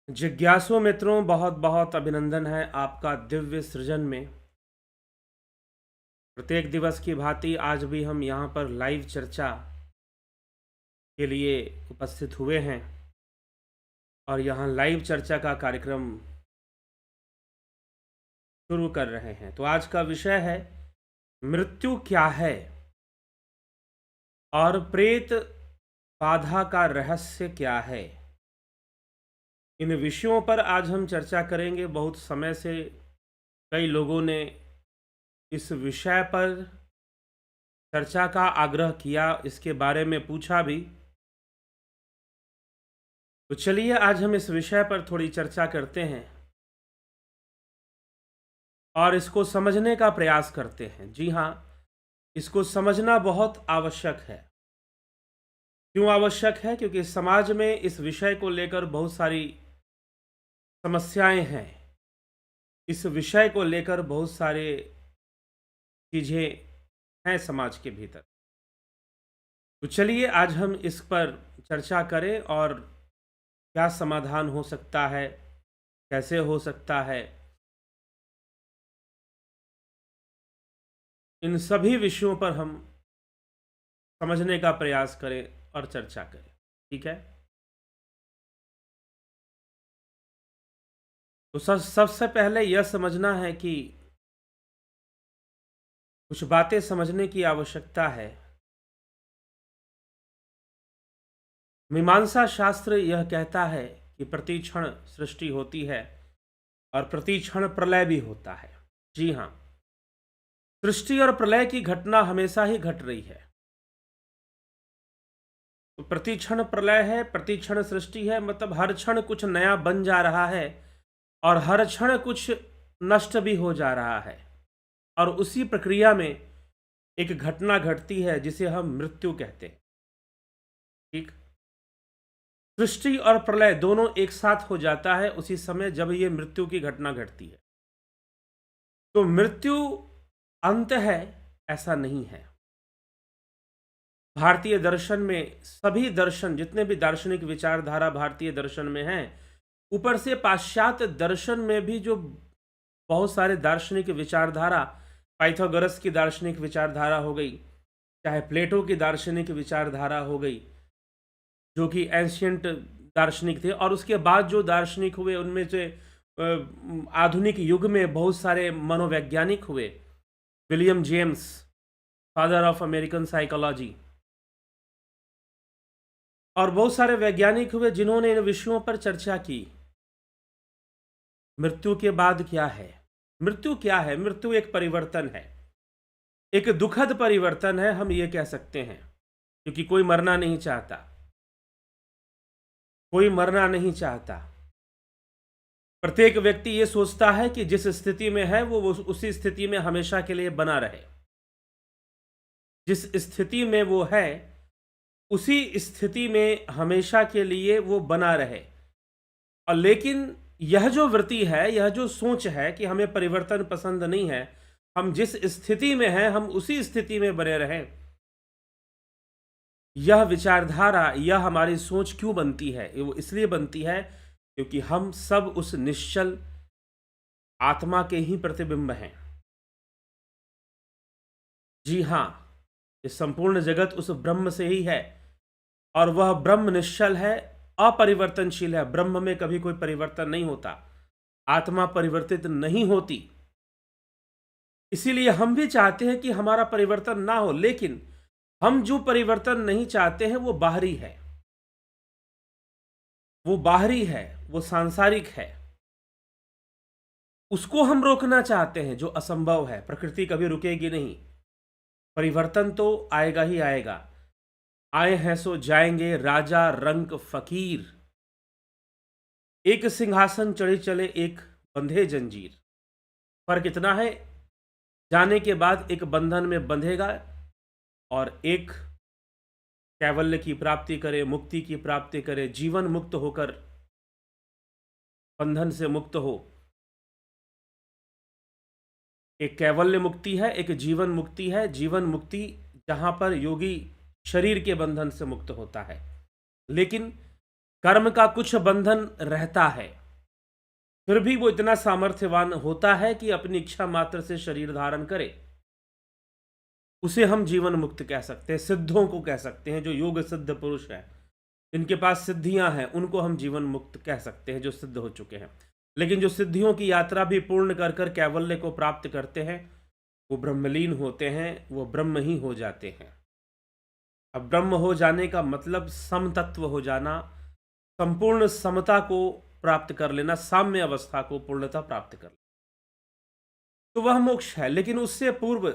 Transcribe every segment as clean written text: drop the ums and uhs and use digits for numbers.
जिज्ञासु मित्रों, बहुत बहुत अभिनंदन है आपका दिव्य सृजन में। प्रत्येक दिवस की भांति आज भी हम यहाँ पर लाइव चर्चा के लिए उपस्थित हुए हैं और यहाँ लाइव चर्चा का कार्यक्रम शुरू कर रहे हैं। तो आज का विषय है मृत्यु क्या है और प्रेत बाधा का रहस्य क्या है। इन विषयों पर आज हम चर्चा करेंगे। बहुत समय से कई लोगों ने इस विषय पर चर्चा का आग्रह किया, इसके बारे में पूछा भी। तो चलिए आज हम इस विषय पर थोड़ी चर्चा करते हैं और इसको समझने का प्रयास करते हैं। जी हाँ, इसको समझना बहुत आवश्यक है। क्यों आवश्यक है? क्योंकि समाज में इस विषय को लेकर बहुत सारी समस्याएं हैं। इस विषय को लेकर बहुत सारे चीज़ें हैं समाज के भीतर। तो चलिए आज हम इस पर चर्चा करें और क्या समाधान हो सकता है, कैसे हो सकता है, इन सभी विषयों पर हम समझने का प्रयास करें और चर्चा करें। ठीक है? तो सबसे पहले यह समझना है कि कुछ बातें समझने की आवश्यकता है। मीमांसा शास्त्र यह कहता है कि प्रति क्षण सृष्टि होती है और प्रति क्षण प्रलय भी होता है। जी हाँ, सृष्टि और प्रलय की घटना हमेशा ही घट रही है। तो प्रति क्षण प्रलय है, प्रति क्षण सृष्टि है, मतलब हर क्षण कुछ नया बन जा रहा है और हर क्षण कुछ नष्ट भी हो जा रहा है। और उसी प्रक्रिया में एक घटना घटती है जिसे हम मृत्यु कहते हैं। ठीक, सृष्टि और प्रलय दोनों एक साथ हो जाता है उसी समय जब ये मृत्यु की घटना घटती है। तो मृत्यु अंत है ऐसा नहीं है। भारतीय दर्शन में सभी दर्शन, जितने भी दार्शनिक विचारधारा भारतीय दर्शन में हैं, ऊपर से पाश्चात्य दर्शन में भी जो बहुत सारे दार्शनिक विचारधारा, पाइथागोरस की दार्शनिक विचारधारा हो गई, चाहे प्लेटो की दार्शनिक विचारधारा हो गई, जो कि एंशियंट दार्शनिक थे, और उसके बाद जो दार्शनिक हुए उनमें से आधुनिक युग में बहुत सारे मनोवैज्ञानिक हुए। William James, father of American psychology, और बहुत सारे वैज्ञानिक हुए जिन्होंने इन विषयों पर चर्चा की। मृत्यु के बाद क्या है? मृत्यु क्या है? मृत्यु एक परिवर्तन है, एक दुखद परिवर्तन है, हम ये कह सकते हैं, क्योंकि कोई मरना नहीं चाहता। कोई मरना नहीं चाहता। प्रत्येक व्यक्ति ये सोचता है कि जिस स्थिति में है वो उसी स्थिति में हमेशा के लिए बना रहे। जिस स्थिति में वो है उसी स्थिति में हमेशा के लिए वो बना रहे। और लेकिन यह जो वृत्ति है, यह जो सोच है कि हमें परिवर्तन पसंद नहीं है, हम जिस स्थिति में हैं हम उसी स्थिति में बने रहें, यह विचारधारा, यह हमारी सोच क्यों बनती है? वो इसलिए बनती है क्योंकि हम सब उस निश्चल आत्मा के ही प्रतिबिंब हैं। जी हाँ, ये संपूर्ण जगत उस ब्रह्म से ही है और वह ब्रह्म निश्चल है, अपरिवर्तनशील है। ब्रह्म में कभी कोई परिवर्तन नहीं होता, आत्मा परिवर्तित नहीं होती। इसीलिए हम भी चाहते हैं कि हमारा परिवर्तन ना हो, लेकिन हम जो परिवर्तन नहीं चाहते हैं वो बाहरी है, वो बाहरी है, वो सांसारिक है। उसको हम रोकना चाहते हैं, जो असंभव है। प्रकृति कभी रुकेगी नहीं, परिवर्तन तो आएगा ही आएगा। आए हैं सो जाएंगे, राजा रंक फकीर, एक सिंहासन चढ़े चले एक बंधे जंजीर। फर्क इतना है, जाने के बाद एक बंधन में बंधेगा और एक कैवल्य की प्राप्ति करे, मुक्ति की प्राप्ति करे, जीवन मुक्त होकर बंधन से मुक्त हो। एक कैवल्य मुक्ति है, एक जीवन मुक्ति है। जीवन मुक्ति जहां पर योगी शरीर के बंधन से मुक्त होता है, लेकिन कर्म का कुछ बंधन रहता है, फिर भी वो इतना सामर्थ्यवान होता है कि अपनी इच्छा मात्र से शरीर धारण करे। उसे हम जीवन मुक्त कह सकते हैं, सिद्धों को कह सकते हैं, जो योग सिद्ध पुरुष है, इनके पास सिद्धियां हैं, उनको हम जीवन मुक्त कह सकते हैं, जो सिद्ध हो चुके हैं। लेकिन जो सिद्धियों की यात्रा भी पूर्ण कर कर कैवल्य को प्राप्त करते हैं, वो ब्रह्मलीन होते हैं, वो ब्रह्म ही हो जाते हैं। अब ब्रह्म हो जाने का मतलब समतत्व हो जाना, संपूर्ण समता को प्राप्त कर लेना, साम्य अवस्था को पूर्णता प्राप्त कर लेना, तो वह मोक्ष है। लेकिन उससे पूर्व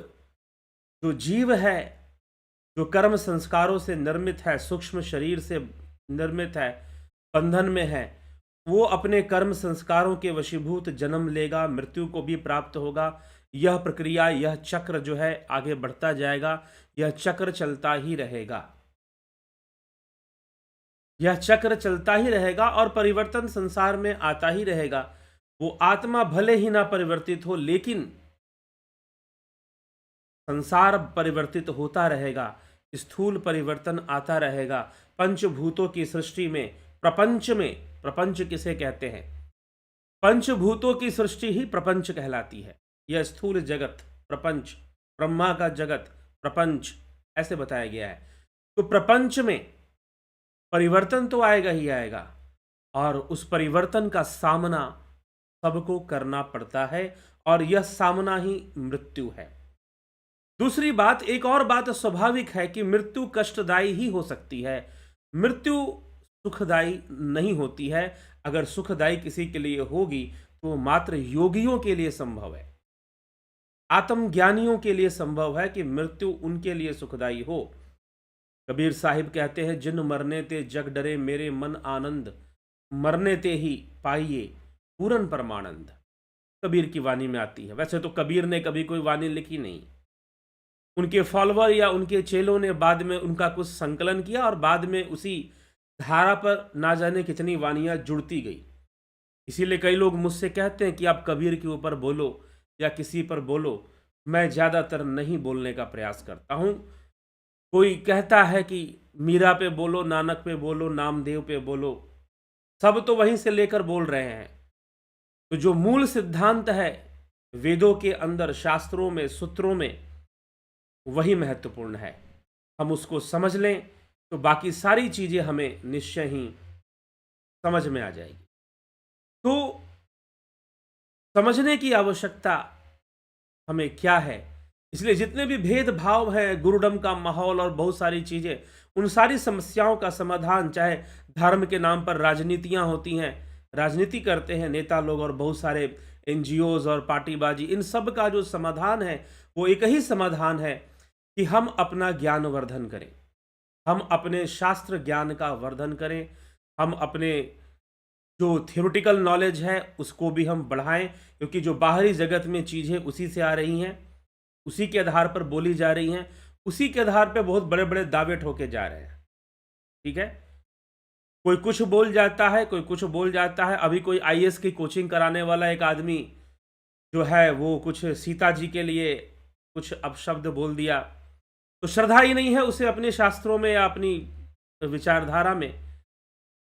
जो जीव है, जो कर्म संस्कारों से निर्मित है, सूक्ष्म शरीर से निर्मित है, बंधन में है, वो अपने कर्म संस्कारों के वशीभूत जन्म लेगा, मृत्यु को भी प्राप्त होगा। यह प्रक्रिया, यह चक्र जो है आगे बढ़ता जाएगा, यह चक्र चलता ही रहेगा, यह चक्र चलता ही रहेगा और परिवर्तन संसार में आता ही रहेगा। वो आत्मा भले ही ना परिवर्तित हो, लेकिन संसार परिवर्तित होता रहेगा, स्थूल परिवर्तन आता रहेगा। पंचभूतों की सृष्टि में, प्रपंच में, प्रपंच किसे कहते हैं? पंचभूतों की सृष्टि ही प्रपंच कहलाती है। यह स्थूल जगत प्रपंच, ब्रह्मा का जगत प्रपंच, ऐसे बताया गया है। तो प्रपंच में परिवर्तन तो आएगा ही आएगा, और उस परिवर्तन का सामना सबको करना पड़ता है, और यह सामना ही मृत्यु है। दूसरी बात, एक और बात स्वाभाविक है कि मृत्यु कष्टदायी ही हो सकती है, मृत्यु सुखदायी नहीं होती है। अगर सुखदायी किसी के लिए होगी तो मात्र योगियों के लिए संभव है, आत्मज्ञानियों के लिए संभव है कि मृत्यु उनके लिए सुखदायी हो। कबीर साहिब कहते हैं, जिन मरने ते जग डरे मेरे मन आनंद, मरने ते ही पाइए पूरन परमानंद। कबीर की वाणी में आती है। वैसे तो कबीर ने कभी कोई वाणी लिखी नहीं, उनके फॉलोअर या उनके चेलों ने बाद में उनका कुछ संकलन किया, और बाद में उसी धारा पर ना जाने कितनी वाणियां जुड़ती गई। इसीलिए कई लोग मुझसे कहते हैं कि आप कबीर के ऊपर बोलो या किसी पर बोलो। मैं ज़्यादातर नहीं बोलने का प्रयास करता हूँ। कोई कहता है कि मीरा पे बोलो, नानक पे बोलो, नामदेव पे बोलो, सब तो वहीं से लेकर बोल रहे हैं। तो जो मूल सिद्धांत है वेदों के अंदर, शास्त्रों में, सूत्रों में, वही महत्वपूर्ण है। हम उसको समझ लें तो बाकी सारी चीज़ें हमें निश्चय ही समझ में आ जाएगी। तो समझने की आवश्यकता हमें क्या है, इसलिए जितने भी भेदभाव हैं, गुरुडम का माहौल और बहुत सारी चीज़ें, उन सारी समस्याओं का समाधान, चाहे धर्म के नाम पर राजनीतियां होती हैं, राजनीति करते हैं नेता लोग और बहुत सारे एनजीओज और पार्टीबाजी, इन सब का जो समाधान है वो एक ही समाधान है कि हम अपना ज्ञान वर्धन करें, हम अपने शास्त्र ज्ञान का वर्धन करें, हम अपने जो थियोरिटिकल नॉलेज है उसको भी हम बढ़ाएं, क्योंकि जो बाहरी जगत में चीज़ें उसी से आ रही हैं, उसी के आधार पर बोली जा रही हैं, उसी के आधार पर बहुत बड़े बड़े दावे ठोके जा रहे हैं। ठीक है, कोई कुछ बोल जाता है, कोई कुछ बोल जाता है। अभी कोई आईएएस की कोचिंग कराने वाला एक आदमी जो है वो कुछ सीता जी के लिए कुछ अपशब्द बोल दिया, तो श्रद्धा ही नहीं है उसे अपने शास्त्रों में या अपनी विचारधारा में,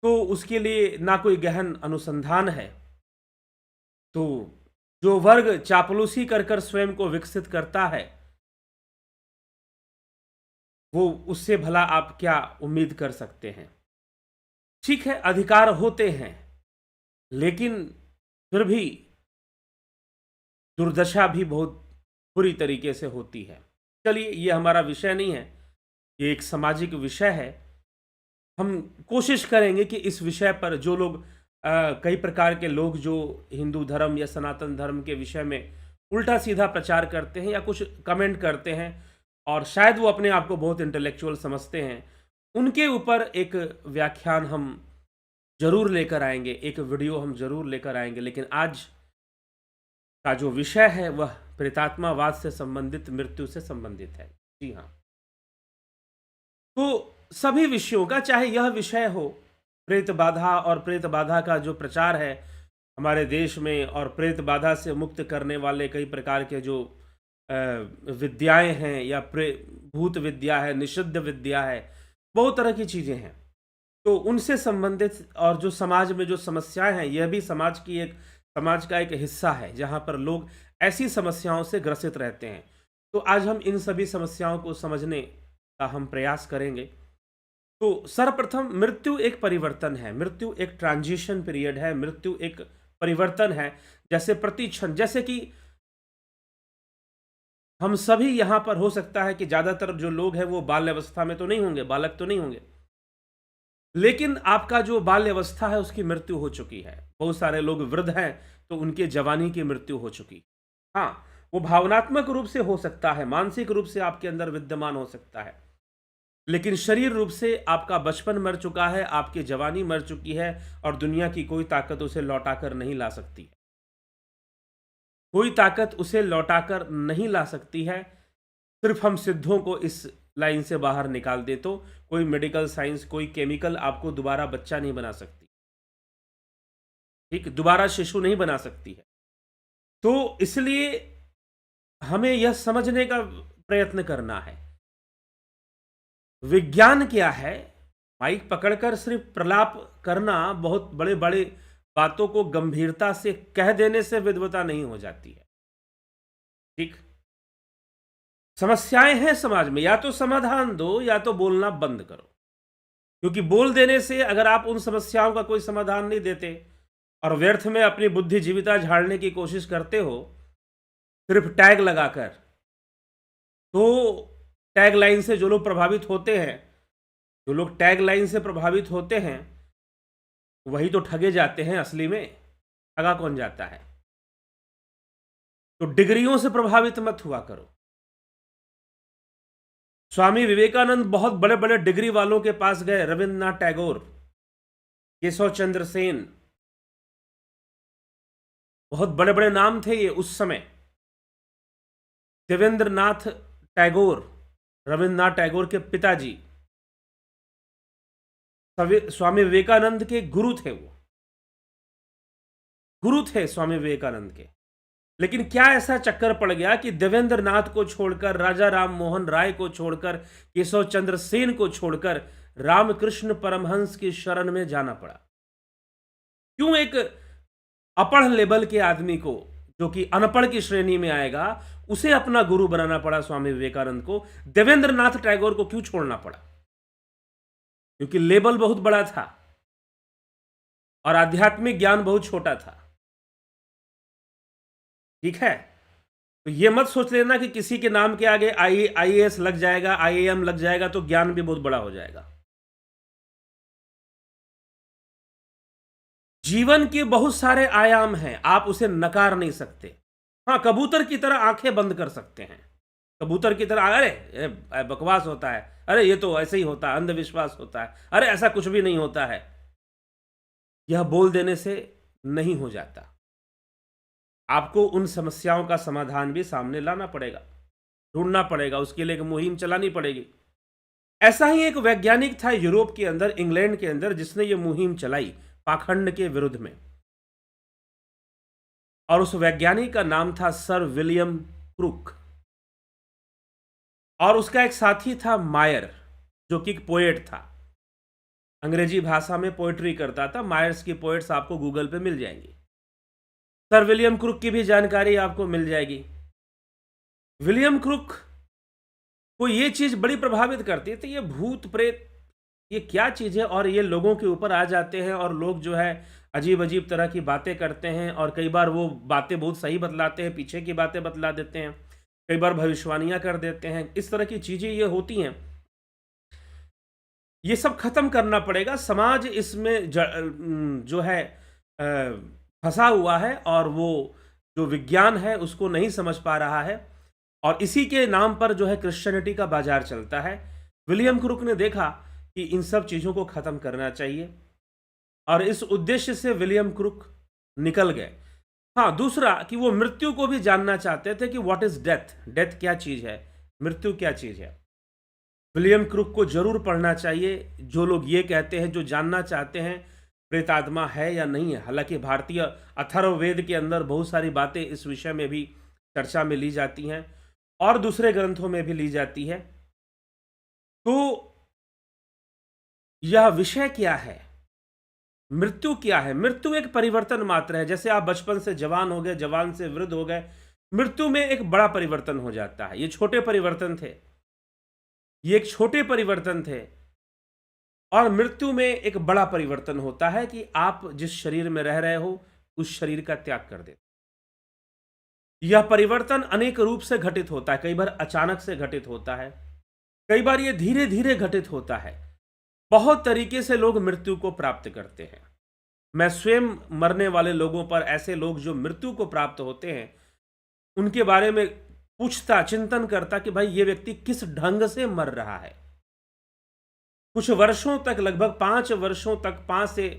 तो उसके लिए ना कोई गहन अनुसंधान है। तो जो वर्ग चापलूसी कर कर स्वयं को विकसित करता है, वो उससे भला आप क्या उम्मीद कर सकते हैं? ठीक है, अधिकार होते हैं, लेकिन फिर भी दुर्दशा भी बहुत बुरी तरीके से होती है। चलिए, ये हमारा विषय नहीं है, ये एक सामाजिक विषय है। हम कोशिश करेंगे कि इस विषय पर जो लोग कई प्रकार के लोग जो हिंदू धर्म या सनातन धर्म के विषय में उल्टा सीधा प्रचार करते हैं या कुछ कमेंट करते हैं, और शायद वो अपने आप को बहुत इंटेलेक्चुअल समझते हैं, उनके ऊपर एक व्याख्यान हम जरूर लेकर आएंगे, एक वीडियो हम जरूर लेकर आएंगे। लेकिन आज का जो विषय है वह प्रेतात्मावाद से संबंधित, मृत्यु से संबंधित है। जी हाँ, तो सभी विषयों का, चाहे यह विषय हो प्रेत बाधा, और प्रेत बाधा का जो प्रचार है हमारे देश में, और प्रेत बाधा से मुक्त करने वाले कई प्रकार के जो विद्याएं हैं, या भूत विद्या है, निषिद्ध विद्या है, बहुत तरह की चीज़ें हैं। तो उनसे संबंधित और जो समाज में जो समस्याएं हैं, यह भी समाज का एक हिस्सा है, जहां पर लोग ऐसी समस्याओं से ग्रसित रहते हैं। तो आज हम इन सभी समस्याओं को समझने का हम प्रयास करेंगे। तो सर्वप्रथम, मृत्यु एक परिवर्तन है, मृत्यु एक ट्रांजिशन पीरियड है, मृत्यु एक परिवर्तन है। जैसे प्रति क्षण, जैसे कि हम सभी यहाँ पर, हो सकता है कि ज़्यादातर जो लोग हैं वो बाल्य अवस्था में तो नहीं होंगे, बालक तो नहीं होंगे, लेकिन आपका जो बाल्य अवस्था है उसकी मृत्यु हो चुकी है। बहुत सारे लोग वृद्ध हैं तो उनके जवानी की मृत्यु हो चुकी। हाँ, वो भावनात्मक रूप से हो सकता है, मानसिक रूप से आपके अंदर विद्यमान हो सकता है, लेकिन शरीर रूप से आपका बचपन मर चुका है, आपकी जवानी मर चुकी है, और दुनिया की कोई ताकत उसे लौटाकर नहीं ला सकती है। कोई ताकत उसे लौटाकर नहीं ला सकती है। सिर्फ हम सिद्धों को इस लाइन से बाहर निकाल दे तो कोई मेडिकल साइंस, कोई केमिकल आपको दोबारा बच्चा नहीं बना सकती, ठीक, दोबारा शिशु नहीं बना सकती है। तो इसलिए हमें यह समझने का प्रयत्न करना है, विज्ञान क्या है। माइक पकड़कर सिर्फ प्रलाप करना, बहुत बड़े बड़े बातों को गंभीरता से कह देने से विद्वता नहीं हो जाती है, ठीक। समस्याएं हैं समाज में, या तो समाधान दो या तो बोलना बंद करो। क्योंकि बोल देने से, अगर आप उन समस्याओं का कोई समाधान नहीं देते और व्यर्थ में अपनी बुद्धिजीविता झाड़ने की कोशिश करते हो सिर्फ टैग लगाकर, तो टैग लाइन से जो लोग प्रभावित होते हैं, जो लोग टैग लाइन से प्रभावित होते हैं, वही तो ठगे जाते हैं असली में। ठगा कौन जाता है? तो डिग्रियों से प्रभावित मत हुआ करो। स्वामी विवेकानंद बहुत बड़े बड़े डिग्री वालों के पास गए, रविन्द्रनाथ टैगोर, केशव चंद्र सेन, बहुत बड़े बड़े नाम थे ये उस समय। देवेंद्रनाथ टैगोर, रविन्द्रनाथ टैगोर के पिताजी, स्वामी विवेकानंद के गुरु थे, वो गुरु थे स्वामी विवेकानंद के। लेकिन क्या ऐसा चक्कर पड़ गया कि देवेंद्रनाथ को छोड़कर, राजा राम मोहन राय को छोड़कर, केशव चंद्र सेन को छोड़कर रामकृष्ण परमहंस की शरण में जाना पड़ा? क्यों एक अपढ़ लेवल के आदमी को, जो कि अनपढ़ की श्रेणी में आएगा, उसे अपना गुरु बनाना पड़ा स्वामी विवेकानंद को? देवेंद्रनाथ टैगोर को क्यों छोड़ना पड़ा? क्योंकि लेवल बहुत बड़ा था और आध्यात्मिक ज्ञान बहुत छोटा था, ठीक है। तो ये मत सोच लेना कि किसी के नाम के आगे आईएएस लग जाएगा, आईएएम लग जाएगा तो ज्ञान भी बहुत बड़ा हो जाएगा। जीवन के बहुत सारे आयाम हैं, आप उसे नकार नहीं सकते। हाँ, कबूतर की तरह आंखें बंद कर सकते हैं, कबूतर की तरह, अरे बकवास होता है, अरे ये तो ऐसे ही होता है, अंधविश्वास होता है, अरे ऐसा कुछ भी नहीं होता है, यह बोल देने से नहीं हो जाता। आपको उन समस्याओं का समाधान भी सामने लाना पड़ेगा, ढूंढना पड़ेगा, उसके लिए एक मुहिम चलानी पड़ेगी। ऐसा ही एक वैज्ञानिक था यूरोप के अंदर, इंग्लैंड के अंदर, जिसने ये मुहिम चलाई पाखंड के विरुद्ध में, और उस वैज्ञानिक का नाम था सर विलियम क्रूक, और उसका एक साथी था मायर, जो कि एक पोएट था, अंग्रेजी भाषा में पोएट्री करता था। मायर्स की पोएट्स आपको गूगल पे मिल जाएंगी, सर विलियम क्रूक की भी जानकारी आपको मिल जाएगी। विलियम क्रूक को ये चीज बड़ी प्रभावित करती थी, ये भूत प्रेत ये क्या चीज है, और ये लोगों के ऊपर आ जाते हैं, और लोग जो है अजीब अजीब तरह की बातें करते हैं, और कई बार वो बातें बहुत सही बतलाते हैं, पीछे की बातें बतला देते हैं, कई बार भविष्यवाणियां कर देते हैं, इस तरह की चीजें ये होती हैं। ये सब खत्म करना पड़ेगा। समाज इसमें जो है फंसा हुआ है, और वो जो विज्ञान है उसको नहीं समझ पा रहा है, और इसी के नाम पर जो है क्रिश्चियनिटी का बाजार चलता है। विलियम क्रूक ने देखा कि इन सब चीज़ों को ख़त्म करना चाहिए, और इस उद्देश्य से विलियम क्रूक निकल गए। हाँ, दूसरा कि वो मृत्यु को भी जानना चाहते थे कि व्हाट इज डेथ, डेथ क्या चीज़ है, मृत्यु क्या चीज़ है। विलियम क्रूक को जरूर पढ़ना चाहिए। जो लोग ये कहते हैं, जो जानना चाहते हैं प्रेतात्मा है या नहीं है, हालांकि भारतीय अथर्ववेद के अंदर बहुत सारी बातें इस विषय में भी चर्चा में ली जाती हैं, और दूसरे ग्रंथों में भी ली जाती है। तो यह विषय क्या है? मृत्यु क्या है? मृत्यु एक परिवर्तन मात्र है। जैसे आप बचपन से जवान हो गए, जवान से वृद्ध हो गए, मृत्यु में एक बड़ा परिवर्तन हो जाता है। ये छोटे परिवर्तन थे, ये एक छोटे परिवर्तन थे। और मृत्यु में एक बड़ा परिवर्तन होता है कि आप जिस शरीर में रह रहे हो, उस शरीर का त्याग कर देते। यह परिवर्तन अनेक रूप से घटित होता है। कई बार अचानक से घटित होता है, कई बार ये धीरे धीरे घटित होता है। बहुत तरीके से लोग मृत्यु को प्राप्त करते हैं। मैं स्वयं मरने वाले लोगों पर, ऐसे लोग जो मृत्यु को प्राप्त होते हैं, उनके बारे में पूछता, चिंतन करता कि भाई ये व्यक्ति किस ढंग से मर रहा है। कुछ वर्षों तक, लगभग 5 वर्षों तक, 5 से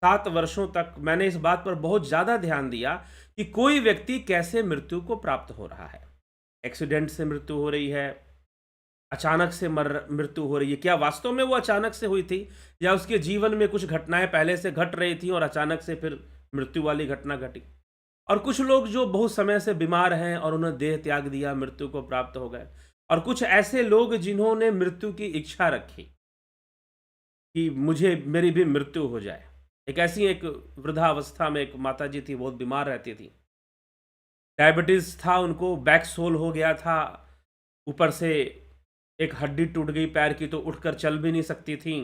7 वर्षों तक मैंने इस बात पर बहुत ज्यादा ध्यान दिया कि कोई व्यक्ति कैसे मृत्यु को प्राप्त हो रहा है। एक्सीडेंट से मृत्यु हो रही है, अचानक से मृत्यु हो रही है। क्या वास्तव में वो अचानक से हुई थी, या उसके जीवन में कुछ घटनाएं पहले से घट रही थी और अचानक से फिर मृत्यु वाली घटना घटी। और कुछ लोग जो बहुत समय से बीमार हैं और उन्होंने देह त्याग दिया, मृत्यु को प्राप्त हो गए। और कुछ ऐसे लोग जिन्होंने मृत्यु की इच्छा रखी कि मुझे, मेरी भी मृत्यु हो जाए। एक वृद्धावस्था में एक माता जी थी, बहुत बीमार रहती थी, डायबिटीज था उनको, बैक सोल हो गया था, ऊपर से एक हड्डी टूट गई पैर की, तो उठकर चल भी नहीं सकती थी,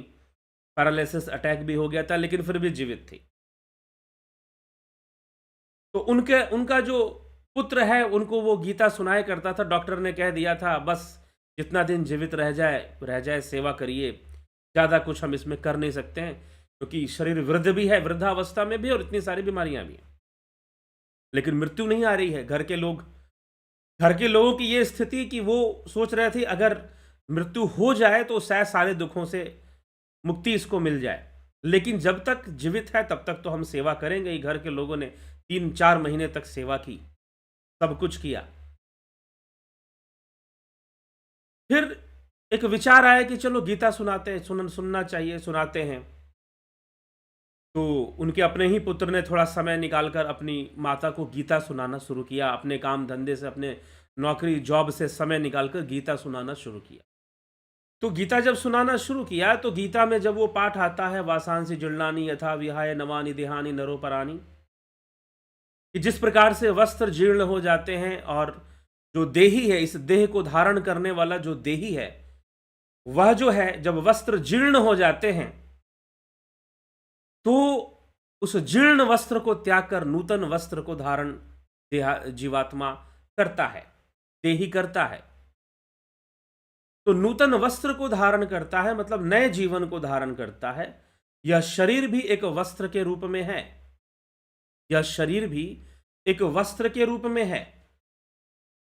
पैरालिसिस अटैक भी हो गया था, लेकिन फिर भी जीवित थी। तो उनका जो पुत्र है, उनको वो गीता सुनाया करता था। डॉक्टर ने कह दिया था बस जितना दिन जीवित रह जाए सेवा करिए, ज़्यादा कुछ हम इसमें कर नहीं सकते हैं, क्योंकि शरीर वृद्ध भी है, वृद्धावस्था में भी, और इतनी सारी बीमारियां भी हैं। लेकिन मृत्यु नहीं आ रही है। घर के लोगों की ये स्थिति कि वो सोच रहे थे अगर मृत्यु हो जाए तो शायद सारे दुखों से मुक्ति इसको मिल जाए, लेकिन जब तक जीवित है तब तक तो हम सेवा करेंगे ही। घर के लोगों ने 3-4 महीने तक सेवा की, सब कुछ किया। फिर एक विचार आया कि चलो गीता सुनाते हैं, सुनना चाहिए, सुनाते हैं। तो उनके अपने ही पुत्र ने थोड़ा समय निकालकर अपनी माता को गीता सुनाना शुरू किया। अपने काम धंधे से, अपने नौकरी जॉब से समय निकालकर गीता सुनाना शुरू किया। तो गीता जब सुनाना शुरू किया, तो गीता में जब वो पाठ आता है, वासांसी जुल्लानी यथा विहाय नवानि देहानि नरोपरानी, कि जिस प्रकार से वस्त्र जीर्ण हो जाते हैं और जो देही है, इस देह को धारण करने वाला जो देही है, वह जो है जब वस्त्र जीर्ण हो जाते हैं तो उस जीर्ण वस्त्र को त्याग कर नूतन वस्त्र को धारण जीवात्मा करता है, देही करता है। तो नूतन वस्त्र को धारण करता है मतलब नए जीवन को धारण करता है। यह शरीर भी एक वस्त्र के रूप में है, यह शरीर भी एक वस्त्र के रूप में है।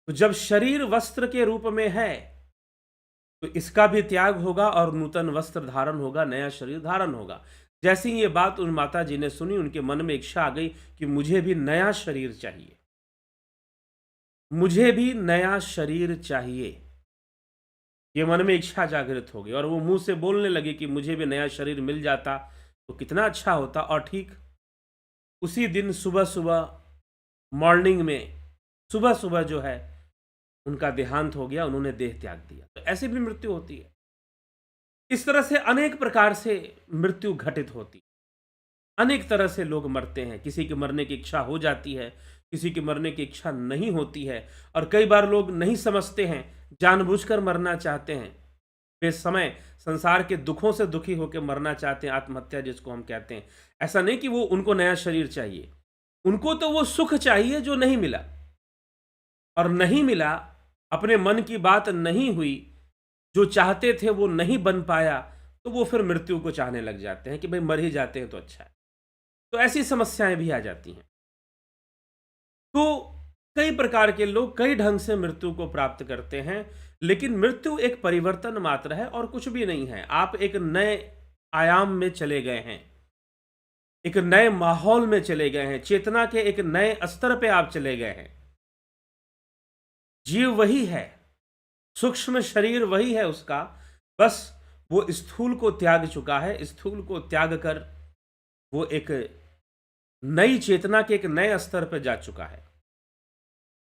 तो जब शरीर वस्त्र के रूप में है तो इसका भी त्याग होगा और नूतन वस्त्र धारण होगा, नया शरीर धारण होगा। जैसी ये बात उन माता जी ने सुनी, उनके मन में इच्छा आ गई कि मुझे भी नया शरीर चाहिए, मुझे भी नया शरीर चाहिए। ये मन में इच्छा जागृत हो गई और वो मुंह से बोलने लगी कि मुझे भी नया शरीर मिल जाता तो कितना अच्छा होता। और ठीक उसी दिन सुबह सुबह, मॉर्निंग में, सुबह सुबह जो है उनका देहांत हो गया, उन्होंने देह त्याग दिया। तो ऐसे भी मृत्यु होती है। इस तरह से अनेक प्रकार से मृत्यु घटित होती, अनेक तरह से लोग मरते हैं। किसी के मरने की इच्छा हो जाती है, किसी की मरने की इच्छा नहीं होती है, और कई बार लोग नहीं समझते हैं, जानबूझकर मरना चाहते हैं, बेसमय संसार के दुखों से दुखी होकर मरना चाहते हैं, आत्महत्या जिसको हम कहते हैं। ऐसा नहीं कि वो उनको नया शरीर चाहिए, उनको तो वो सुख चाहिए जो नहीं मिला, और नहीं मिला, अपने मन की बात नहीं हुई, जो चाहते थे वो नहीं बन पाया, तो वो फिर मृत्यु को चाहने लग जाते हैं कि भाई मर ही जाते हैं तो अच्छा है। तो ऐसी समस्याएं भी आ जाती हैं। तो कई प्रकार के लोग कई ढंग से मृत्यु को प्राप्त करते हैं, लेकिन मृत्यु एक परिवर्तन मात्र है और कुछ भी नहीं है। आप एक नए आयाम में चले गए हैं, एक नए माहौल में चले गए हैं, चेतना के एक नए स्तर पे आप चले गए हैं। जीव वही है, सूक्ष्म शरीर वही है उसका, बस वो स्थूल को त्याग चुका है। स्थूल को त्याग कर वो एक नई चेतना के एक नए स्तर पर जा चुका है।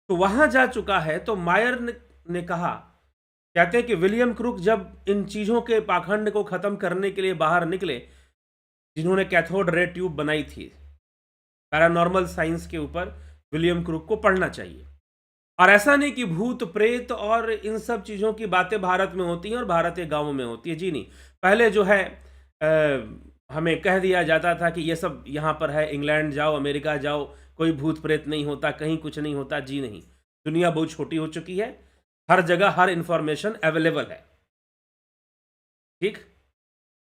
तो वहां जा चुका है, तो मायर ने कहा कहते हैं कि विलियम क्रूक जब इन चीज़ों के पाखंड को ख़त्म करने के लिए बाहर निकले, जिन्होंने कैथोड रे ट्यूब बनाई थी, पैरानॉर्मल साइंस के ऊपर विलियम क्रूक को पढ़ना चाहिए। और ऐसा नहीं कि भूत प्रेत और इन सब चीज़ों की बातें भारत में होती हैं और भारत के गाँवों में होती है, जी नहीं। पहले जो है हमें कह दिया जाता था कि ये सब यहाँ पर है, इंग्लैंड जाओ, अमेरिका जाओ, कोई भूत प्रेत नहीं होता, कहीं कुछ नहीं होता, जी नहीं। दुनिया बहुत छोटी हो चुकी है, हर जगह हर इंफॉर्मेशन अवेलेबल है, ठीक।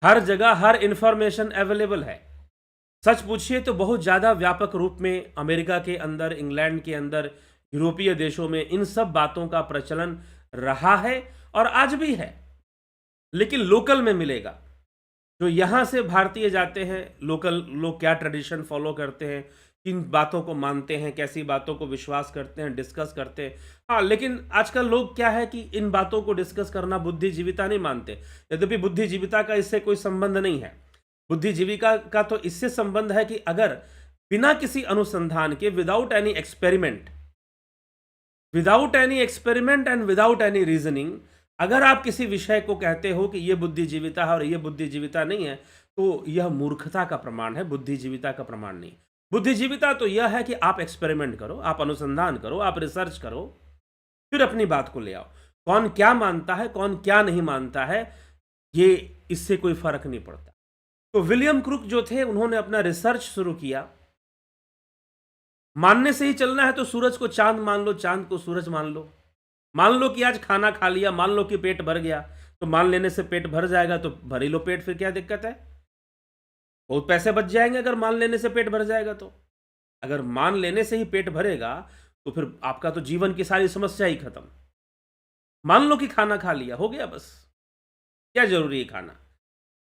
हर जगह हर इंफॉर्मेशन अवेलेबल है। सच पूछिए तो बहुत ज़्यादा व्यापक रूप में अमेरिका के अंदर, इंग्लैंड के अंदर, यूरोपीय देशों में इन सब बातों का प्रचलन रहा है और आज भी है, लेकिन लोकल में मिलेगा। जो यहाँ से भारतीय जाते हैं, लोकल लोग क्या ट्रेडिशन फॉलो करते हैं, किन बातों को मानते हैं, कैसी बातों को विश्वास करते हैं, डिस्कस करते हैं। हाँ, लेकिन आजकल लोग क्या है कि इन बातों को डिस्कस करना बुद्धिजीविता नहीं मानते, यद्यपि बुद्धिजीविता का इससे कोई संबंध नहीं है। बुद्धिजीविका का तो इससे संबंध है कि अगर बिना किसी अनुसंधान के, without any experiment and without any reasoning, अगर आप किसी विषय को कहते हो कि ये बुद्धिजीविता है और ये बुद्धिजीविता नहीं है, तो यह मूर्खता का प्रमाण है, बुद्धिजीविता का प्रमाण नहीं। बुद्धिजीविता तो यह है कि आप एक्सपेरिमेंट करो, आप अनुसंधान करो, आप रिसर्च करो, फिर अपनी बात को ले आओ। कौन क्या मानता है, कौन क्या नहीं मानता है, ये इससे कोई फर्क नहीं पड़ता। तो विलियम क्रूक जो थे, उन्होंने अपना रिसर्च शुरू किया। मानने से ही चलना है तो सूरज को चांद मान लो, चांद को सूरज मान लो। मान लो कि आज खाना खा लिया, मान लो कि पेट भर गया, तो मान लेने से पेट भर जाएगा तो भर ही लो पेट, फिर क्या दिक्कत है? बहुत पैसे बच जाएंगे अगर मान लेने से पेट भर जाएगा तो। अगर मान लेने से ही पेट भरेगा तो फिर आपका तो जीवन की सारी समस्या ही खत्म। मान लो कि खाना खा लिया, हो गया बस, क्या जरूरी है खाना।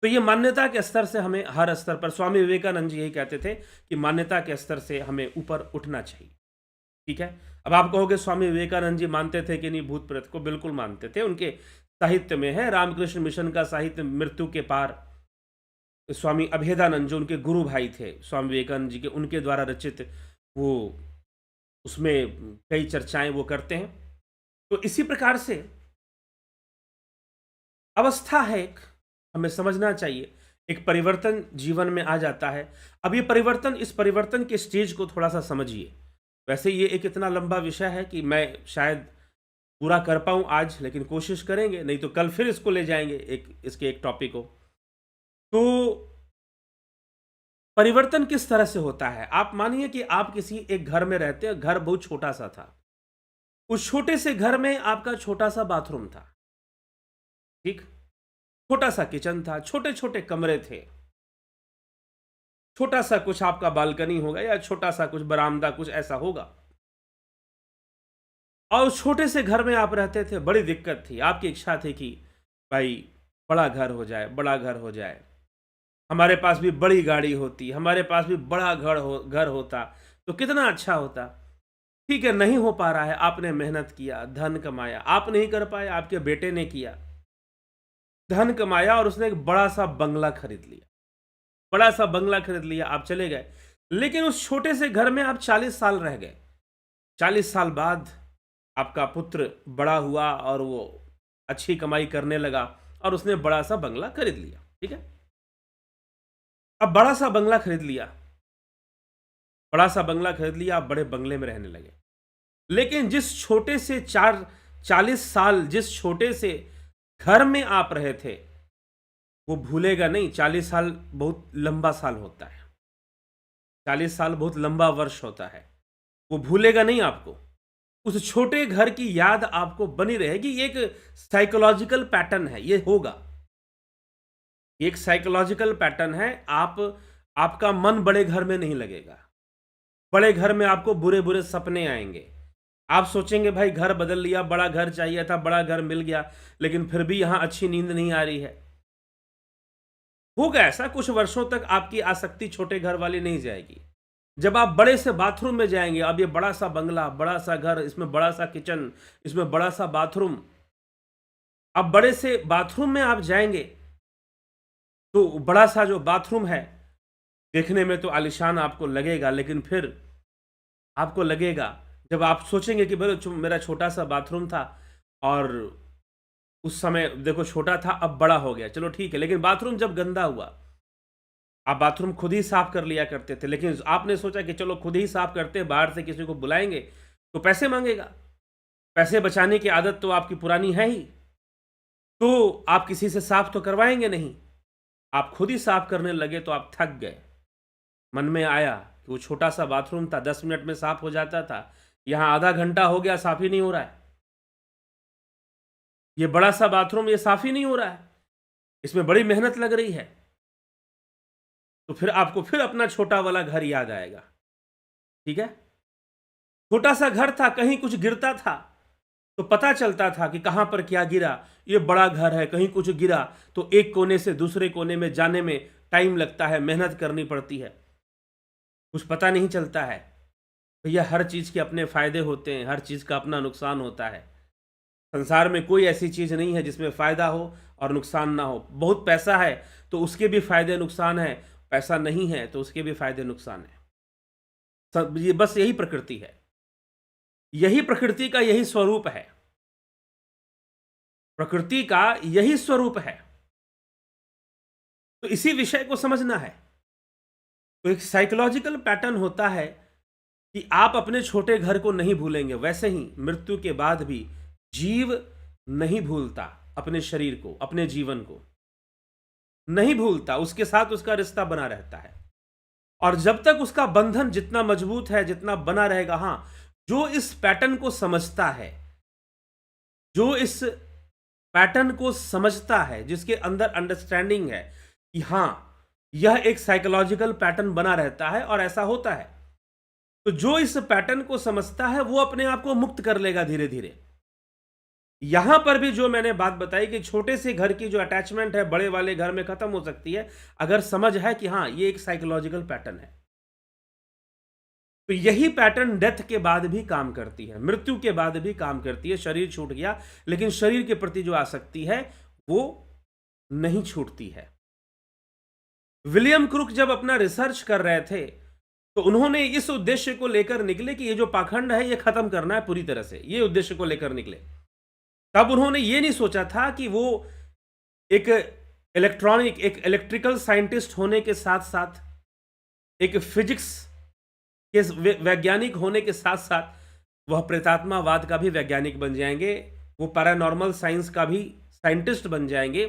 तो ये मान्यता के स्तर से हमें हर स्तर पर, स्वामी विवेकानंद जी यही कहते थे कि मान्यता के स्तर से हमें ऊपर उठना चाहिए, ठीक है। अब आप कहोगे स्वामी विवेकानंद जी मानते थे कि नहीं भूत प्रेत को? बिल्कुल मानते थे, उनके साहित्य में है। रामकृष्ण मिशन का साहित्य मृत्यु के पार, स्वामी अभेदानंद जो उनके गुरु भाई थे स्वामी विवेकानंद जी के, उनके द्वारा रचित, वो उसमें कई चर्चाएं वो करते हैं। तो इसी प्रकार से अवस्था है एक, हमें समझना चाहिए, एक परिवर्तन जीवन में आ जाता है। अब ये परिवर्तन, इस परिवर्तन के स्टेज को थोड़ा सा समझिए। वैसे ये एक इतना लंबा विषय है कि मैं शायद पूरा कर पाऊँ आज, लेकिन कोशिश करेंगे, नहीं तो कल फिर इसको ले जाएंगे इसके एक टॉपिक को। तो परिवर्तन किस तरह से होता है? आप मानिए कि आप किसी एक घर में रहते हैं, घर बहुत छोटा सा था, उस छोटे से घर में आपका छोटा सा बाथरूम था, ठीक, छोटा सा किचन था, छोटे छोटे कमरे थे, छोटा सा कुछ आपका बालकनी होगा या छोटा सा कुछ बरामदा, कुछ ऐसा होगा। और उस छोटे से घर में आप रहते थे, बड़ी दिक्कत थी, आपकी इच्छा थी कि भाई बड़ा घर हो जाए, बड़ा घर हो जाए, हमारे पास भी बड़ी गाड़ी होती, हमारे पास भी बड़ा घर होता तो कितना अच्छा होता। ठीक है, नहीं हो पा रहा है, आपने मेहनत किया, धन कमाया, आप नहीं कर पाए, आपके बेटे ने किया, धन कमाया और उसने एक बड़ा सा बंगला खरीद लिया, बड़ा सा बंगला खरीद लिया, आप चले गए। लेकिन उस छोटे से घर में आप 40 साल रह गए। 40 साल बाद आपका पुत्र बड़ा हुआ और वो अच्छी कमाई करने लगा और उसने बड़ा सा बंगला खरीद लिया, ठीक है। अब बड़ा सा बंगला खरीद लिया, बड़ा सा बंगला खरीद लिया, आप बड़े बंगले में रहने लगे। लेकिन जिस छोटे से 40 साल जिस छोटे से घर में आप रहे थे, वो भूलेगा नहीं। 40 साल बहुत लंबा साल होता है, 40 साल बहुत लंबा वर्ष होता है, वो भूलेगा नहीं आपको। उस छोटे घर की याद आपको बनी रहेगी। एक साइकोलॉजिकल पैटर्न है, ये होगा, एक साइकोलॉजिकल पैटर्न है। आपका मन बड़े घर में नहीं लगेगा, बड़े घर में आपको बुरे बुरे सपने आएंगे। आप सोचेंगे भाई घर बदल लिया, बड़ा घर चाहिए था, बड़ा घर मिल गया, लेकिन फिर भी यहां अच्छी नींद नहीं आ रही है। होगा ऐसा, कुछ वर्षों तक आपकी आसक्ति छोटे घर वाली नहीं जाएगी। जब आप बड़े से बाथरूम में जाएंगे, अब ये बड़ा सा बंगला, बड़ा सा घर, इसमें बड़ा सा किचन, इसमें बड़ा सा बाथरूम, अब बड़े से बाथरूम में आप जाएंगे तो बड़ा सा जो बाथरूम है देखने में तो आलीशान आपको लगेगा, लेकिन फिर आपको लगेगा, जब आप सोचेंगे कि मेरा छोटा सा बाथरूम था और उस समय देखो छोटा था, अब बड़ा हो गया, चलो ठीक है, लेकिन बाथरूम जब गंदा हुआ, आप बाथरूम खुद ही साफ कर लिया करते थे, लेकिन आपने सोचा कि चलो खुद ही साफ करते हैं, बाहर से किसी को बुलाएंगे तो पैसे मांगेगा, पैसे बचाने की आदत तो आपकी पुरानी है ही, तो आप किसी से साफ तो करवाएंगे नहीं, आप खुद ही साफ करने लगे तो आप थक गए। मन में आया कि वो छोटा सा बाथरूम था, 10 मिनट में साफ हो जाता था, यहां आधा घंटा हो गया साफ ही नहीं हो रहा है, ये बड़ा सा बाथरूम ये साफ ही नहीं हो रहा है, इसमें बड़ी मेहनत लग रही है। तो फिर आपको फिर अपना छोटा वाला घर याद आएगा। ठीक है, छोटा सा घर था, कहीं कुछ गिरता था तो पता चलता था कि कहां पर क्या गिरा, ये बड़ा घर है, कहीं कुछ गिरा तो एक कोने से दूसरे कोने में जाने में टाइम लगता है, मेहनत करनी पड़ती है, कुछ पता नहीं चलता है। भैया हर चीज के अपने फायदे होते हैं, हर चीज का अपना नुकसान होता है। संसार में कोई ऐसी चीज नहीं है जिसमें फायदा हो और नुकसान ना हो। बहुत पैसा है तो उसके भी फायदे नुकसान है, पैसा नहीं है तो उसके भी फायदे नुकसान है। ये बस यही प्रकृति है, यही प्रकृति का यही स्वरूप है, प्रकृति का यही स्वरूप है। तो इसी विषय को समझना है। तो एक साइकोलॉजिकल पैटर्न होता है कि आप अपने छोटे घर को नहीं भूलेंगे, वैसे ही मृत्यु के बाद भी जीव नहीं भूलता अपने शरीर को, अपने जीवन को नहीं भूलता, उसके साथ उसका रिश्ता बना रहता है। और जब तक उसका बंधन जितना मजबूत है, जितना बना रहेगा, हां, जो इस पैटर्न को समझता है, जो इस पैटर्न को समझता है, जिसके अंदर अंडरस्टैंडिंग है कि हां यह एक साइकोलॉजिकल पैटर्न बना रहता है और ऐसा होता है, तो जो इस पैटर्न को समझता है वो अपने आप को मुक्त कर लेगा धीरे धीरे। यहां पर भी जो मैंने बात बताई कि छोटे से घर की जो अटैचमेंट है बड़े वाले घर में खत्म हो सकती है, अगर समझ है कि हां ये एक साइकोलॉजिकल पैटर्न है। तो यही पैटर्न डेथ के बाद भी काम करती है, मृत्यु के बाद भी काम करती है। शरीर छूट गया लेकिन शरीर के प्रति जो आसक्ति है वो नहीं छूटती है। विलियम क्रुक जब अपना रिसर्च कर रहे थे तो उन्होंने इस उद्देश्य को लेकर निकले कि ये जो पाखंड है ये खत्म करना है पूरी तरह से, ये उद्देश्य को लेकर निकले। तब उन्होंने ये नहीं सोचा था कि वो एक एक इलेक्ट्रिकल साइंटिस्ट होने के साथ साथ एक फिजिक्स के वैज्ञानिक होने के साथ साथ वह प्रेतात्मावाद का भी वैज्ञानिक बन जाएंगे, वो पैरानॉर्मल साइंस का भी साइंटिस्ट बन जाएंगे।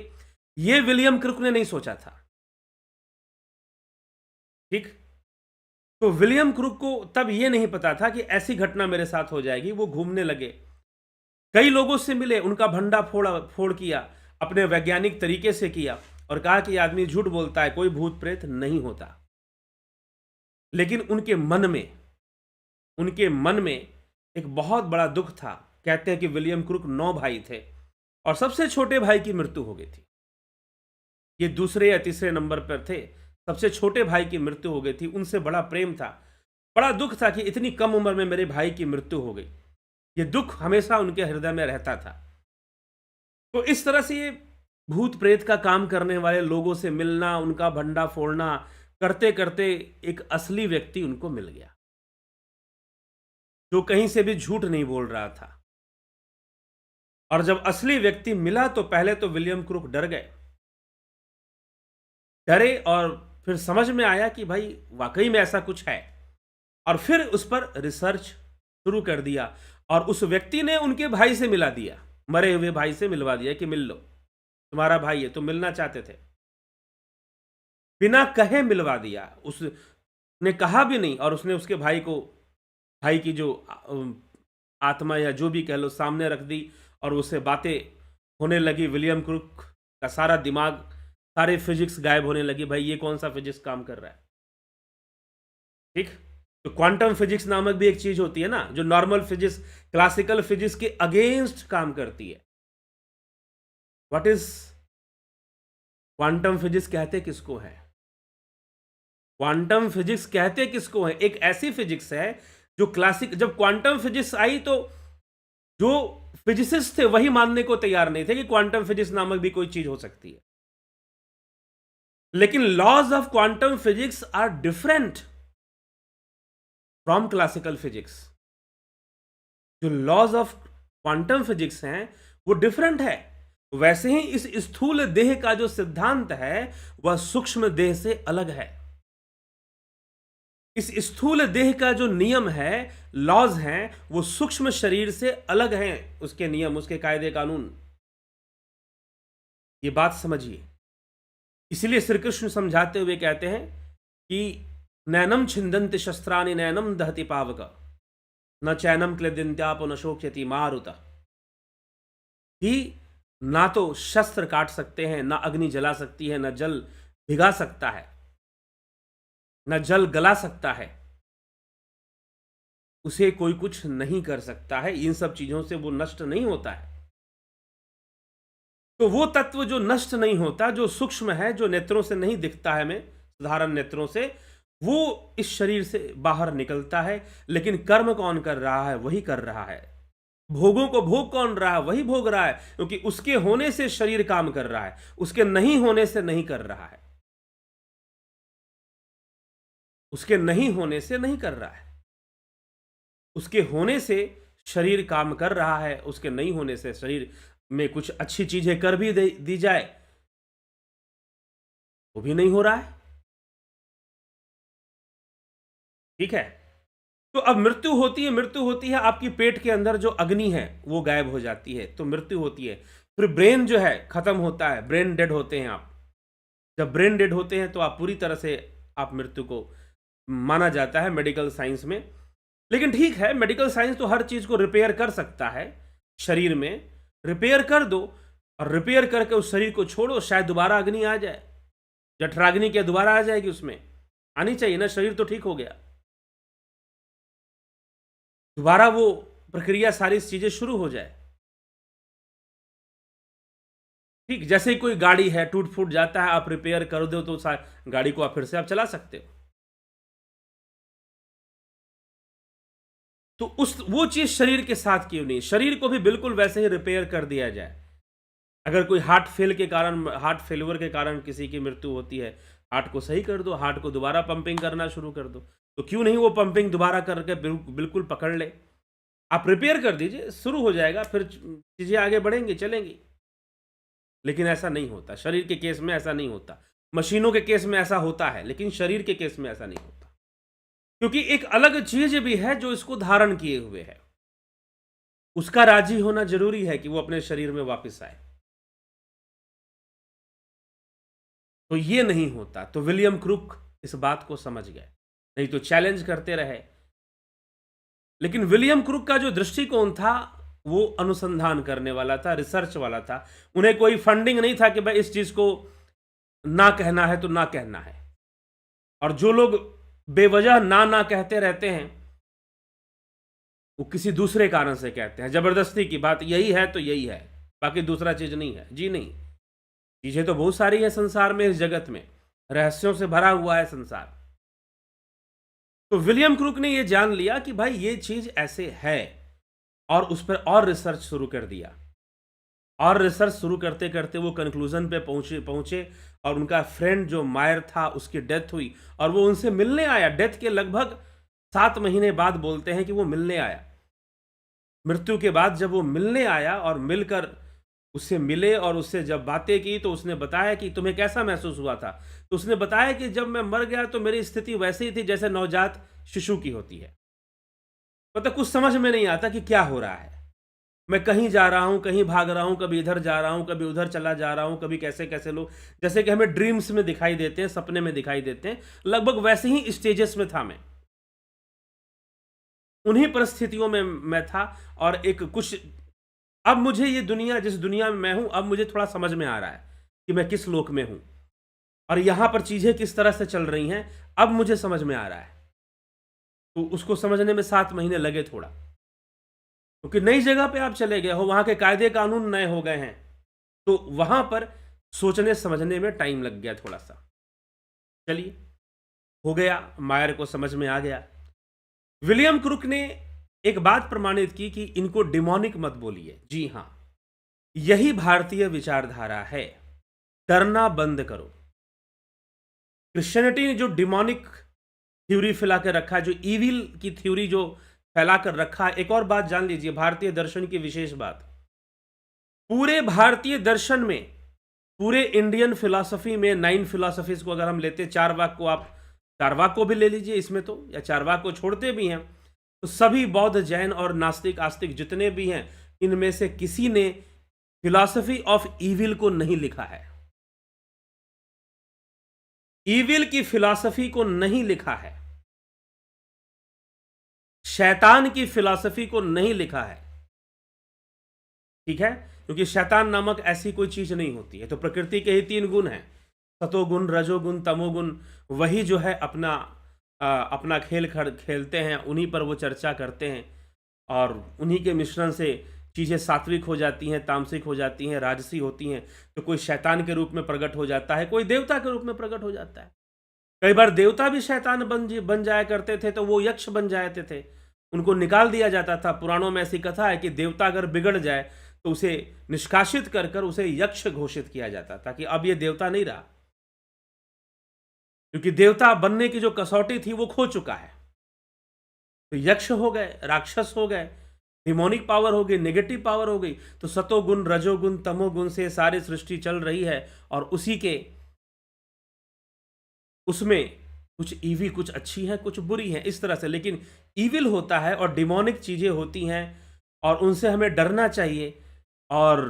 ये विलियम क्रुक ने नहीं सोचा था। ठीक, तो विलियम क्रुक को तब ये नहीं पता था कि ऐसी घटना मेरे साथ हो जाएगी। वो घूमने लगे, कई लोगों से मिले, उनका भंडा फोड़ किया, अपने वैज्ञानिक तरीके से किया और कहा कि आदमी झूठ बोलता है, कोई भूत प्रेत नहीं होता। लेकिन उनके मन में एक बहुत बड़ा दुख था। कहते हैं कि विलियम क्रुक 9 भाई थे और सबसे छोटे भाई की मृत्यु हो गई थी। ये दूसरे या तीसरे नंबर पर थे, सबसे छोटे भाई की मृत्यु हो गई थी। उनसे बड़ा प्रेम था, बड़ा दुख था कि इतनी कम उम्र में मेरे भाई की मृत्यु हो गई। ये दुख हमेशा उनके हृदय में रहता था। तो इस तरह से ये भूत प्रेत का काम करने वाले लोगों से मिलना, उनका भंडा फोड़ना करते करते एक असली व्यक्ति उनको मिल गया जो कहीं से भी झूठ नहीं बोल रहा था। और जब असली व्यक्ति मिला तो पहले तो विलियम क्रुक डरे और फिर समझ में आया कि भाई वाकई में ऐसा कुछ है, और फिर उस पर रिसर्च शुरू कर दिया और उस व्यक्ति ने उनके भाई से मिला दिया, मरे हुए भाई से मिलवा दिया कि मिल लो, तुम्हारा भाई है, तुम मिलना चाहते थे, बिना कहे मिलवा दिया। उसने कहा भी नहीं और उसने उसके भाई की जो आत्मा या जो भी कह लो सामने रख दी और उससे बातें होने लगी। विलियम क्रुक का सारा दिमाग, सारे फिजिक्स गायब होने लगी। भाई ये कौन सा फिजिक्स काम कर रहा है? ठीक, तो क्वांटम फिजिक्स नामक भी एक चीज होती है ना, जो नॉर्मल फिजिक्स, क्लासिकल फिजिक्स के अगेंस्ट काम करती है। What is quantum physics? कहते किसको है क्वांटम फिजिक्स? कहते किसको है? एक ऐसी फिजिक्स है जो जब क्वांटम फिजिक्स आई तो जो फिजिसिस्ट थे वही मानने को तैयार नहीं थे कि क्वांटम फिजिक्स नामक भी कोई चीज हो सकती है। लेकिन laws of quantum physics are different from classical physics. जो लॉज ऑफ क्वांटम फिजिक्स हैं वो डिफरेंट है। वैसे ही इस स्थूल देह का जो सिद्धांत है वह सूक्ष्म देह से अलग है। इस स्थूल देह का जो नियम है, लॉज हैं, वो सूक्ष्म शरीर से अलग हैं। उसके नियम, उसके कायदे कानून, ये बात समझिए। इसलिए श्री कृष्ण समझाते हुए कहते हैं कि नैनम छिंदन्ति शस्त्राणि नैनम दहति पावक न चैनम क्लेदिन्त्यापो न शोक्यति मारुत। कि ना तो शस्त्र काट सकते हैं, ना अग्नि जला सकती है, ना जल भिगा सकता है, ना जल गला सकता है, उसे कोई कुछ नहीं कर सकता है। इन सब चीजों से वो नष्ट नहीं होता है। तो वो तत्व जो नष्ट नहीं होता, जो सूक्ष्म है, जो नेत्रों से नहीं दिखता है, हमें साधारण नेत्रों से, वो इस शरीर से बाहर निकलता है। लेकिन कर्म कौन कर रहा है? वही कर रहा है। भोगों को भोग कौन रहा है? वही भोग रहा है, क्योंकि उसके होने से शरीर काम कर रहा है, उसके नहीं होने से नहीं कर रहा है। उसके नहीं होने से नहीं कर रहा है, उसके होने से शरीर काम कर रहा है। उसके नहीं होने से शरीर में कुछ अच्छी चीजें कर भी दी जाए, वो भी नहीं हो रहा है। ठीक है। तो अब मृत्यु होती है, मृत्यु होती है, आपकी पेट के अंदर जो अग्नि है वो गायब हो जाती है, तो मृत्यु होती है। फिर ब्रेन जो है खत्म होता है, ब्रेन डेड होते हैं आप। जब ब्रेन डेड होते हैं तो आप पूरी तरह से, आप मृत्यु को माना जाता है मेडिकल साइंस में। लेकिन ठीक है, मेडिकल साइंस तो हर चीज को रिपेयर कर सकता है। शरीर में रिपेयर कर दो, और रिपेयर करके उस शरीर को छोड़ो, शायद दोबारा अग्नि आ जाए। जठराग्नि क्या दोबारा आ जाएगी? उसमें आनी चाहिए ना, शरीर तो ठीक हो गया, दोबारा वो प्रक्रिया, सारी चीजें शुरू हो जाए। ठीक, जैसे ही कोई गाड़ी है, टूट फूट जाता है, आप रिपेयर कर दो तो गाड़ी को आप फिर से आप चला सकते हो। तो उस वो चीज शरीर के साथ क्यों नहीं? शरीर को भी बिल्कुल वैसे ही रिपेयर कर दिया जाए। अगर कोई हार्ट फेलियर के कारण किसी की मृत्यु होती है, हार्ट को सही कर दो, हार्ट को दोबारा पंपिंग करना शुरू कर दो। तो क्यों नहीं वो पंपिंग दोबारा करके बिल्कुल पकड़ ले? आप रिपेयर कर दीजिए, शुरू हो जाएगा, फिर चीजें आगे बढ़ेंगी, चलेंगी। लेकिन ऐसा नहीं होता, शरीर के केस में ऐसा नहीं होता। मशीनों के केस में ऐसा होता है, लेकिन शरीर के केस में ऐसा नहीं होता, क्योंकि एक अलग चीज भी है जो इसको धारण किए हुए है। उसका राजी होना जरूरी है कि वो अपने शरीर में वापस आए। तो ये नहीं होता। तो विलियम क्रूक इस बात को समझ गए, नहीं तो चैलेंज करते रहे। लेकिन विलियम क्रूक का जो दृष्टिकोण था वो अनुसंधान करने वाला था, रिसर्च वाला था। उन्हें कोई फंडिंग नहीं था कि भाई इस चीज को ना कहना है तो ना कहना है। और जो लोग बेवजह ना ना कहते रहते हैं, वो किसी दूसरे कारण से कहते हैं, जबरदस्ती की बात यही है तो यही है, बाकी दूसरा चीज नहीं है। जी नहीं, चीजें तो बहुत सारी है संसार में, इस जगत में रहस्यों से भरा हुआ है संसार। तो विलियम क्रूक ने यह जान लिया कि भाई ये चीज ऐसे है, और उस पर और रिसर्च शुरू कर दिया। और रिसर्च शुरू करते करते वो कंक्लूजन पे पहुंचे पहुंचे और उनका फ्रेंड जो मायर था उसकी डेथ हुई, और वो उनसे मिलने आया। डेथ के लगभग 7 महीने बाद बोलते हैं कि वो मिलने आया। मृत्यु के बाद जब वो मिलने आया और मिलकर उससे मिले और उससे जब बातें की, तो उसने बताया कि तुम्हें कैसा महसूस हुआ था। तो उसने बताया कि जब मैं मर गया तो मेरी स्थिति वैसी ही थी जैसे नवजात शिशु की होती है। मतलब कुछ समझ में नहीं आता कि क्या हो रहा है। मैं कहीं जा रहा हूं, कहीं भाग रहा हूं, कभी इधर जा रहा हूं, कभी उधर चला जा रहा हूं, कभी कैसे कैसे लोग, जैसे कि हमें ड्रीम्स में दिखाई देते हैं, सपने में दिखाई देते हैं, लगभग वैसे ही स्टेजेस में था मैं। उन्हीं परिस्थितियों में मैं था। और एक कुछ, अब मुझे ये दुनिया, जिस दुनिया में मैं हूं, अब मुझे थोड़ा समझ में आ रहा है कि मैं किस लोक में हूं और यहां पर चीजें किस तरह से चल रही हैं, अब मुझे समझ में आ रहा है। तो उसको समझने में 7 महीने लगे थोड़ा, क्योंकि नई जगह पे आप चले गए हो, वहां के कायदे कानून नए हो गए हैं, तो वहां पर सोचने समझने में टाइम लग गया थोड़ा सा। चलिए, हो गया, मायर को समझ में आ गया। विलियम क्रूक ने एक बात प्रमाणित की कि इनको डिमोनिक मत बोलिए। जी हां, यही भारतीय विचारधारा है, डरना बंद करो। क्रिश्चियनिटी ने जो डिमोनिक थ्योरी फैला कर रखा है, जो इविल की थ्योरी जो फैला कर रखा है। एक और बात जान लीजिए, भारतीय दर्शन की विशेष बात, पूरे भारतीय दर्शन में, पूरे इंडियन फिलॉसफी में 9 फिलॉसफीज को अगर हम लेते, चारवाक को, आप चारवाक को भी ले लीजिए इसमें तो, या चारवाक को छोड़ते भी हैं तो सभी बौद्ध, जैन और नास्तिक आस्तिक जितने भी हैं, इनमें से किसी ने फिलॉसफी ऑफ ईविल को नहीं लिखा है। ईविल की फिलॉसफी को नहीं लिखा है, शैतान की फिलॉसफी को नहीं लिखा है। ठीक है, क्योंकि शैतान नामक ऐसी कोई चीज नहीं होती है। तो प्रकृति के ही 3 गुण हैं, सतोगुण, रजोगुण, तमोगुण। वही जो है अपना खेल खेलते हैं, उन्हीं पर वो चर्चा करते हैं और उन्हीं के मिश्रण से चीज़ें सात्विक हो जाती हैं, तामसिक हो जाती हैं, राजसी होती हैं। तो कोई शैतान के रूप में प्रकट हो जाता है, कोई देवता के रूप में प्रकट हो जाता है। कई बार देवता भी शैतान बन जाया करते थे, तो वो यक्ष बन जाते थे, उनको निकाल दिया जाता था। पुराणों में ऐसी कथा है कि देवता अगर बिगड़ जाए तो उसे निष्कासित कर कर उसे यक्ष घोषित किया जाता था कि अब ये देवता नहीं रहा, क्योंकि देवता बनने की जो कसौटी थी वो खो चुका है। तो यक्ष हो गए, राक्षस हो गए, डिमोनिक पावर हो गई, नेगेटिव पावर हो गई। तो सतोगुण, रजोगुण, तमोगुण से सारी सृष्टि चल रही है और उसी के उसमें कुछ ईवी, कुछ अच्छी हैं, कुछ बुरी हैं, इस तरह से। लेकिन ईविल होता है और डिमोनिक चीजें होती हैं और उनसे हमें डरना चाहिए और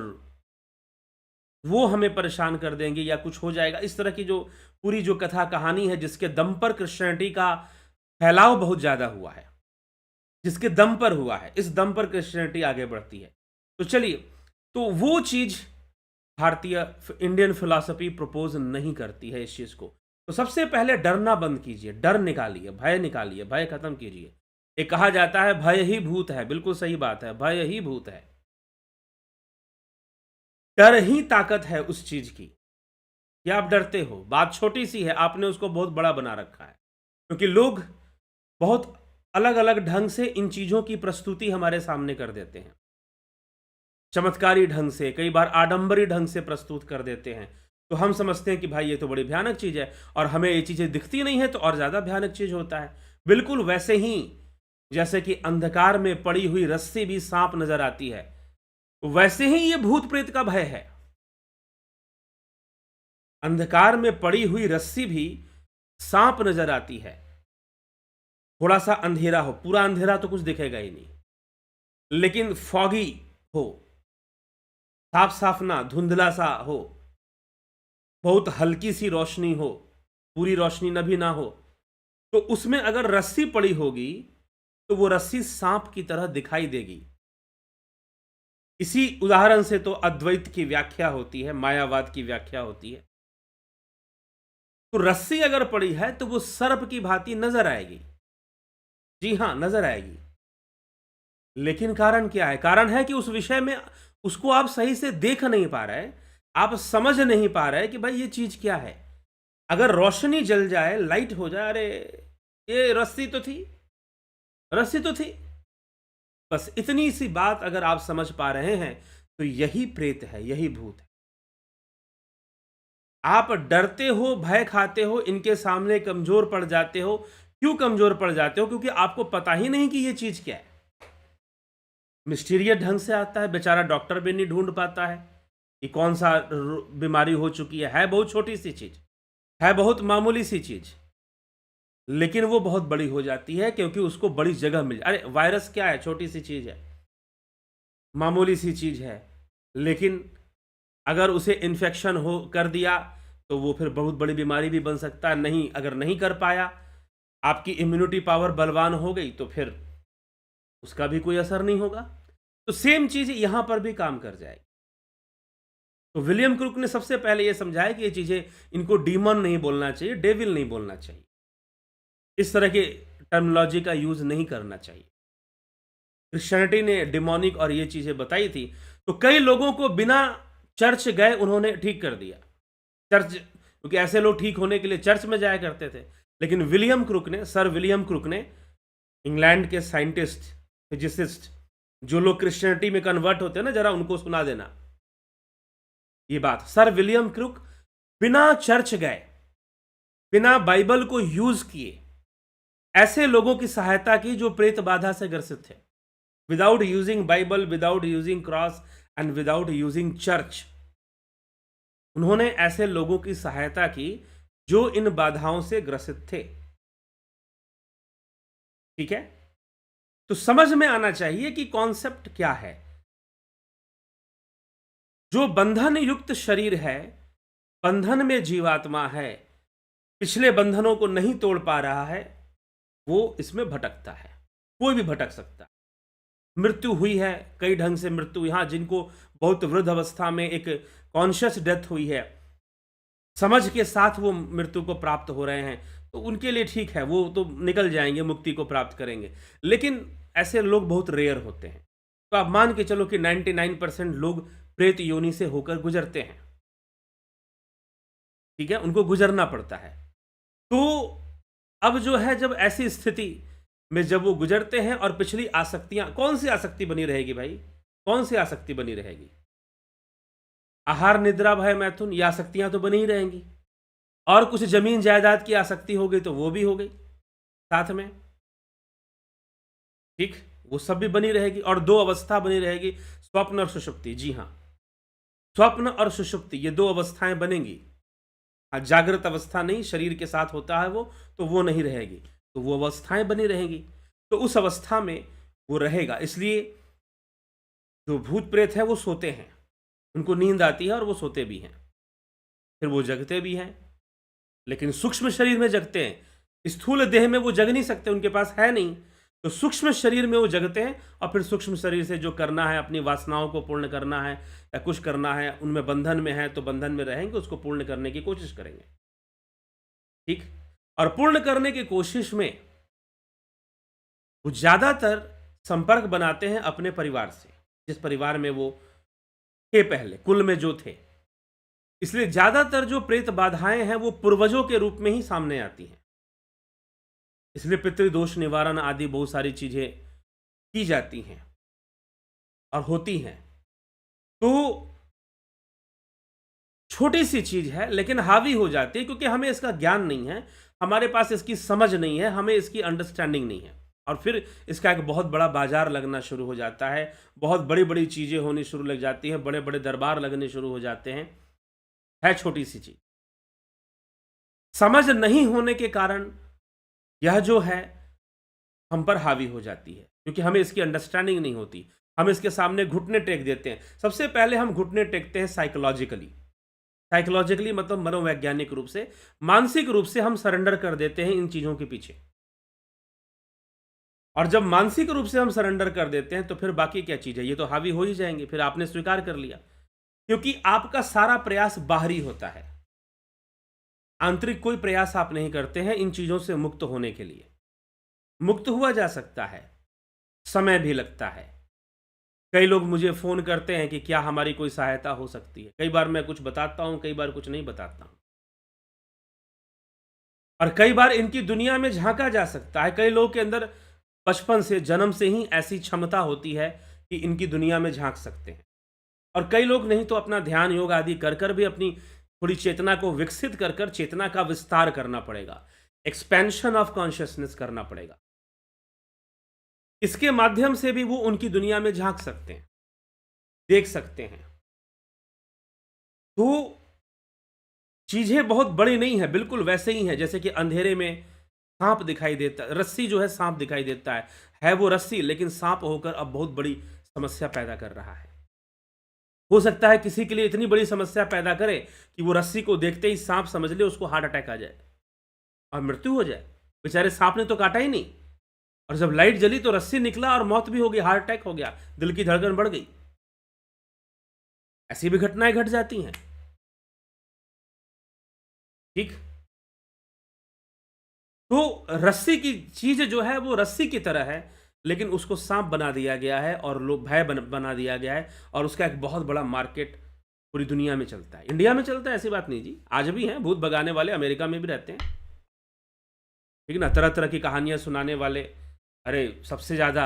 वो हमें परेशान कर देंगे या कुछ हो जाएगा। इस तरह की जो पूरी जो कथा कहानी है, जिसके दम पर क्रिश्चियनिटी का फैलाव बहुत ज्यादा हुआ है, जिसके दम पर हुआ है, इस दम पर क्रिश्चियनिटी आगे बढ़ती है। तो चलिए, तो वो चीज भारतीय इंडियन फिलॉसफी प्रपोज नहीं करती है इस चीज को। तो सबसे पहले डरना बंद कीजिए, डर निकालिए, भय निकालिए, भय खत्म कीजिए। एक कहा जाता है भय ही भूत है, बिल्कुल सही बात है, भय ही भूत है। डर ही ताकत है उस चीज की कि आप डरते हो। बात छोटी सी है, आपने उसको बहुत बड़ा बना रखा है, क्योंकि लोग बहुत अलग अलग ढंग से इन चीजों की प्रस्तुति हमारे सामने कर देते हैं, चमत्कारी ढंग से, कई बार आडंबरी ढंग से प्रस्तुत कर देते हैं। तो हम समझते हैं कि भाई ये तो बड़ी भयानक चीज है, और हमें ये चीजें दिखती नहीं है तो और ज्यादा भयानक चीज होता है। बिल्कुल वैसे ही जैसे कि अंधकार में पड़ी हुई रस्सी भी सांप नजर आती है, वैसे ही ये भूत प्रेत का भय है। अंधकार में पड़ी हुई रस्सी भी सांप नजर आती है। थोड़ा सा अंधेरा हो, पूरा अंधेरा तो कुछ दिखेगा ही नहीं, लेकिन फॉगी हो, साफ साफ ना, धुंधला सा हो, बहुत हल्की सी रोशनी हो, पूरी रोशनी न भी ना हो, तो उसमें अगर रस्सी पड़ी होगी तो वो रस्सी सांप की तरह दिखाई देगी। इसी उदाहरण से तो अद्वैत की व्याख्या होती है, मायावाद की व्याख्या होती है। तो रस्सी अगर पड़ी है तो वो सर्प की भांति नजर आएगी, जी हां नजर आएगी। लेकिन कारण क्या है? कारण है कि उस विषय में उसको आप सही से देख नहीं पा रहे, आप समझ नहीं पा रहे कि भाई ये चीज क्या है। अगर रोशनी जल जाए, लाइट हो जाए, अरे ये रस्सी तो थी, रस्सी तो थी, बस इतनी सी बात अगर आप समझ पा रहे हैं तो यही प्रेत है, यही भूत है। आप डरते हो, भय खाते हो, इनके सामने कमजोर पड़ जाते हो। क्यों कमजोर पड़ जाते हो? क्योंकि आपको पता ही नहीं कि ये चीज क्या है। मिस्टीरियस ढंग से आता है, बेचारा डॉक्टर भी नहीं ढूंढ पाता है कि कौन सा बीमारी हो चुकी है बहुत छोटी सी चीज है, बहुत मामूली सी चीज, लेकिन वो बहुत बड़ी हो जाती है क्योंकि उसको बड़ी जगह मिल। अरे वायरस क्या है? छोटी सी चीज है, मामूली सी चीज है, लेकिन अगर उसे इन्फेक्शन हो कर दिया तो वो फिर बहुत बड़ी बीमारी भी बन सकता है। नहीं, अगर नहीं कर पाया, आपकी इम्यूनिटी पावर बलवान हो गई तो फिर उसका भी कोई असर नहीं होगा। तो सेम चीज यहां पर भी काम कर जाएगी। तो विलियम क्रुक ने सबसे पहले यह समझाया कि ये चीजें, इनको डीमन नहीं बोलना चाहिए, डेविल नहीं बोलना चाहिए, इस तरह के टर्मिनोलॉजी का यूज नहीं करना चाहिए। क्रिश्चियनिटी ने डिमोनिक और ये चीजें बताई थी, तो कई लोगों को बिना चर्च गए उन्होंने ठीक कर दिया। चर्च, क्योंकि ऐसे लोग ठीक होने के लिए चर्च में जाया करते थे। लेकिन विलियम क्रुक ने, सर विलियम क्रुक ने, इंग्लैंड के साइंटिस्ट, फिजिसिस्ट, जो लोग क्रिश्चियनिटी में कन्वर्ट होते हैं ना, जरा उनको सुना देना ये बात। सर विलियम क्रुक बिना चर्च गए, बिना बाइबल को यूज किए, ऐसे लोगों की सहायता की जो प्रेत बाधा से ग्रसित थे। Without using Bible, without using cross, and without using church, उन्होंने ऐसे लोगों की सहायता की जो इन बाधाओं से ग्रसित थे। ठीक है, तो समझ में आना चाहिए कि कॉन्सेप्ट क्या है। जो बंधन युक्त शरीर है, बंधन में जीवात्मा है, पिछले बंधनों को नहीं तोड़ पा रहा है, वो इसमें भटकता है। कोई भी भटक सकता है। मृत्यु हुई है, कई ढंग से मृत्यु हुई, हाँ, जिनको बहुत वृद्ध अवस्था में एक कॉन्शियस डेथ हुई है, समझ के साथ वो मृत्यु को प्राप्त हो रहे हैं, तो उनके लिए ठीक है, वो तो निकल जाएंगे, मुक्ति को प्राप्त करेंगे। लेकिन ऐसे लोग बहुत रेयर होते हैं। तो आप मान के चलो कि 99% लोग प्रेत योनि से होकर गुजरते हैं। ठीक है, उनको गुजरना पड़ता है। तो अब जो है, जब ऐसी स्थिति में जब वो गुजरते हैं और पिछली आसक्तियां, कौन सी आसक्ति बनी रहेगी भाई? कौन सी आसक्ति बनी रहेगी? आहार, निद्रा, भय, मैथुन, ये आसक्तियां तो बनी ही रहेंगी। और कुछ जमीन जायदाद की आसक्ति हो गई तो वो भी हो गई साथ में। ठीक, वो सब भी बनी रहेगी। और दो अवस्था बनी रहेगी, स्वप्न और सुषुप्ति। जी हाँ, स्वप्न और सुषुप्ति, ये दो अवस्थाएं बनेंगी। हाँ, जागृत अवस्था नहीं, शरीर के साथ होता है वो, तो वो नहीं रहेगी। तो वो अवस्थाएं बनी रहेंगी। तो उस अवस्था में वो रहेगा। इसलिए जो भूत प्रेत है वो सोते हैं, उनको नींद आती है और वो सोते भी हैं, फिर वो जगते भी हैं। लेकिन सूक्ष्म शरीर में जगते हैं, स्थूल देह में वो जग नहीं सकते, उनके पास है नहीं। तो सूक्ष्म शरीर में वो जगते हैं और फिर सूक्ष्म शरीर से जो करना है, अपनी वासनाओं को पूर्ण करना है या कुछ करना है, उनमें बंधन में है तो बंधन में रहेंगे, उसको पूर्ण करने की कोशिश करेंगे। ठीक, और पूर्ण करने की कोशिश में वो ज्यादातर संपर्क बनाते हैं अपने परिवार से, जिस परिवार में वो थे पहले, कुल में जो थे। इसलिए ज्यादातर जो प्रेत बाधाएं हैं वो पूर्वजों के रूप में ही सामने आती हैं। इसलिए पितृदोष निवारण आदि बहुत सारी चीजें की जाती हैं और होती हैं। तो छोटी सी चीज है लेकिन हावी हो जाती है, क्योंकि हमें इसका ज्ञान नहीं है, हमारे पास इसकी समझ नहीं है, हमें इसकी अंडरस्टैंडिंग नहीं है। और फिर इसका एक बहुत बड़ा बाजार लगना शुरू हो जाता है, बहुत बड़ी बड़ी चीजें होनी शुरू लग जाती है, बड़े बड़े दरबार लगने शुरू हो जाते हैं। है छोटी सी चीज, समझ नहीं होने के कारण यह जो है हम पर हावी हो जाती है, क्योंकि हमें इसकी अंडरस्टैंडिंग नहीं होती। हम इसके सामने घुटने टेक देते हैं। सबसे पहले हम घुटने टेकते हैं साइकोलॉजिकली। साइकोलॉजिकली मतलब मनोवैज्ञानिक रूप से, मानसिक रूप से हम सरेंडर कर देते हैं इन चीजों के पीछे। और जब मानसिक रूप से हम सरेंडर कर देते हैं तो फिर बाकी क्या चीज है, ये तो हावी हो ही जाएंगे। फिर आपने स्वीकार कर लिया, क्योंकि आपका सारा प्रयास बाहरी होता है, आंतरिक कोई प्रयास आप नहीं करते हैं इन चीजों से मुक्त होने के लिए। मुक्त हुआ जा सकता है, समय भी लगता है। कई लोग मुझे फोन करते हैं कि क्या हमारी कोई सहायता हो सकती है। कई बार मैं कुछ बताता हूं, कई बार कुछ नहीं बताता हूं। और कई बार इनकी दुनिया में झांका जा सकता है। कई लोगों के अंदर बचपन से, जन्म से ही ऐसी क्षमता होती है कि इनकी दुनिया में झांक सकते हैं। और कई लोग नहीं तो अपना ध्यान योग आदि कर कर भी अपनी थोड़ी चेतना को विकसित कर कर चेतना का विस्तार करना पड़ेगा, एक्सपेंशन ऑफ कॉन्शियसनेस करना पड़ेगा। इसके माध्यम से भी वो उनकी दुनिया में झांक सकते हैं, देख सकते हैं। तो चीजें बहुत बड़ी नहीं है, बिल्कुल वैसे ही है जैसे कि अंधेरे में सांप दिखाई देता है, रस्सी जो है सांप दिखाई देता है वो रस्सी, लेकिन सांप होकर अब बहुत बड़ी समस्या पैदा कर रहा है। हो सकता है किसी के लिए इतनी बड़ी समस्या पैदा करे कि वो रस्सी को देखते ही सांप समझ ले, उसको हार्ट अटैक आ जाए और मृत्यु हो जाए। बेचारे सांप ने तो काटा ही नहीं, और जब लाइट जली तो रस्सी निकला और मौत भी हो गई, हार्ट अटैक हो गया, दिल की धड़कन बढ़ गई। ऐसी भी घटनाएं घट जाती हैं। ठीक, तो रस्सी की चीज जो है वो रस्सी की तरह है, लेकिन उसको सांप बना दिया गया है और लोग भय बना दिया गया है, और उसका एक बहुत बड़ा मार्केट पूरी दुनिया में चलता है। इंडिया में चलता है ऐसी बात नहीं जी, आज भी हैं भूत भगाने वाले, अमेरिका में भी रहते हैं। ठीक ना, तरह तरह की कहानियां सुनाने वाले। अरे सबसे ज्यादा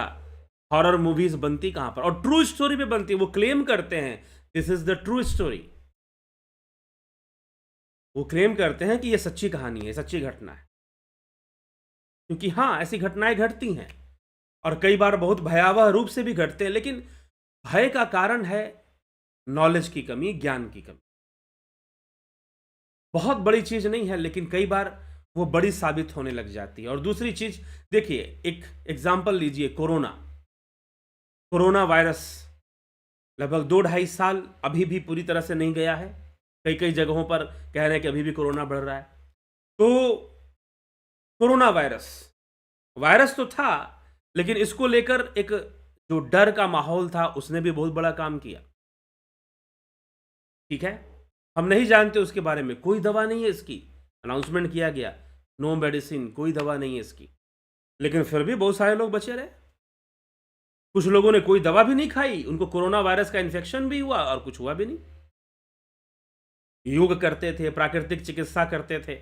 हॉरर मूवीज बनती कहां पर, और ट्रू स्टोरी पे बनती है। वो क्लेम करते हैं this is the true story, वो क्लेम करते हैं कि ये सच्ची कहानी है, सच्ची घटना है। क्योंकि हाँ, ऐसी घटनाएं घटती हैं और कई बार बहुत भयावह रूप से भी घटते हैं। लेकिन भय का कारण है नॉलेज की कमी, ज्ञान की कमी। बहुत बड़ी चीज़ नहीं है, लेकिन कई बार वो बड़ी साबित होने लग जाती है। और दूसरी चीज़ देखिए, एक एग्ज़ाम्पल लीजिए, कोरोना वायरस लगभग 2 ढाई साल अभी भी पूरी तरह से नहीं गया है। कई-कई जगहों पर कह रहे हैं कि अभी भी कोरोना बढ़ रहा है। तो कोरोना वायरस, वायरस तो था, लेकिन इसको लेकर एक जो डर का माहौल था, उसने भी बहुत बड़ा काम किया। ठीक है? हम नहीं जानते उसके बारे में, कोई दवा नहीं है इसकी। अनाउंसमेंट किया गया, नो मेडिसिन, कोई दवा नहीं है इसकी। लेकिन फिर भी बहुत सारे लोग बचे रहे। कुछ लोगों ने कोई दवा भी नहीं खाई, उनको कोरोना वायरस का इन्फेक्शन भी हुआ और कुछ हुआ भी नहीं। योग करते थे, प्राकृतिक चिकित्सा करते थे।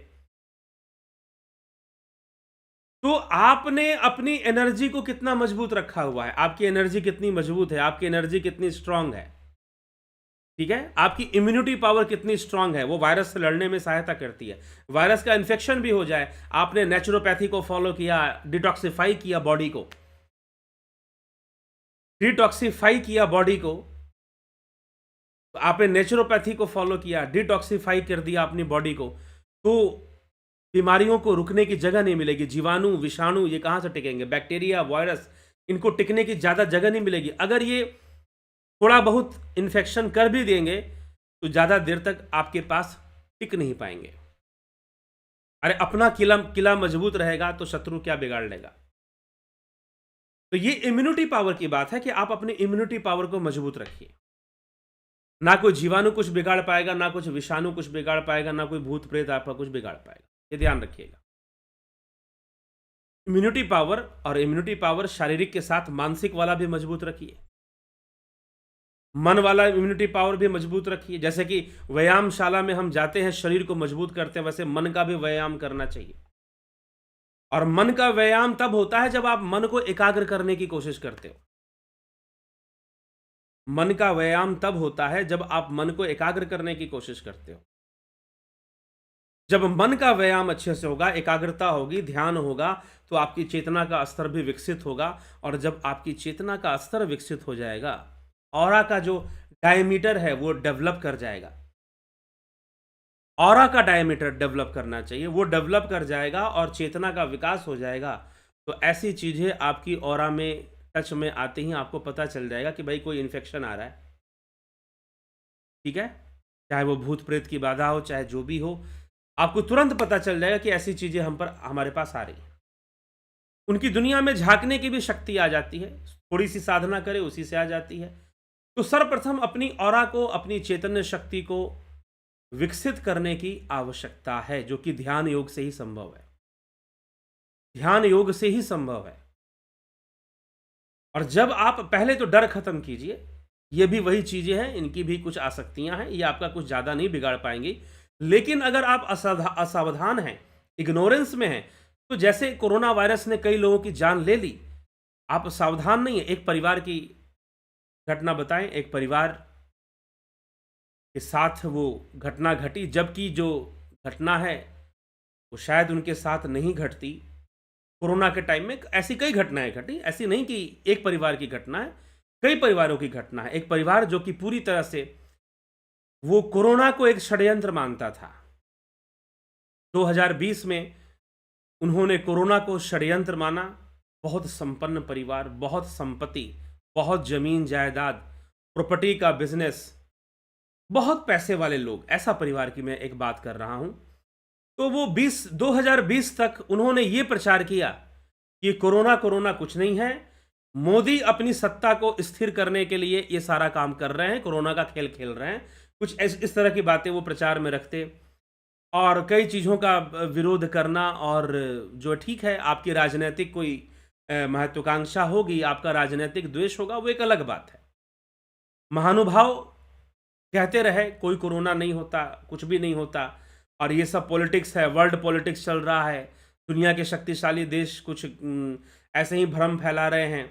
तो आपने अपनी एनर्जी को कितना मजबूत रखा हुआ है? आपकी एनर्जी कितनी मजबूत है? आपकी एनर्जी कितनी स्ट्रांग है? ठीक है? आपकी इम्यूनिटी पावर कितनी स्ट्रांग है? वो वायरस से लड़ने में सहायता करती है। वायरस का इन्फेक्शन भी हो जाए, आपने नेचुरोपैथी को फॉलो किया, डिटॉक्सिफाई किया बॉडी को, डिटॉक्सिफाई किया बॉडी को, तो आपने नेचुरोपैथी को फॉलो किया, डिटॉक्सिफाई कर दिया अपनी बॉडी को, तो बीमारियों को रुकने की जगह नहीं मिलेगी। जीवाणु, विषाणु ये कहाँ से टिकेंगे? बैक्टीरिया, वायरस, इनको टिकने की ज़्यादा जगह नहीं मिलेगी। अगर ये थोड़ा बहुत इन्फेक्शन कर भी देंगे, तो ज़्यादा देर तक आपके पास टिक नहीं पाएंगे। अरे अपना किला किला मजबूत रहेगा तो शत्रु क्या बिगाड़ लेगा? तो ये इम्यूनिटी पावर की बात है कि आप अपनी इम्यूनिटी पावर को मजबूत रखिए। ना कोई जीवाणु कुछ बिगाड़ पाएगा, ना कुछ विषाणु कुछ बिगाड़ पाएगा, ना कोई भूत प्रेत आपका कुछ बिगाड़ पाएगा। ये ध्यान रखिएगा। इम्यूनिटी पावर, और इम्यूनिटी पावर शारीरिक के साथ मानसिक वाला भी मजबूत रखिए। मन वाला इम्यूनिटी पावर भी मजबूत रखिए। जैसे कि व्यायामशाला में हम जाते हैं, शरीर को मजबूत करते हैं, वैसे मन का भी व्यायाम करना चाहिए। और मन का व्यायाम तब होता है जब आप मन को एकाग्र करने की कोशिश करते हो। मन का व्यायाम तब होता है जब आप मन को एकाग्र करने की कोशिश करते हो। जब मन का व्यायाम अच्छे से होगा, एकाग्रता होगी, ध्यान होगा, तो आपकी चेतना का स्तर भी विकसित होगा। और जब आपकी चेतना का स्तर विकसित हो जाएगा, ऑरा का जो डायमीटर है वो डेवलप कर जाएगा। ऑरा का डायमीटर डेवलप करना चाहिए, वो डेवलप कर जाएगा और चेतना का विकास हो जाएगा। तो ऐसी चीज़ें आपकी ऑरा में टच में आते ही आपको पता चल जाएगा कि भाई कोई इन्फेक्शन आ रहा है। ठीक है? चाहे वो भूत प्रेत की बाधा हो, चाहे जो भी हो, आपको तुरंत पता चल जाएगा कि ऐसी चीज़ें हम पर हमारे पास आ रही हैं। उनकी दुनिया में झाँकने की भी शक्ति आ जाती है। थोड़ी-सी साधना करें, उसी से आ जाती है। तो सर्वप्रथम अपनी ऑरा को, अपनी चैतन्य शक्ति को विकसित करने की आवश्यकता है, जो कि ध्यान योग से ही संभव है। ध्यान योग से ही संभव है। और जब आप पहले तो डर खत्म कीजिए, ये भी वही चीज़ें हैं, इनकी भी कुछ आसक्तियाँ हैं, ये आपका कुछ ज़्यादा नहीं बिगाड़ पाएँगी। लेकिन अगर आप असावधान हैं, इग्नोरेंस में हैं, तो जैसे कोरोना वायरस ने कई लोगों की जान ले ली, आप सावधान नहीं हैं। एक परिवार की घटना बताएँ, एक परिवार के साथ वो घटना घटी, जबकि जो घटना है, वो शायद उनके साथ नहीं घटती। कोरोना के टाइम में ऐसी कई घटनाएँ घटी, ऐसी नहीं कि एक परिवार की घटना है, कई परिवारों की घटना है। एक परिवार जो कि पूरी तरह से वो कोरोना को एक षड्यंत्र मानता था। 2020 में उन्होंने कोरोना को षड्यंत्र माना। बहुत संपन्न परिवार, बहुत संपत्ति, बहुत ज़मीन जायदाद, प्रॉपर्टी का बिज़नेस, बहुत पैसे वाले लोग, ऐसा परिवार की मैं एक बात कर रहा हूँ। तो वो 2020 तक उन्होंने ये प्रचार किया कि कोरोना कुछ नहीं है, मोदी अपनी सत्ता को स्थिर करने के लिए ये सारा काम कर रहे हैं, कोरोना का खेल खेल रहे हैं। कुछ इस तरह की बातें वो प्रचार में रखते, और कई चीज़ों का विरोध करना। और जो ठीक है, आपकी राजनीतिक कोई महत्वाकांक्षा होगी, आपका राजनीतिक द्वेष होगा, वो एक अलग बात है। महानुभाव कहते रहे कोई कोरोना नहीं होता, कुछ भी नहीं होता, और ये सब पॉलिटिक्स है, वर्ल्ड पॉलिटिक्स चल रहा है, दुनिया के शक्तिशाली देश कुछ ऐसे ही भ्रम फैला रहे हैं।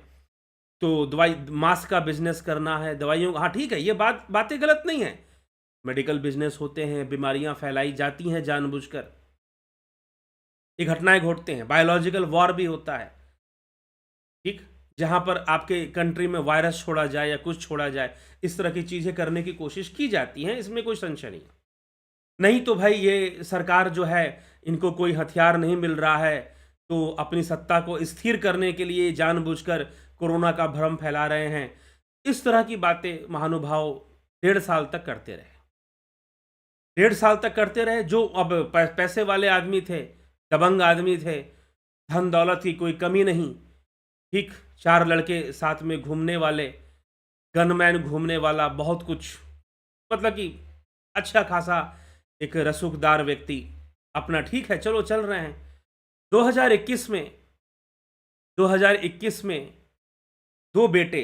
तो दवाई मास्क का बिजनेस करना है, दवाइयों, हाँ ठीक है, ये बातें गलत नहीं है। मेडिकल बिजनेस होते हैं, बीमारियां फैलाई जाती हैं जानबूझकर, ये घटनाएं घटते हैं, बायोलॉजिकल वॉर भी होता है। ठीक, जहाँ पर आपके कंट्री में वायरस छोड़ा जाए या कुछ छोड़ा जाए, इस तरह की चीज़ें करने की कोशिश की जाती हैं, इसमें कोई संशय नहीं। नहीं तो भाई ये सरकार जो है, इनको कोई हथियार नहीं मिल रहा है, तो अपनी सत्ता को स्थिर करने के लिए जानबूझकर कोरोना का भ्रम फैला रहे हैं। इस तरह की बातें महानुभाव 1.5 साल तक करते रहे। 1.5 साल तक करते रहे। जो अब पैसे वाले आदमी थे, दबंग आदमी थे, धन दौलत की कोई कमी नहीं, ठीक 4 लड़के साथ में घूमने वाले, गनमैन घूमने वाला, बहुत कुछ, मतलब कि अच्छा खासा एक रसूखदार व्यक्ति, अपना ठीक है चलो चल रहे हैं। 2021 में 2021 में 2 बेटे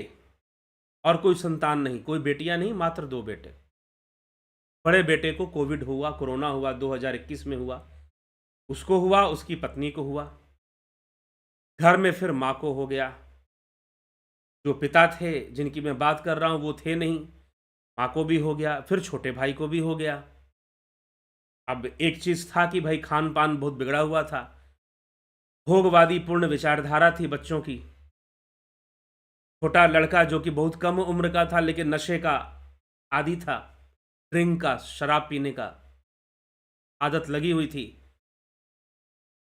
और कोई संतान नहीं, कोई बेटियां नहीं, मात्र 2 बेटे। बड़े बेटे को कोविड हुआ, कोरोना हुआ, 2021 में हुआ, उसको हुआ, उसकी पत्नी को हुआ, घर में फिर माँ को हो गया। जो पिता थे जिनकी मैं बात कर रहा हूँ वो थे नहीं, माँ को भी हो गया, फिर छोटे भाई को भी हो गया। अब एक चीज़ था कि भाई खान पान बहुत बिगड़ा हुआ था, भोगवादी पूर्ण विचारधारा थी बच्चों की। छोटा लड़का जो कि बहुत कम उम्र का था लेकिन नशे का आदी था, ड्रिंक का, शराब पीने का आदत लगी हुई थी।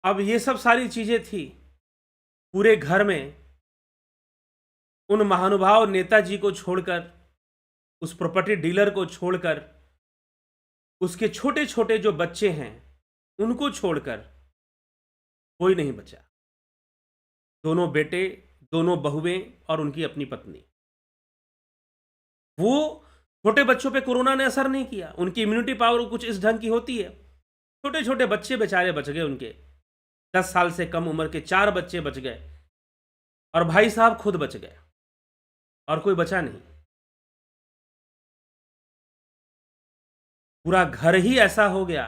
अब ये सब सारी चीज़ें थी पूरे घर में। उन महानुभाव नेताजी को छोड़कर, उस प्रॉपर्टी डीलर को छोड़कर, उसके छोटे छोटे जो बच्चे हैं उनको छोड़कर कोई नहीं बचा। दोनों बेटे, दोनों बहुएं और उनकी अपनी पत्नी। वो छोटे बच्चों पे कोरोना ने असर नहीं किया, उनकी इम्यूनिटी पावर कुछ इस ढंग की होती है। छोटे छोटे बच्चे बेचारे बच गए, उनके 10 साल से कम उम्र के 4 बच्चे बच गए, और भाई साहब खुद बच गए, और कोई बचा नहीं। पूरा घर ही ऐसा हो गया,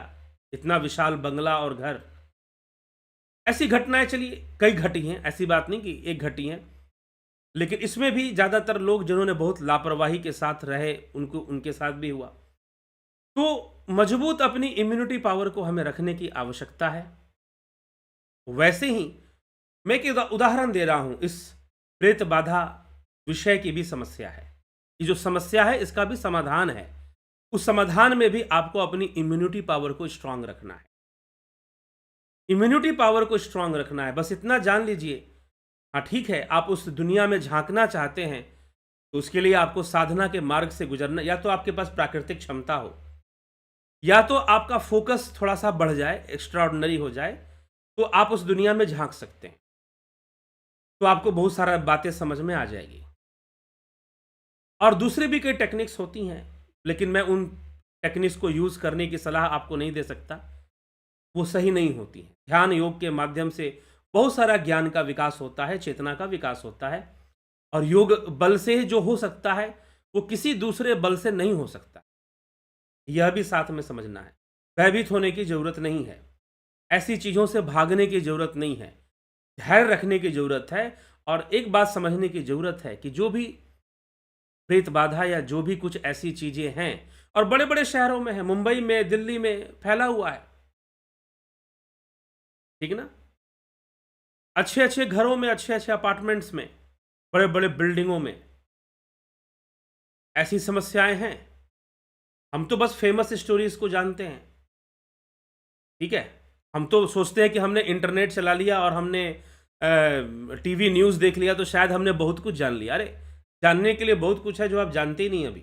इतना विशाल बंगला और घर। ऐसी घटनाएं चलिए कई घटी हैं, ऐसी बात नहीं कि एक घटी हैं, लेकिन इसमें भी ज़्यादातर लोग जिन्होंने बहुत लापरवाही के साथ रहे, उनके साथ भी हुआ। तो मजबूत अपनी इम्यूनिटी पावर को हमें रखने की आवश्यकता है। वैसे ही मैं एक उदाहरण दे रहा हूं, इस प्रेत बाधा विषय की भी समस्या है। ये जो समस्या है इसका भी समाधान है। उस समाधान में भी आपको अपनी इम्यूनिटी पावर को स्ट्रांग रखना है। इम्यूनिटी पावर को स्ट्रांग रखना है, बस इतना जान लीजिए। हाँ ठीक है, आप उस दुनिया में झांकना चाहते हैं तो उसके लिए आपको साधना के मार्ग से गुजरना, या तो आपके पास प्राकृतिक क्षमता हो, या तो आपका फोकस थोड़ा सा बढ़ जाए, एक्स्ट्राऑर्डिनरी हो जाए, तो आप उस दुनिया में झांक सकते हैं। तो आपको बहुत सारा बातें समझ में आ जाएगी। और दूसरी भी कई टेक्निक्स होती हैं, लेकिन मैं उन टेक्निक्स को यूज़ करने की सलाह आपको नहीं दे सकता, वो सही नहीं होती हैं। ध्यान योग के माध्यम से बहुत सारा ज्ञान का विकास होता है, चेतना का विकास होता है, और योग बल से जो हो सकता है वो किसी दूसरे बल से नहीं हो सकता। यह भी साथ में समझना है। भयभीत होने की ज़रूरत नहीं है, ऐसी चीज़ों से भागने की ज़रूरत नहीं है, धैर्य रखने की ज़रूरत है। और एक बात समझने की ज़रूरत है कि जो भी प्रेत बाधा या जो भी कुछ ऐसी चीज़ें हैं, और बड़े बड़े शहरों में है, मुंबई में, दिल्ली में फैला हुआ है, ठीक ना, अच्छे अच्छे घरों में, अच्छे अच्छे अपार्टमेंट्स में, बड़े बड़े बिल्डिंगों में ऐसी समस्याएं हैं। हम तो बस फेमस स्टोरीज को जानते हैं, ठीक है। हम तो सोचते हैं कि हमने इंटरनेट चला लिया और हमने टीवी न्यूज़ देख लिया तो शायद हमने बहुत कुछ जान लिया। अरे जानने के लिए बहुत कुछ है जो आप जानते ही नहीं। अभी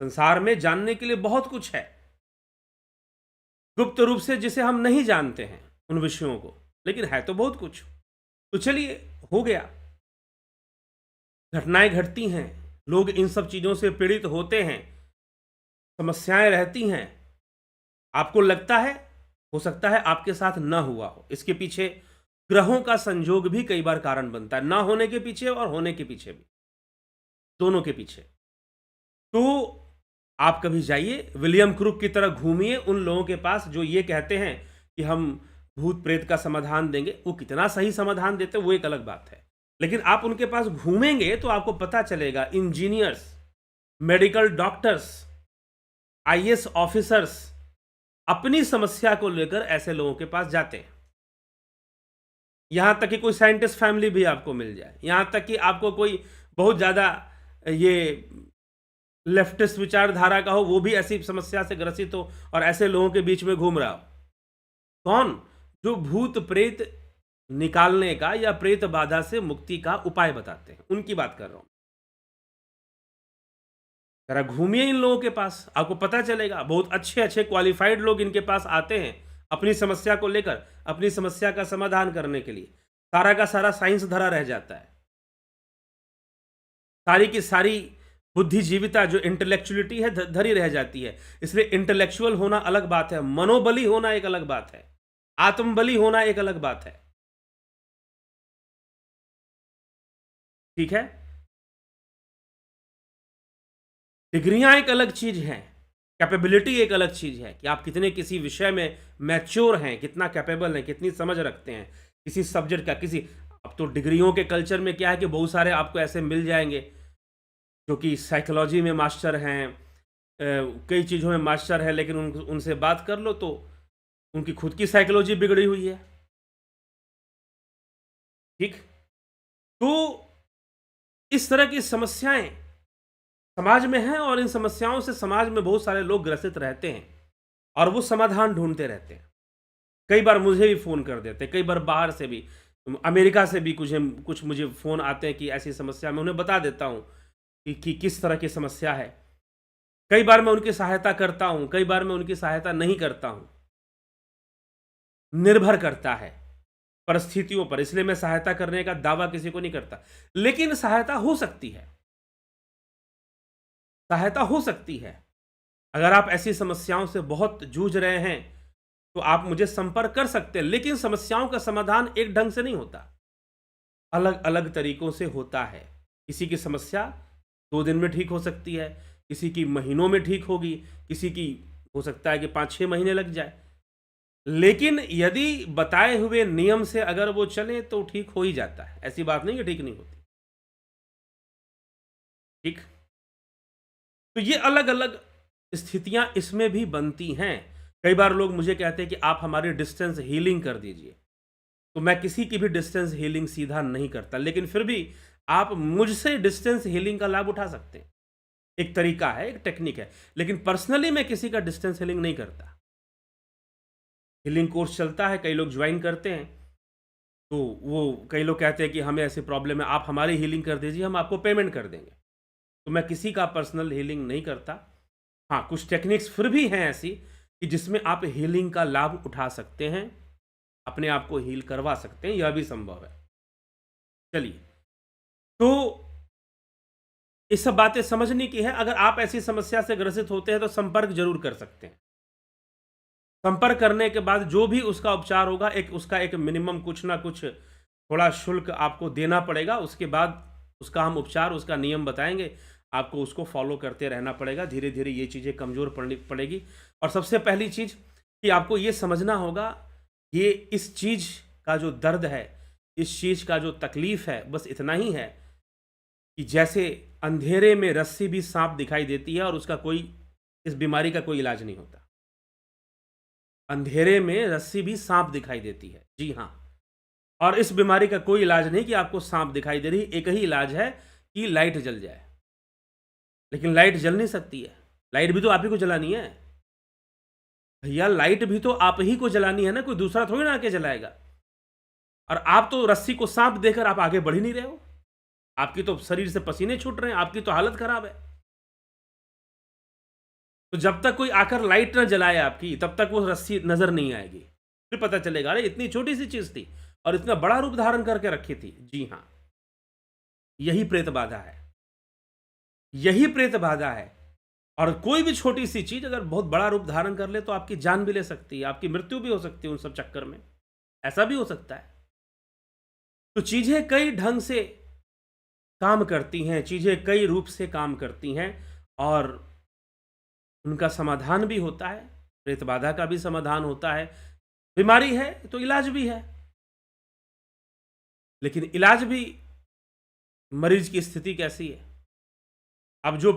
संसार में जानने के लिए बहुत कुछ है, गुप्त रूप से, जिसे हम नहीं जानते हैं उन विषयों को, लेकिन है तो बहुत कुछ। तो चलिए, हो गया, घटनाएं घटती हैं, लोग इन सब चीज़ों से पीड़ित होते हैं, समस्याएं रहती हैं। आपको लगता है, हो सकता है आपके साथ ना हुआ हो। इसके पीछे ग्रहों का संयोग भी कई बार कारण बनता है, ना होने के पीछे और होने के पीछे भी, दोनों के पीछे। तो आप कभी जाइए, विलियम क्रुक की तरह घूमिए उन लोगों के पास जो ये कहते हैं कि हम भूत प्रेत का समाधान देंगे। वो कितना सही समाधान देते हैं वो एक अलग बात है, लेकिन आप उनके पास घूमेंगे तो आपको पता चलेगा engineers, medical doctors, IAS officers अपनी समस्या को लेकर ऐसे लोगों के पास जाते हैं। यहाँ तक कि कोई साइंटिस्ट फैमिली भी आपको मिल जाए, यहाँ तक कि आपको कोई बहुत ज़्यादा ये लेफ्टिस्ट विचारधारा का हो, वो भी ऐसी समस्या से ग्रसित हो और ऐसे लोगों के बीच में घूम रहा हो। कौन? जो भूत प्रेत निकालने का या प्रेत बाधा से मुक्ति का उपाय बताते हैं, उनकी बात कर रहा हूं। जरा घूमिए इन लोगों के पास, आपको पता चलेगा। बहुत अच्छे अच्छे क्वालिफाइड लोग इनके पास आते हैं अपनी समस्या को लेकर, अपनी समस्या का समाधान करने के लिए। सारा का सारा साइंस धरा रह जाता है, सारी की सारी बुद्धिजीविता जो इंटेलेक्चुअलिटी है धरी रह जाती है। इसलिए इंटेलेक्चुअल होना अलग बात है, मनोबली होना एक अलग बात है, आत्मबली होना एक अलग बात है। ठीक है, डिग्रियां एक अलग चीज हैं, कैपेबिलिटी एक अलग चीज है कि आप कितने किसी विषय में मैच्योर हैं, कितना कैपेबल हैं, कितनी समझ रखते हैं किसी सब्जेक्ट का। किसी अब तो डिग्रियों के कल्चर में क्या है कि बहुत सारे आपको ऐसे मिल जाएंगे जो कि साइकोलॉजी में मास्टर हैं, कई चीज़ों में मास्टर है, लेकिन उनसे बात कर लो तो उनकी खुद की साइकोलॉजी बिगड़ी हुई है। ठीक, तो इस तरह की समस्याएं समाज में हैं और इन समस्याओं से समाज में बहुत सारे लोग ग्रसित रहते हैं और वो समाधान ढूंढते रहते हैं। कई बार मुझे भी फ़ोन कर देते हैं, कई बार बाहर से भी, अमेरिका से भी कुछ मुझे फ़ोन आते हैं कि ऐसी समस्या, मैं उन्हें बता देता हूँ कि किस तरह की समस्या है। कई बार मैं उनकी सहायता करता हूँ, कई बार मैं उनकी सहायता नहीं करता हूँ, निर्भर करता है परिस्थितियों पर। इसलिए मैं सहायता करने का दावा किसी को नहीं करता, लेकिन सहायता हो सकती है, सहायता हो सकती है। अगर आप ऐसी समस्याओं से बहुत जूझ रहे हैं तो आप मुझे संपर्क कर सकते हैं, लेकिन समस्याओं का समाधान एक ढंग से नहीं होता, अलग अलग तरीकों से होता है। किसी की समस्या 2 दिन में ठीक हो सकती है, किसी की महीनों में ठीक होगी, किसी की हो सकता है कि 5-6 महीने लग जाए। लेकिन यदि बताए हुए नियम से अगर वो चले तो ठीक हो ही जाता है, ऐसी बात नहीं कि ठीक नहीं होती। ठीक, तो ये अलग अलग स्थितियां इसमें भी बनती हैं। कई बार लोग मुझे कहते हैं कि आप हमारी डिस्टेंस हीलिंग कर दीजिए, तो मैं किसी की भी डिस्टेंस हीलिंग सीधा नहीं करता, लेकिन फिर भी आप मुझसे डिस्टेंस हीलिंग का लाभ उठा सकते हैं। एक तरीका है, एक टेक्निक है, लेकिन पर्सनली मैं किसी का डिस्टेंस हीलिंग नहीं करता। हीलिंग कोर्स चलता है, कई लोग ज्वाइन करते हैं, तो वो कई लोग कहते हैं कि हमें ऐसी प्रॉब्लम है, आप हमारी हीलिंग कर दीजिए, हम आपको पेमेंट कर देंगे। तो मैं किसी का पर्सनल हीलिंग नहीं करता। हाँ, कुछ टेक्निक्स फिर भी हैं ऐसी कि जिसमें आप हीलिंग का लाभ उठा सकते हैं, अपने आप को हील करवा सकते हैं, यह भी संभव है। चलिए, तो ये सब बातें समझने की है। अगर आप ऐसी समस्या से ग्रसित होते हैं तो संपर्क जरूर कर सकते हैं। संपर्क करने के बाद जो भी उसका उपचार होगा, उसका एक मिनिमम कुछ ना कुछ थोड़ा शुल्क आपको देना पड़ेगा। उसके बाद उसका हम उपचार, उसका नियम बताएंगे, आपको उसको फॉलो करते रहना पड़ेगा। धीरे धीरे ये चीज़ें कमज़ोर पड़नी पड़ेगी। और सबसे पहली चीज़ कि आपको ये समझना होगा, ये इस चीज़ का जो दर्द है, इस चीज़ का जो तकलीफ़ है, बस इतना ही है कि जैसे अंधेरे में रस्सी भी सांप दिखाई देती है और उसका कोई, इस बीमारी का कोई इलाज नहीं होता। अंधेरे में रस्सी भी सांप दिखाई देती है, जी हाँ। और इस बीमारी का कोई इलाज नहीं कि आपको सांप दिखाई दे रही, एक ही इलाज है कि लाइट जल जाए। लेकिन लाइट जल नहीं सकती है, लाइट भी तो आप ही को जलानी है भैया, लाइट भी तो आप ही को जलानी है ना, कोई दूसरा थोड़ी ना आके जलाएगा। और आप तो रस्सी को सांप देकर आप आगे बढ़ ही नहीं रहे हो, आपकी तो शरीर से पसीने छूट रहे हैं, आपकी तो हालत खराब है। तो जब तक कोई आकर लाइट ना जलाए आपकी, तब तक वो रस्सी नजर नहीं आएगी। फिर पता चलेगा अरे इतनी छोटी सी चीज थी और इतना बड़ा रूप धारण करके रखी थी। जी हाँ, यही प्रेत बाधा है, यही प्रेत बाधा है। और कोई भी छोटी सी चीज अगर बहुत बड़ा रूप धारण कर ले तो आपकी जान भी ले सकती है, आपकी मृत्यु भी हो सकती है उन सब चक्कर में, ऐसा भी हो सकता है। तो चीजें कई ढंग से काम करती हैं, चीजें कई रूप से काम करती हैं और उनका समाधान भी होता है। प्रेत बाधा का भी समाधान होता है। बीमारी है तो इलाज भी है, लेकिन इलाज भी मरीज की स्थिति कैसी है। अब जो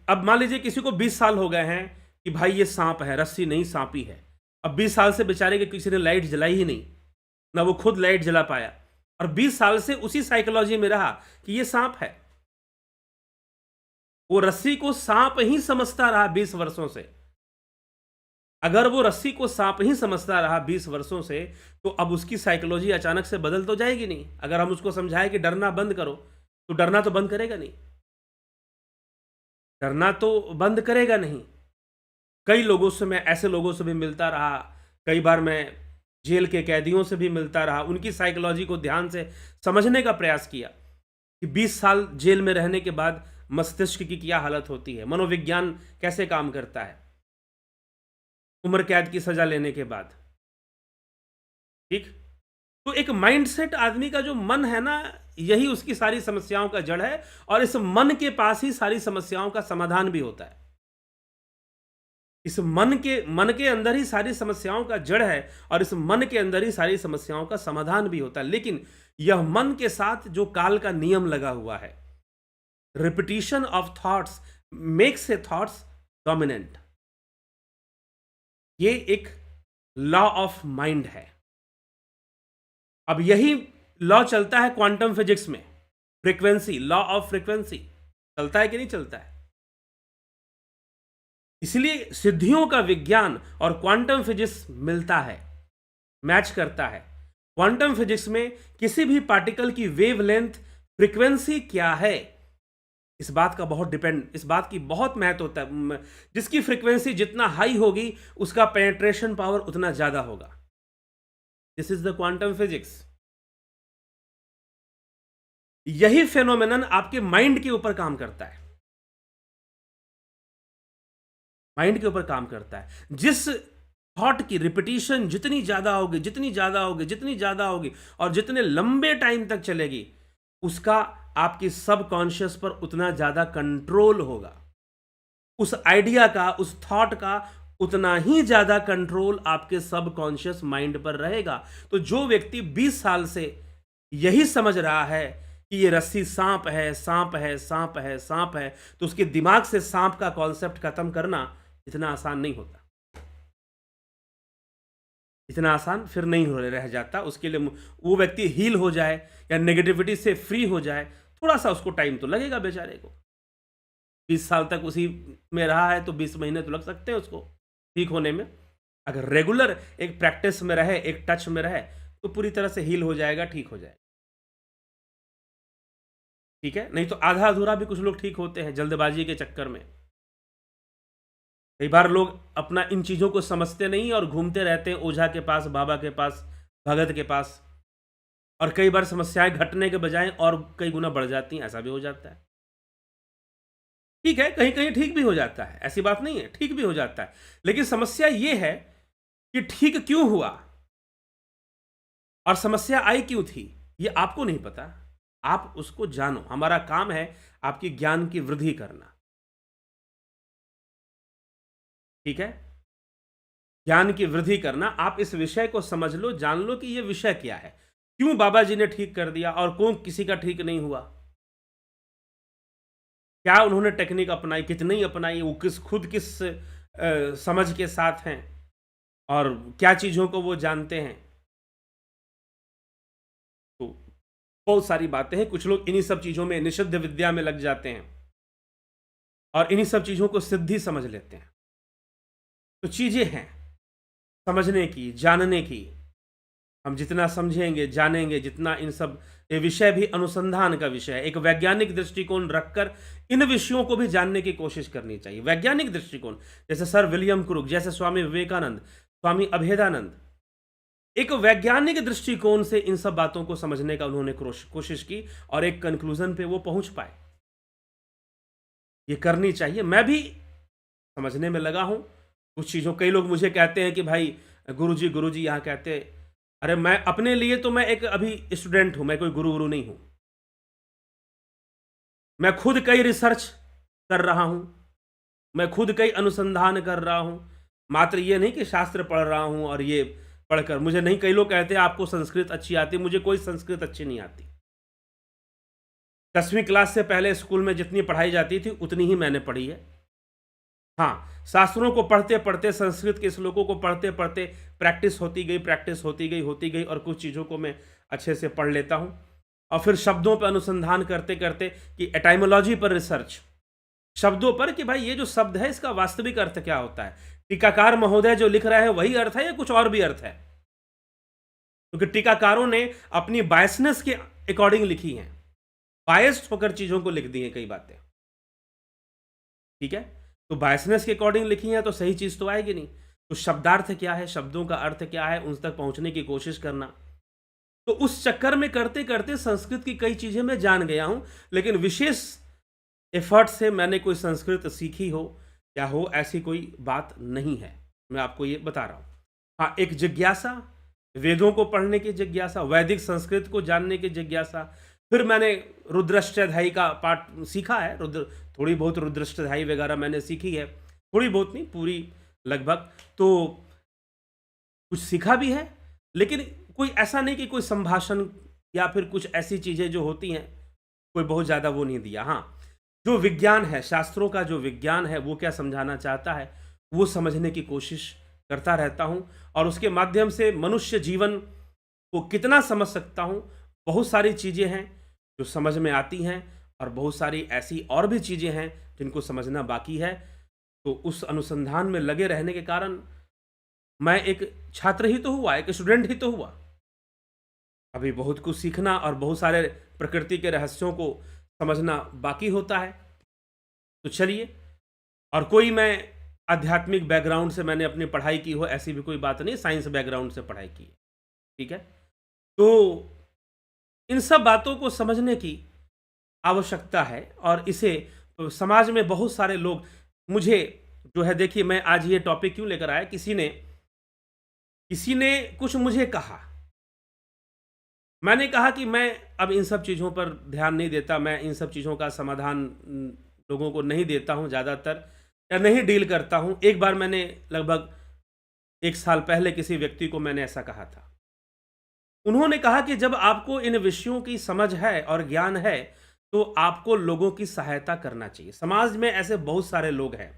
अब मान लीजिए किसी को 20 साल हो गए हैं कि भाई ये सांप है, रस्सी नहीं सांपी है। अब 20 साल से बेचारे के किसी ने लाइट जलाई ही नहीं, ना वो खुद लाइट जला पाया, और 20 साल से उसी साइकोलॉजी में रहा कि ये सांप है। वो रस्सी को सांप ही समझता रहा 20 वर्षों से। अगर वो रस्सी को सांप ही समझता रहा 20 वर्षों से, तो अब उसकी साइकोलॉजी अचानक से बदल तो जाएगी नहीं। अगर हम उसको समझाएं कि डरना बंद करो, तो डरना तो बंद करेगा नहीं, डरना तो बंद करेगा नहीं। कई लोगों से, मैं ऐसे लोगों से भी मिलता रहा, कई बार मैं जेल के कैदियों से भी मिलता रहा, उनकी साइकोलॉजी को ध्यान से समझने का प्रयास किया कि 20 साल जेल में रहने के बाद मस्तिष्क की क्या हालत होती है, मनोविज्ञान कैसे काम करता है उम्र कैद की सजा लेने के बाद। ठीक, तो एक माइंडसेट, आदमी का जो मन है ना, यही उसकी सारी समस्याओं का जड़ है, और इस मन के पास ही सारी समस्याओं का समाधान भी होता है। इस मन के अंदर ही सारी समस्याओं का जड़ है, और इस मन के अंदर ही सारी समस्याओं का समाधान भी होता है। लेकिन यह मन के साथ जो काल का नियम लगा हुआ है, repetition of thoughts makes a thoughts dominant, ये एक लॉ ऑफ माइंड है। अब यही लॉ चलता है क्वांटम फिजिक्स में, फ्रीक्वेंसी, लॉ ऑफ फ्रीक्वेंसी चलता है कि नहीं चलता है। इसलिए सिद्धियों का विज्ञान और क्वांटम फिजिक्स मिलता है, मैच करता है। क्वांटम फिजिक्स में किसी भी पार्टिकल की वेवलेंथ, फ्रीक्वेंसी क्या है, इस बात की बहुत महत्व होता है। जिसकी फ्रीक्वेंसी जितना हाई होगी, उसका पेनिट्रेशन पावर उतना ज्यादा होगा। This is the quantum physics. यही फेनोमेनन आपके माइंड के ऊपर काम करता है, माइंड के ऊपर काम करता है। जिस थॉट की रिपीटिशन जितनी ज्यादा होगी, जितनी ज्यादा होगी, जितनी ज्यादा होगी, और जितने लंबे टाइम तक चलेगी, उसका आपकी सबकॉन्शियस पर उतना ज्यादा कंट्रोल होगा। उस आइडिया का, उस थॉट का उतना ही ज्यादा कंट्रोल आपके सबकॉन्शियस माइंड पर रहेगा। तो जो व्यक्ति 20 साल से यही समझ रहा है कि ये रस्सी सांप है, सांप है, सांप है, सांप है, तो उसके दिमाग से सांप का कॉन्सेप्ट खत्म करना इतना आसान नहीं होता, इतना आसान फिर नहीं हो रह जाता। उसके लिए वो व्यक्ति हील हो जाए या नेगेटिविटी से फ्री हो जाए, थोड़ा सा उसको टाइम तो लगेगा बेचारे को। 20 साल तक उसी में रहा है तो 20 महीने तो लग सकते हैं उसको ठीक होने में। अगर रेगुलर एक प्रैक्टिस में रहे, एक टच में रहे, तो पूरी तरह से हील हो जाएगा, ठीक हो जाएगा। ठीक है, नहीं तो आधा अधूरा भी कुछ लोग ठीक होते हैं जल्दबाजी के चक्कर में। कई बार लोग अपना इन चीज़ों को समझते नहीं और घूमते रहते हैं ओझा के पास, बाबा के पास, भगत के पास, और कई बार समस्याएं घटने के बजाय और कई गुना बढ़ जाती हैं। ऐसा भी हो जाता है। ठीक है, कहीं कहीं ठीक भी हो जाता है, ऐसी बात नहीं है, ठीक भी हो जाता है। लेकिन समस्या ये है कि ठीक क्यों हुआ और समस्या आई क्यों थी, ये आपको नहीं पता। आप उसको जानो, हमारा काम है आपकी ज्ञान की वृद्धि करना। ठीक है, ज्ञान की वृद्धि करना। आप इस विषय को समझ लो, जान लो कि ये विषय क्या है, क्यों बाबा जी ने ठीक कर दिया और कौन किसी का ठीक नहीं हुआ, क्या उन्होंने टेक्निक अपनाई, कितनी अपनाई, वो खुद किस समझ के साथ हैं, और क्या चीज़ों को वो जानते हैं। तो बहुत सारी बातें हैं। कुछ लोग इन्हीं सब चीज़ों में, निषिद्ध विद्या में लग जाते हैं और इन्हीं सब चीज़ों को सिद्धि समझ लेते हैं। तो चीज़ें हैं समझने की, जानने की। हम जितना समझेंगे, जानेंगे, जितना इन सब, ये विषय भी अनुसंधान का विषय है। एक वैज्ञानिक दृष्टिकोण रखकर इन विषयों को भी जानने की कोशिश करनी चाहिए। वैज्ञानिक दृष्टिकोण, जैसे सर विलियम क्रूक, जैसे स्वामी विवेकानंद, स्वामी अभेदानंद, एक वैज्ञानिक दृष्टिकोण से इन सब बातों को समझने का उन्होंने कोशिश की और एक कंक्लूजन पे वो पहुंच पाए। ये करनी चाहिए। मैं भी समझने में लगा हूं कुछ चीज़ों। कई लोग मुझे कहते हैं कि भाई गुरुजी यहाँ कहते, अरे मैं अपने लिए तो मैं एक अभी स्टूडेंट हूं, मैं कोई गुरु नहीं हूं। मैं खुद कई रिसर्च कर रहा हूं, मैं खुद कई अनुसंधान कर रहा हूं। मात्र ये नहीं कि शास्त्र पढ़ रहा हूं और ये पढ़कर मुझे नहीं। कई लोग कहते हैं आपको संस्कृत अच्छी आती, मुझे कोई संस्कृत अच्छी नहीं आती। 10वीं क्लास से पहले स्कूल में जितनी पढ़ाई जाती थी उतनी ही मैंने पढ़ी है। हाँ, शास्त्रों को पढ़ते-पढ़ते, संस्कृत के श्लोकों को पढ़ते-पढ़ते प्रैक्टिस होती गई और कुछ चीज़ों को मैं अच्छे से पढ़ लेता हूँ। और फिर शब्दों पे अनुसंधान करते-करते कि एटाइमोलॉजी पर रिसर्च, शब्दों पर कि भाई ये जो शब्द है इसका वास्तविक अर्थ क्या होता है? टीकाकार महोदय जो लिख रहे हैं वही अर्थ है या कुछ और भी अर्थ है? क्योंकि टीकाकारों ने अपनी बायसनेस के अकॉर्डिंग लिखी हैं। बायस्ड होकर चीज़ों को लिख दी हैं कई बातें। ठीक है? तो बायसनेस के अकॉर्डिंग लिखी हैं तो सही चीज़ तो आएगी नहीं। तो शब्दार्थ क्या है, शब्दों का अर्थ क्या है, उन तक पहुँचने की कोशिश करना। तो उस चक्कर में करते-करते संस्कृत की कई चीज़ें मैं जान गया हूँ, लेकिन विशेष एफर्ट से मैंने कोई संस्कृत सीखी हो या हो ऐसी कोई बात नहीं है। मैं आपको ये बता रहा हूँ। हाँ, एक जिज्ञासा, वेदों को पढ़ने की जिज्ञासा, वैदिक संस्कृत को जानने की जिज्ञासा। फिर मैंने रुद्राष्टध्यायी का पाठ सीखा है, थोड़ी बहुत रुद्राष्टध्यायी वगैरह मैंने सीखी है, थोड़ी बहुत नहीं, पूरी लगभग। तो कुछ सीखा भी है, लेकिन कोई ऐसा नहीं कि कोई संभाषण या फिर कुछ ऐसी चीज़ें जो होती हैं, कोई बहुत ज़्यादा वो नहीं दिया। हाँ, जो विज्ञान है, शास्त्रों का जो विज्ञान है, वो क्या समझाना चाहता है, वो समझने की कोशिश करता रहता हूँ और उसके माध्यम से मनुष्य जीवन को कितना समझ सकता हूँ। बहुत सारी चीज़ें हैं जो समझ में आती हैं और बहुत सारी ऐसी और भी चीज़ें हैं जिनको समझना बाकी है। तो उस अनुसंधान में लगे रहने के कारण मैं एक छात्र ही तो हुआ, एक स्टूडेंट ही तो हुआ। अभी बहुत कुछ सीखना और बहुत सारे प्रकृति के रहस्यों को समझना बाकी होता है। तो चलिए, और कोई मैं आध्यात्मिक बैकग्राउंड से मैंने अपनी पढ़ाई की हो ऐसी भी कोई बात नहीं, साइंस बैकग्राउंड से पढ़ाई की है। ठीक है? तो इन सब बातों को समझने की आवश्यकता है और इसे समाज में बहुत सारे लोग, मुझे जो है, देखिए मैं आज ये टॉपिक क्यों लेकर आया, किसी ने कुछ मुझे कहा, मैंने कहा कि मैं अब इन सब चीज़ों पर ध्यान नहीं देता, मैं इन सब चीज़ों का समाधान लोगों को नहीं देता हूँ ज़्यादातर, या नहीं डील करता हूँ। एक बार मैंने लगभग 1 साल पहले किसी व्यक्ति को मैंने ऐसा कहा था। उन्होंने कहा कि जब आपको इन विषयों की समझ है और ज्ञान है, तो आपको लोगों की सहायता करना चाहिए। समाज में ऐसे बहुत सारे लोग हैं,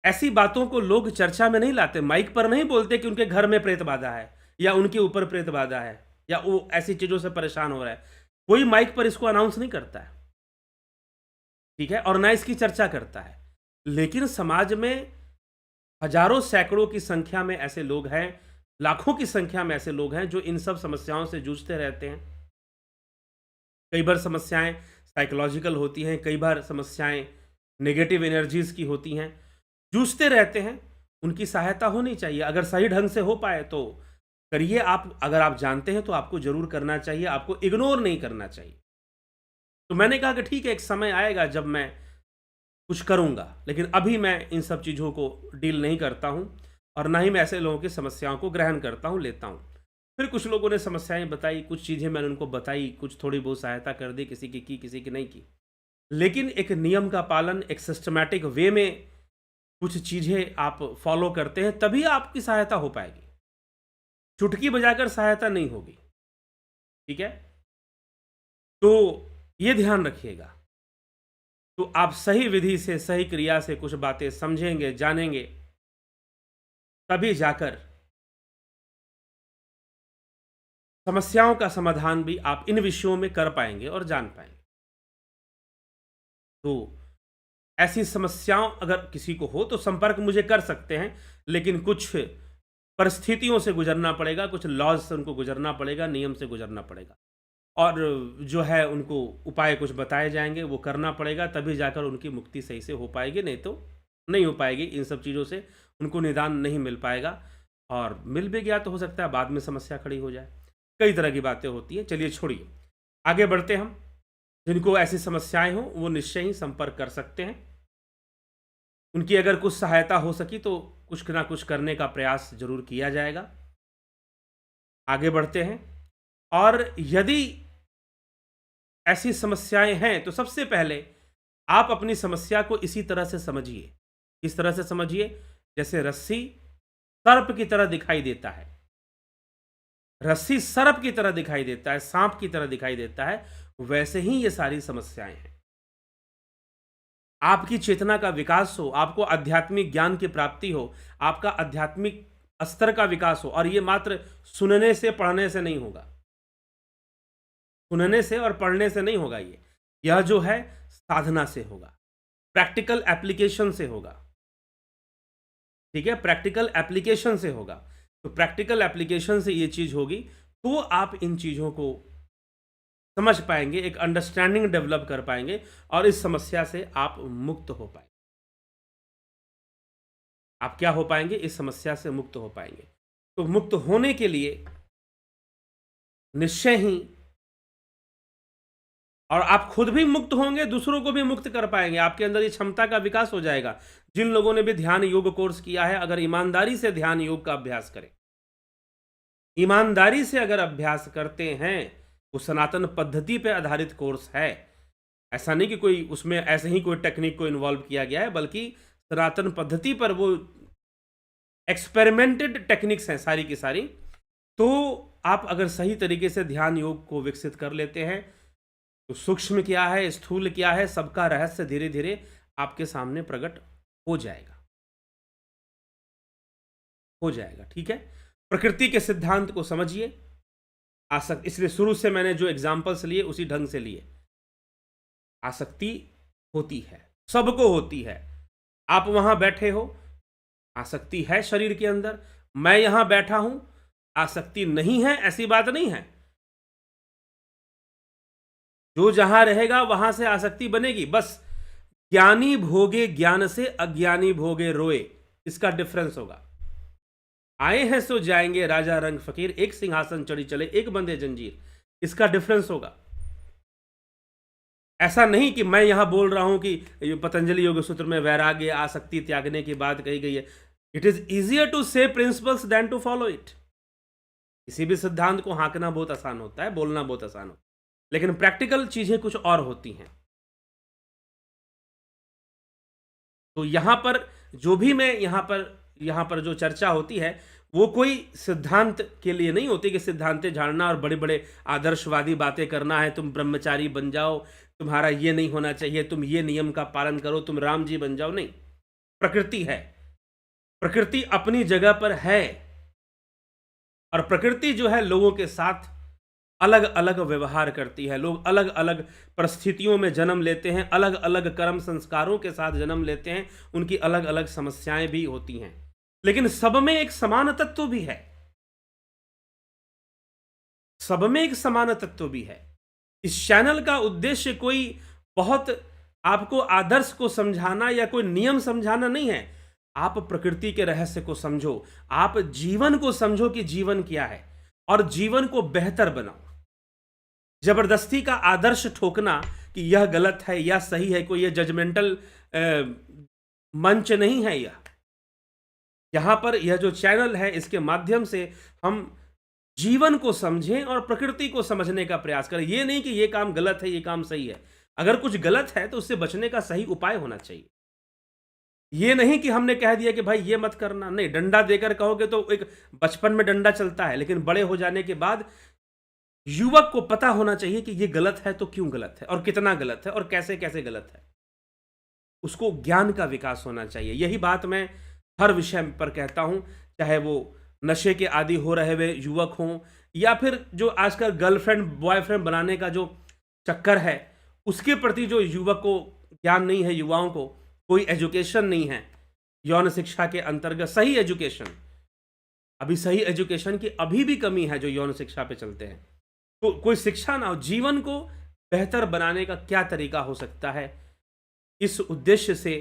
ऐसी बातों को लोग चर्चा में नहीं लाते, माइक पर नहीं बोलते कि उनके घर में प्रेत बाधा है या उनके ऊपर प्रेत बाधा है या वो ऐसी चीज़ों से परेशान हो रहा है। कोई माइक पर इसको अनाउंस नहीं करता है, ठीक है, और ना इसकी चर्चा करता है। लेकिन समाज में हजारों सैकड़ों की संख्या में ऐसे लोग हैं, लाखों की संख्या में ऐसे लोग हैं जो इन सब समस्याओं से जूझते रहते हैं। कई बार समस्याएं साइकोलॉजिकल होती हैं, कई बार समस्याएं नेगेटिव एनर्जीज की होती हैं, जूझते रहते हैं। उनकी सहायता होनी चाहिए, अगर सही ढंग से हो पाए तो करिए आप, अगर आप जानते हैं तो आपको जरूर करना चाहिए, आपको इग्नोर नहीं करना चाहिए। तो मैंने कहा कि ठीक है, एक समय आएगा जब मैं कुछ करूंगा, लेकिन अभी मैं इन सब चीज़ों को डील नहीं करता हूं और ना ही मैं ऐसे लोगों की समस्याओं को ग्रहण करता हूं, लेता हूं। फिर कुछ लोगों ने समस्याएं बताई, कुछ चीज़ें मैंने उनको बताई, कुछ थोड़ी बहुत सहायता कर दी, किसी की किसी की नहीं की। लेकिन एक नियम का पालन, एक सिस्टमैटिक वे में कुछ चीज़ें आप फॉलो करते हैं, तभी आपकी सहायता हो पाएगी। चुटकी बजाकर सहायता नहीं होगी। ठीक है? तो ये ध्यान रखिएगा। तो आप सही विधि से, सही क्रिया से कुछ बातें समझेंगे, जानेंगे, तभी जाकर समस्याओं का समाधान भी आप इन विषयों में कर पाएंगे और जान पाएंगे। तो ऐसी समस्याओं अगर किसी को हो तो संपर्क मुझे कर सकते हैं, लेकिन कुछ परिस्थितियों से गुजरना पड़ेगा, कुछ लॉज से उनको गुजरना पड़ेगा, नियम से गुजरना पड़ेगा, और जो है उनको उपाय कुछ बताए जाएंगे, वो करना पड़ेगा, तभी जाकर उनकी मुक्ति सही से हो पाएगी, नहीं तो नहीं हो पाएगी। इन सब चीज़ों से उनको निदान नहीं मिल पाएगा, और मिल भी गया तो हो सकता है बाद में समस्या खड़ी हो जाए। कई तरह की बातें होती हैं। चलिए छोड़िए, आगे बढ़ते हम। जिनको ऐसी समस्याएं हों वो निश्चय ही संपर्क कर सकते हैं। उनकी अगर कुछ सहायता हो सकी तो कुछ ना कुछ करने का प्रयास जरूर किया जाएगा। आगे बढ़ते हैं। और यदि ऐसी समस्याएं हैं तो सबसे पहले आप अपनी समस्या को इसी तरह से समझिए। इस तरह से समझिए जैसे रस्सी सर्प की तरह दिखाई देता है। रस्सी सर्प की तरह दिखाई देता है, सांप की तरह दिखाई देता है, वैसे ही ये सारी समस्याएं हैं। आपकी चेतना का विकास हो, आपको आध्यात्मिक ज्ञान की प्राप्ति हो, आपका आध्यात्मिक स्तर का विकास हो, और ये मात्र सुनने से पढ़ने से नहीं होगा। सुनने से और पढ़ने से नहीं होगा ये। यह जो है साधना से होगा, प्रैक्टिकल एप्लीकेशन से होगा। ठीक है, प्रैक्टिकल एप्लीकेशन से होगा। तो प्रैक्टिकल एप्लीकेशन से ये चीज होगी, तो आप इन चीजों को समझ पाएंगे, एक अंडरस्टैंडिंग डेवलप कर पाएंगे, और इस समस्या से आप मुक्त हो पाएंगे। आप क्या हो पाएंगे? इस समस्या से मुक्त हो पाएंगे। तो मुक्त होने के लिए निश्चय ही, और आप खुद भी मुक्त होंगे, दूसरों को भी मुक्त कर पाएंगे। आपके अंदर ये क्षमता का विकास हो जाएगा। जिन लोगों ने भी ध्यान योग कोर्स किया है, अगर ईमानदारी से ध्यान योग का अभ्यास करें, ईमानदारी से अगर अभ्यास करते हैं, वो सनातन पद्धति पे आधारित कोर्स है। ऐसा नहीं कि कोई उसमें ऐसे ही कोई टेक्निक को इन्वॉल्व किया गया है, बल्कि सनातन पद्धति पर वो एक्सपेरिमेंटेड टेक्निक्स हैं सारी की सारी। तो आप अगर सही तरीके से ध्यान योग को विकसित कर लेते हैं, तो सूक्ष्म क्या है, स्थूल क्या है, सबका रहस्य धीरे धीरे आपके सामने प्रकट हो जाएगा, हो जाएगा। ठीक है, प्रकृति के सिद्धांत को समझिए। आसक्ति, इसलिए शुरू से मैंने जो एग्जाम्पल्स लिए उसी ढंग से लिए। आसक्ति होती है, सबको होती है। आप वहां बैठे हो, आसक्ति है शरीर के अंदर। मैं यहां बैठा हूं, आसक्ति नहीं है, ऐसी बात नहीं है। जो जहां रहेगा वहां से आसक्ति बनेगी। बस ज्ञानी भोगे ज्ञान से, अज्ञानी भोगे रोए, इसका डिफरेंस होगा। आए हैं सो जाएंगे, राजा रंग फकीर, एक सिंहासन चढ़ी चले, एक बंधे जंजीर, इसका डिफरेंस होगा। ऐसा नहीं कि मैं यहां बोल रहा हूं कि पतंजलि योग सूत्र में वैराग्य आसक्ति त्यागने की बात कही गई है। It is easier to say principles than to follow it. किसी भी सिद्धांत को हाँकना बहुत आसान होता है, बोलना बहुत आसान होता है, लेकिन प्रैक्टिकल चीजें कुछ और होती हैं। तो यहां पर जो भी मैं यहां पर जो चर्चा होती है, वो कोई सिद्धांत के लिए नहीं होती कि सिद्धांत झाड़ना और बड़े बड़े आदर्शवादी बातें करना है, तुम ब्रह्मचारी बन जाओ, तुम्हारा ये नहीं होना चाहिए, तुम ये नियम का पालन करो, तुम राम जी बन जाओ। नहीं, प्रकृति है, प्रकृति अपनी जगह पर है, और प्रकृति जो है लोगों के साथ अलग अलग व्यवहार करती है। लोग अलग अलग परिस्थितियों में जन्म लेते हैं, अलग अलग कर्म संस्कारों के साथ जन्म लेते हैं, उनकी अलग अलग समस्याएं भी होती हैं, लेकिन सब में एक समान तत्व भी है। सब में एक समान तत्व भी है। इस चैनल का उद्देश्य कोई बहुत आपको आदर्श को समझाना या कोई नियम समझाना नहीं है। आप प्रकृति के रहस्य को समझो, आप जीवन को समझो कि जीवन क्या है, और जीवन को बेहतर बनाओ। जबरदस्ती का आदर्श ठोकना कि यह गलत है या सही है, कोई यह जजमेंटल मंच नहीं है। यहां पर यह जो चैनल है, इसके माध्यम से हम जीवन को समझें और प्रकृति को समझने का प्रयास करें। यह नहीं कि यह काम गलत है, यह काम सही है। अगर कुछ गलत है तो उससे बचने का सही उपाय होना चाहिए। यह नहीं कि हमने कह दिया कि भाई ये मत करना। नहीं, डंडा देकर कहोगे तो एक बचपन में डंडा चलता है, लेकिन बड़े हो जाने के बाद युवक को पता होना चाहिए कि यह गलत है तो क्यों गलत है, और कितना गलत है, और कैसे कैसे गलत है। उसको ज्ञान का विकास होना चाहिए। यही बात मैं हर विषय पर कहता हूं, चाहे वो नशे के आदी हो रहे हुए युवक हों, या फिर जो आजकल गर्लफ्रेंड बॉयफ्रेंड बनाने का जो चक्कर है, उसके प्रति जो युवक को ज्ञान नहीं है, युवाओं को कोई एजुकेशन नहीं है यौन शिक्षा के अंतर्गत। सही एजुकेशन, अभी सही एजुकेशन की अभी भी कमी है जो यौन शिक्षा पे चलते हैं। तो कोई शिक्षा ना हो, जीवन को बेहतर बनाने का क्या तरीका हो सकता है, इस उद्देश्य से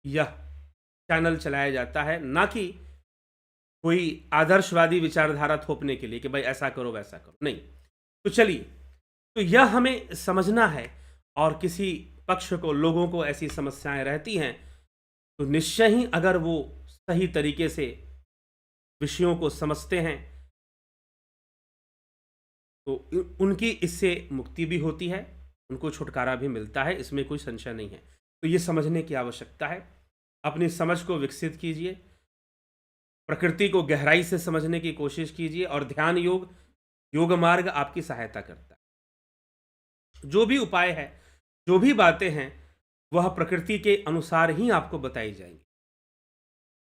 यह चैनल चलाया जाता है, ना कि कोई आदर्शवादी विचारधारा थोपने के लिए कि भाई ऐसा करो वैसा करो। नहीं। तो चलिए, तो यह हमें समझना है। और किसी पक्ष को, लोगों को ऐसी समस्याएं रहती हैं, तो निश्चय ही अगर वो सही तरीके से विषयों को समझते हैं तो उनकी इससे मुक्ति भी होती है, उनको छुटकारा भी मिलता है, इसमें कोई संशय नहीं है। तो ये समझने की आवश्यकता है। अपनी समझ को विकसित कीजिए, प्रकृति को गहराई से समझने की कोशिश कीजिए, और ध्यान योग, योग मार्ग आपकी सहायता करता है। जो भी उपाय है, जो भी बातें हैं, वह प्रकृति के अनुसार ही आपको बताई जाएंगी।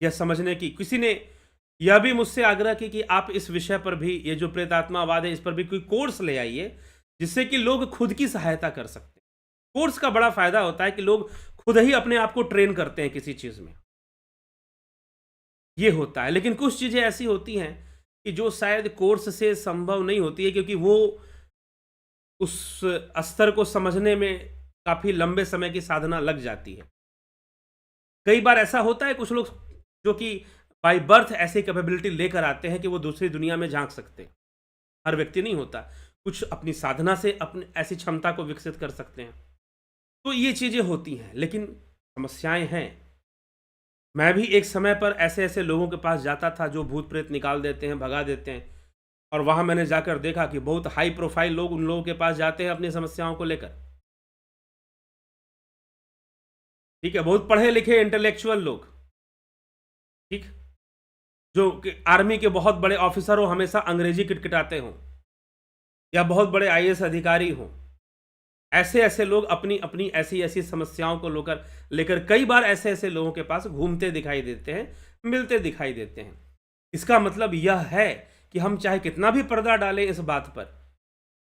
यह समझने की किसी ने यह भी मुझसे आग्रह की कि आप इस विषय पर भी, ये जो प्रेतात्मावाद है, इस पर भी कोई कोर्स ले आइए जिससे कि लोग खुद की सहायता कर सकते हैं। कोर्स का बड़ा फायदा होता है कि लोग खुद ही अपने आप को ट्रेन करते हैं किसी चीज में, ये होता है। लेकिन कुछ चीजें ऐसी होती हैं कि जो शायद कोर्स से संभव नहीं होती है, क्योंकि वो उस स्तर को समझने में काफी लंबे समय की साधना लग जाती है। कई बार ऐसा होता है, कुछ लोग जो कि बाय बर्थ ऐसी कैपेबिलिटी लेकर आते हैं कि वो दूसरी दुनिया में झांक सकते हैं। हर व्यक्ति नहीं होता, कुछ अपनी साधना से अपनी ऐसी क्षमता को विकसित कर सकते हैं। तो ये चीजें होती हैं, लेकिन समस्याएं हैं। मैं भी एक समय पर ऐसे ऐसे लोगों के पास जाता था जो भूत प्रेत निकाल देते हैं, भगा देते हैं, और वहां मैंने जाकर देखा कि बहुत हाई प्रोफाइल लोग उन लोगों के पास जाते हैं अपनी समस्याओं को लेकर। ठीक है, बहुत पढ़े लिखे इंटेलेक्चुअल लोग, ठीक, जो कि आर्मी के बहुत बड़े ऑफिसर हो, हमेशा अंग्रेजी किटकिटाते हों, या बहुत बड़े आईएएस अधिकारी हों, ऐसे ऐसे लोग अपनी अपनी ऐसी ऐसी समस्याओं को लेकर कई बार ऐसे ऐसे लोगों के पास घूमते दिखाई देते हैं, मिलते दिखाई देते हैं। इसका मतलब यह है कि हम चाहे कितना भी पर्दा डालें इस बात पर,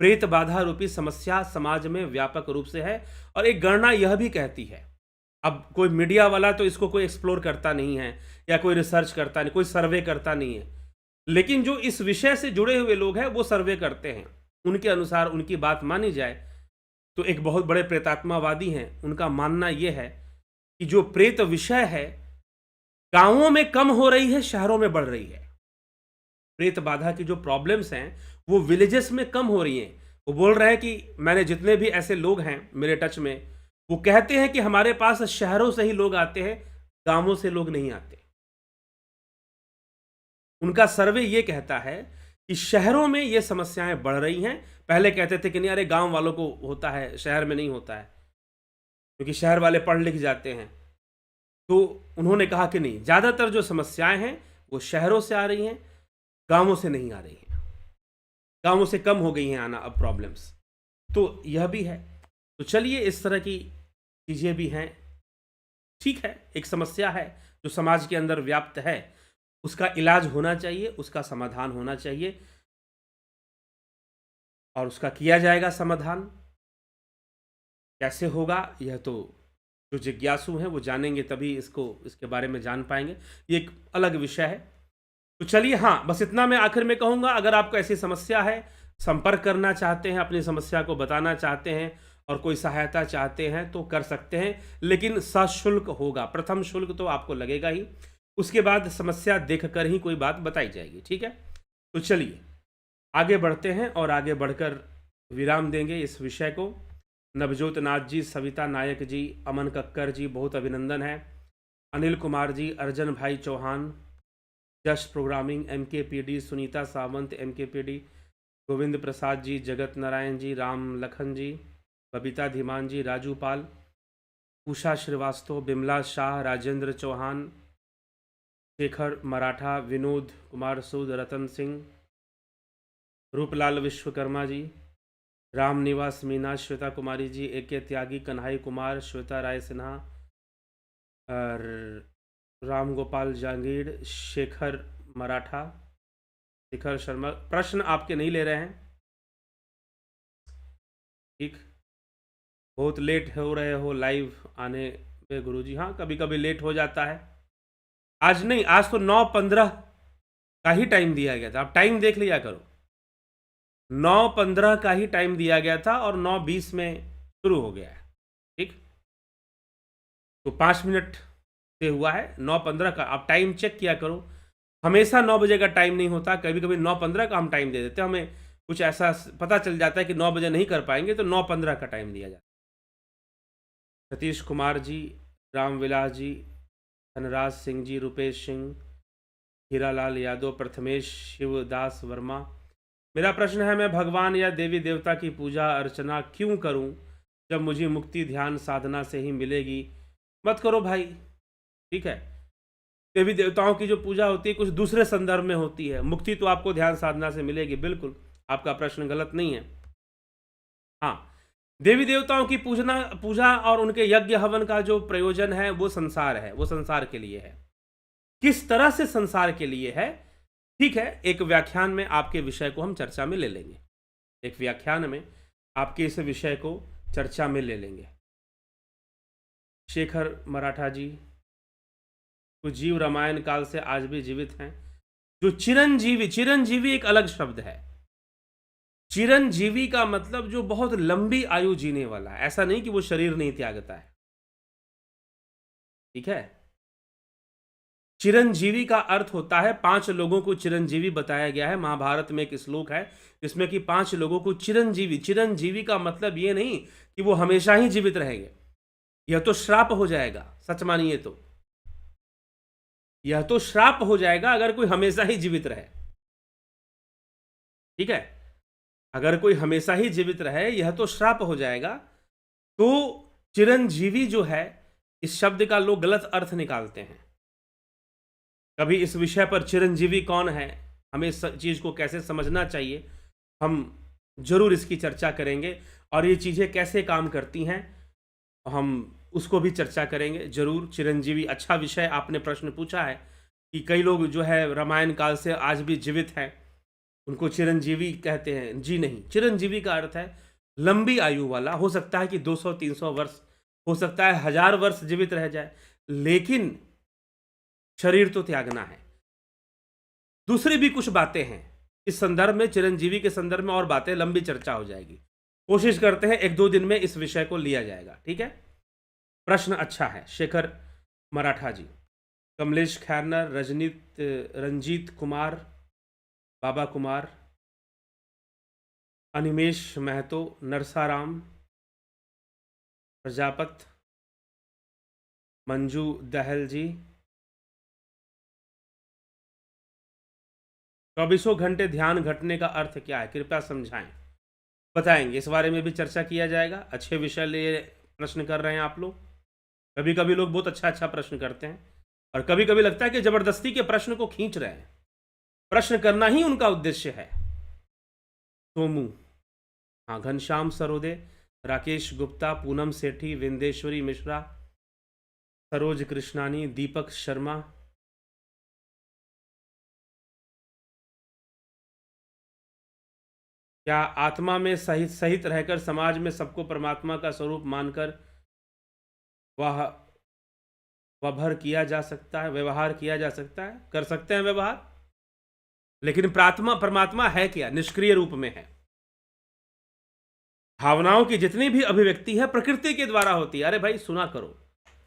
प्रेत बाधा रूपी समस्या समाज में व्यापक रूप से है। और एक गणना यह भी कहती है, अब कोई मीडिया वाला तो इसको कोई एक्सप्लोर करता नहीं है, या कोई रिसर्च करता नहीं, कोई सर्वे करता नहीं है, लेकिन जो इस विषय से जुड़े हुए लोग हैं वो सर्वे करते हैं। उनके अनुसार उनकी बात मानी जाए तो एक बहुत बड़े प्रेतात्मावादी हैं, उनका मानना यह है कि जो प्रेत विषय है गांवों में कम हो रही है, शहरों में बढ़ रही है। प्रेत बाधा की जो प्रॉब्लम्स हैं वो विलेजेस में कम हो रही हैं। वो बोल रहे हैं कि मैंने जितने भी ऐसे लोग हैं मेरे टच में, वो कहते हैं कि हमारे पास शहरों से ही लोग आते हैं, गांवों से लोग नहीं आते। उनका सर्वे ये कहता है कि शहरों में ये समस्याएं बढ़ रही हैं। पहले कहते थे कि नहीं, अरे गांव वालों को होता है, शहर में नहीं होता है, क्योंकि शहर वाले पढ़ लिख जाते हैं। तो उन्होंने कहा कि नहीं, ज़्यादातर जो समस्याएं हैं वो शहरों से आ रही हैं, गांवों से नहीं आ रही हैं। गांवों से कम हो गई हैं आना अब प्रॉब्लम्स। तो यह भी है। तो चलिए, इस तरह की चीज़ें भी हैं। ठीक है, एक समस्या है जो समाज के अंदर व्याप्त है, उसका इलाज होना चाहिए, उसका समाधान होना चाहिए, और उसका किया जाएगा समाधान। कैसे होगा यह तो जो जिज्ञासु हैं वो जानेंगे, तभी इसके बारे में जान पाएंगे। ये एक अलग विषय है। तो चलिए, हाँ, बस इतना मैं आखिर में कहूँगा। अगर आपको ऐसी समस्या है, संपर्क करना चाहते हैं, अपनी समस्या को बताना चाहते हैं और कोई सहायता चाहते हैं तो कर सकते हैं, लेकिन सशुल्क होगा। प्रथम शुल्क तो आपको लगेगा ही, उसके बाद समस्या देखकर ही कोई बात बताई जाएगी। ठीक है, तो चलिए आगे बढ़ते हैं और आगे बढ़कर विराम देंगे इस विषय को। नवजोत नाथ जी, सविता नायक जी, अमन कक्कर जी, बहुत अभिनंदन है। Anil Kumar ji, Arjan Bhai Chauhan, just programming, MKPD, Sunita Sawant, MKPD, Govind Prasad ji, Jagat Narayan जी, राम लखन जी, बबीता धीमान जी, राजू पाल, उषा श्रीवास्तव, बिमला शाह, राजेंद्र चौहान, शेखर मराठा, विनोद कुमार सूद, रतन सिंह, रूपलाल विश्वकर्मा जी, राम निवास मीना, श्वेता कुमारी जी, AK त्यागी, कन्हई कुमार, श्वेता राय सिन्हा, राम गोपाल जांगीर, शेखर मराठा, शेखर शर्मा। प्रश्न आपके नहीं ले रहे हैं, ठीक, बहुत लेट हो रहे हो लाइव आने में गुरुजी। हाँ, कभी कभी लेट हो जाता है। आज नहीं, आज तो 9:15 का ही टाइम दिया गया था। आप टाइम देख लिया करो, 9:15 का ही टाइम दिया गया था और 9:20 में शुरू हो गया है। ठीक, तो 5 मिनट से हुआ है 9:15 का। आप टाइम चेक किया करो, हमेशा 9 बजे का टाइम नहीं होता, कभी कभी 9:15 का हम टाइम दे देते हैं। हमें कुछ ऐसा पता चल जाता है कि 9 बजे नहीं कर पाएंगे, तो 9:15 का टाइम दिया जाता है। सतीश कुमार जी, रामविलास जी, धनराज सिंह जी, रुपेश सिंह, हीरालाल यादव, प्रथमेश शिवदास वर्मा। मेरा प्रश्न है, मैं भगवान या देवी देवता की पूजा अर्चना क्यों करूं जब मुझे मुक्ति ध्यान साधना से ही मिलेगी? मत करो भाई, ठीक है। देवी देवताओं की जो पूजा होती है कुछ दूसरे संदर्भ में होती है, मुक्ति तो आपको ध्यान साधना से मिलेगी। बिल्कुल, आपका प्रश्न गलत नहीं है। हाँ, देवी देवताओं की पूजा और उनके यज्ञ हवन का जो प्रयोजन है वो संसार है, वो संसार के लिए है। किस तरह से संसार के लिए है, ठीक है, एक व्याख्यान में आपके विषय को हम चर्चा में ले लेंगे। एक व्याख्यान में आपके इस विषय को चर्चा में ले लेंगे। शेखर मराठा जी, तो जीव रामायण काल से आज भी जीवित हैं। जो चिरंजीवी, चिरंजीवी एक अलग शब्द है। चिरंजीवी का मतलब जो बहुत लंबी आयु जीने वाला है, ऐसा नहीं कि वो शरीर नहीं त्यागता है, ठीक है। चिरंजीवी का अर्थ होता है, 5 लोगों को चिरंजीवी बताया गया है। महाभारत में एक श्लोक है जिसमें कि 5 लोगों को चिरंजीवी, चिरंजीवी का मतलब ये नहीं कि वो हमेशा ही जीवित रहेंगे, यह तो श्राप हो जाएगा। सच मानिए तो यह तो श्राप हो जाएगा अगर कोई हमेशा ही जीवित रहे, ठीक है। अगर कोई हमेशा ही जीवित रहे, यह तो श्राप हो जाएगा। तो चिरंजीवी जो है, इस शब्द का लोग गलत अर्थ निकालते हैं। कभी इस विषय पर चिरंजीवी कौन है, हमें इस चीज को कैसे समझना चाहिए, हम जरूर इसकी चर्चा करेंगे। और ये चीजें कैसे काम करती हैं, हम उसको भी चर्चा करेंगे जरूर। चिरंजीवी, अच्छा विषय आपने प्रश्न पूछा है कि कई लोग जो है रामायण काल से आज भी जीवित हैं, उनको चिरंजीवी कहते हैं। जी नहीं, चिरंजीवी का अर्थ है लंबी आयु वाला। हो सकता है कि 200-300 वर्ष, हो सकता है 1000 वर्ष जीवित रह जाए, लेकिन शरीर तो त्यागना है। दूसरी भी कुछ बातें हैं इस संदर्भ में, चिरंजीवी के संदर्भ में और बातें, लंबी चर्चा हो जाएगी। कोशिश करते हैं 1-2 दिन में इस विषय को लिया जाएगा, ठीक है। प्रश्न अच्छा है। शेखर मराठा जी, कमलेश खैरनर, रंजीत कुमार, बाबा कुमार, अनिमेश महतो, नरसाराम प्रजापत, मंजू दहल जी, 24 घंटे ध्यान घटने का अर्थ क्या है, कृपया समझाएं। बताएंगे, इस बारे में भी चर्चा किया जाएगा। अच्छे विषय लिए प्रश्न कर रहे हैं आप लोग। कभी कभी लोग बहुत अच्छा अच्छा प्रश्न करते हैं, और कभी कभी लगता है कि जबरदस्ती के प्रश्न को खींच रहे हैं। प्रश्न करना ही उनका उद्देश्य है। सोमू, हाँ, घनश्याम सरोदे, राकेश गुप्ता, पूनम सेठी, विंदेश्वरी मिश्रा, सरोज कृष्णानी, दीपक शर्मा, क्या आत्मा में सहित सहित रहकर समाज में सबको परमात्मा का स्वरूप मानकर वह व्यवहार किया जा सकता है? व्यवहार किया जा सकता है, कर सकते हैं व्यवहार, लेकिन परमात्मा है क्या? निष्क्रिय रूप में है। भावनाओं की जितनी भी अभिव्यक्ति है प्रकृति के द्वारा होती है। अरे भाई सुना करो,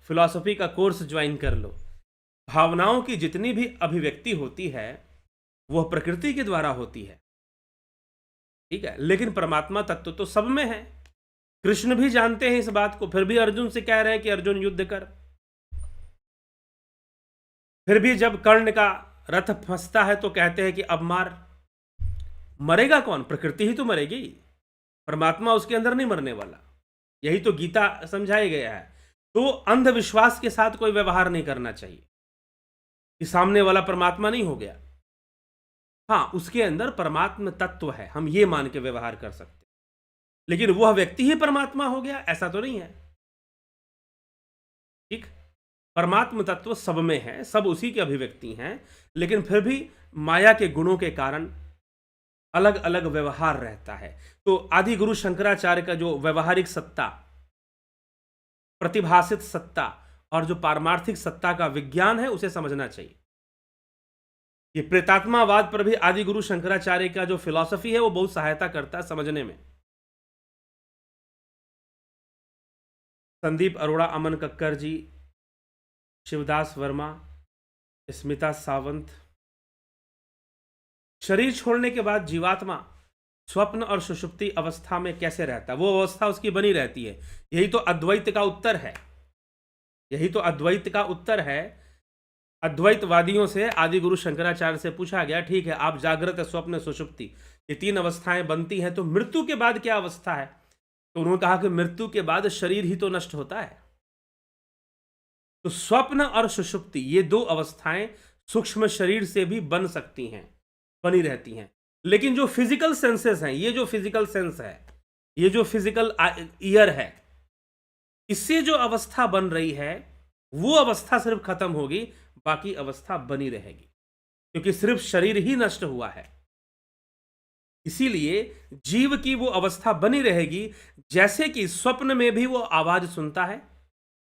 फिलॉसफी का कोर्स ज्वाइन कर लो। भावनाओं की जितनी भी अभिव्यक्ति होती है वह प्रकृति के द्वारा होती है, ठीक है। लेकिन परमात्मा तत्व तो सब में है। कृष्ण भी जानते हैं इस बात को, फिर भी अर्जुन से कह रहे हैं कि अर्जुन युद्ध कर। फिर भी जब कर्ण का रथ फंसता है तो कहते हैं कि अब मार। मरेगा कौन? प्रकृति ही तो मरेगी, परमात्मा उसके अंदर नहीं मरने वाला। यही तो गीता समझाया गया है। तो अंधविश्वास के साथ कोई व्यवहार नहीं करना चाहिए कि सामने वाला परमात्मा नहीं हो गया। हाँ, उसके अंदर परमात्मा तत्व है, हम ये मान के व्यवहार कर सकते, लेकिन वह व्यक्ति ही परमात्मा हो गया ऐसा तो नहीं है, ठीक। परमात्मा तत्व सब में है, सब उसी की अभिव्यक्ति हैं, लेकिन फिर भी माया के गुणों के कारण अलग अलग व्यवहार रहता है। तो आदि गुरु शंकराचार्य का जो व्यवहारिक सत्ता, प्रतिभासित सत्ता और जो पारमार्थिक सत्ता का विज्ञान है उसे समझना चाहिए। ये प्रेतात्मावाद पर भी आदि गुरु शंकराचार्य का जो फिलॉसफी है वो बहुत सहायता करता है समझने में। संदीप अरोड़ा, अमन कक्कर जी, शिवदास वर्मा, स्मिता सावंत, शरीर छोड़ने के बाद जीवात्मा स्वप्न और सुषुप्ति अवस्था में कैसे रहता है? वो अवस्था उसकी बनी रहती है। यही तो अद्वैत का उत्तर है, यही तो अद्वैत का उत्तर है। अद्वैतवादियों से आदि गुरु शंकराचार्य से पूछा गया, ठीक है, आप जागृत, स्वप्न, सुषुप्ति, ये 3 अवस्थाएं बनती हैं, तो मृत्यु के बाद क्या अवस्था है? तो उन्होंने कहा कि मृत्यु के बाद शरीर ही तो नष्ट होता है। तो स्वप्न और सुषुप्ति ये 2 अवस्थाएं सूक्ष्म शरीर से भी बन सकती हैं, बनी रहती हैं। लेकिन जो फिजिकल सेंसेस हैं, ये जो फिजिकल सेंस है, ये जो फिजिकल ईयर है, इससे जो अवस्था बन रही है वो अवस्था सिर्फ खत्म होगी, बाकी अवस्था बनी रहेगी, क्योंकि सिर्फ शरीर ही नष्ट हुआ है। इसीलिए जीव की वो अवस्था बनी रहेगी, जैसे कि स्वप्न में भी वो आवाज सुनता है,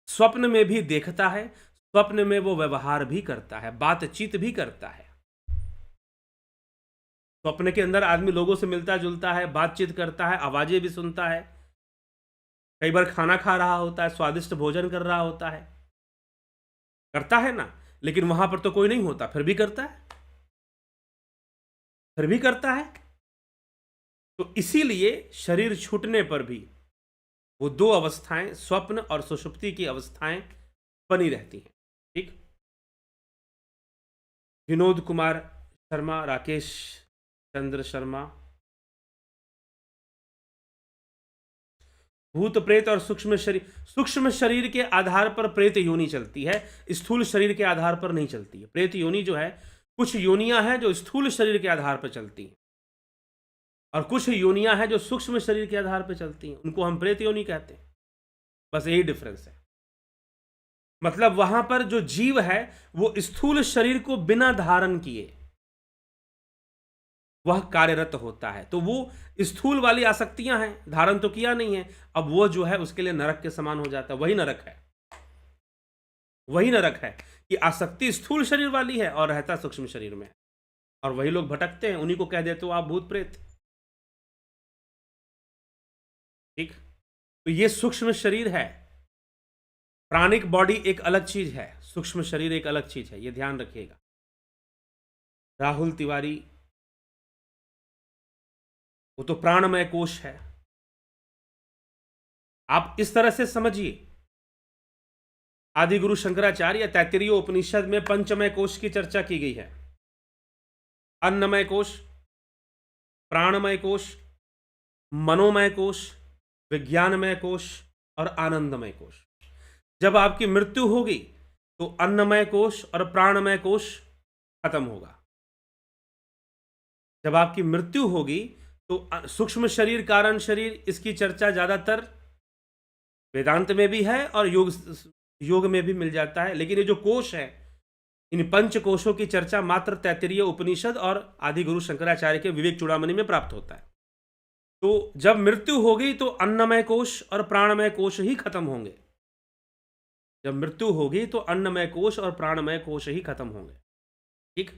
स्वप्न में भी देखता है, स्वप्न में वो व्यवहार भी करता है, बातचीत भी करता है। स्वप्न के अंदर आदमी लोगों से मिलता जुलता है, बातचीत करता है, आवाजें भी सुनता है, कई बार खाना खा रहा होता है, स्वादिष्ट भोजन कर रहा होता है, करता है ना। लेकिन वहां पर तो कोई नहीं होता, फिर भी करता है, फिर भी करता है। तो इसीलिए शरीर छूटने पर भी वो दो अवस्थाएं, स्वप्न और सुषुप्ति की अवस्थाएं बनी रहती हैं। ठीक। विनोद कुमार शर्मा, राकेश चंद्र शर्मा, भूत प्रेत और सूक्ष्म शरीर के आधार पर प्रेत योनि चलती है, स्थूल शरीर के आधार पर नहीं चलती है। प्रेत योनि जो है, कुछ योनियां हैं जो स्थूल शरीर के आधार पर चलती हैं, और कुछ योनियां हैं जो सूक्ष्म शरीर के आधार पर चलती हैं, उनको हम प्रेत योनि कहते हैं। बस यही डिफरेंस है। मतलब वहां पर जो जीव है वो स्थूल शरीर को बिना धारण किए वह कार्यरत होता है। तो वो स्थूल वाली आसक्तियां हैं, धारण तो किया नहीं है, अब वो जो है उसके लिए नरक के समान हो जाता है। वही नरक है, वही नरक है कि आसक्ति स्थूल शरीर वाली है और रहता सूक्ष्म शरीर में है, और वही लोग भटकते हैं, उन्हीं को कह देते हो आप भूत प्रेत। ठीक। तो ये सूक्ष्म शरीर है, प्राणिक बॉडी एक अलग चीज है, सूक्ष्म शरीर एक अलग चीज है, ये ध्यान रखिएगा। राहुल तिवारी, वो तो प्राणमय कोश है। आप इस तरह से समझिए, आदि गुरु शंकराचार्य या तैत्तिरीय उपनिषद में पंचमय कोश की चर्चा की गई है। अन्नमय कोश, प्राणमय कोश, मनोमय कोश, विज्ञानमय कोश और आनंदमय कोश। जब आपकी मृत्यु होगी तो अन्नमय कोश और प्राणमय कोश खत्म होगा। जब आपकी मृत्यु होगी तो सूक्ष्म शरीर, कारण शरीर, इसकी चर्चा ज्यादातर वेदांत में भी है और योग में भी मिल जाता है। लेकिन ये जो कोश है, इन पंच कोशों की चर्चा मात्र तैत्तिरीय उपनिषद और आदि गुरु शंकराचार्य के विवेक चूड़ामणि में प्राप्त होता है। तो जब मृत्यु होगी तो अन्नमय कोश और प्राणमय कोश ही खत्म होंगे। जब मृत्यु होगी तो अन्नमय कोश और प्राणमय कोश ही खत्म होंगे। ठीक।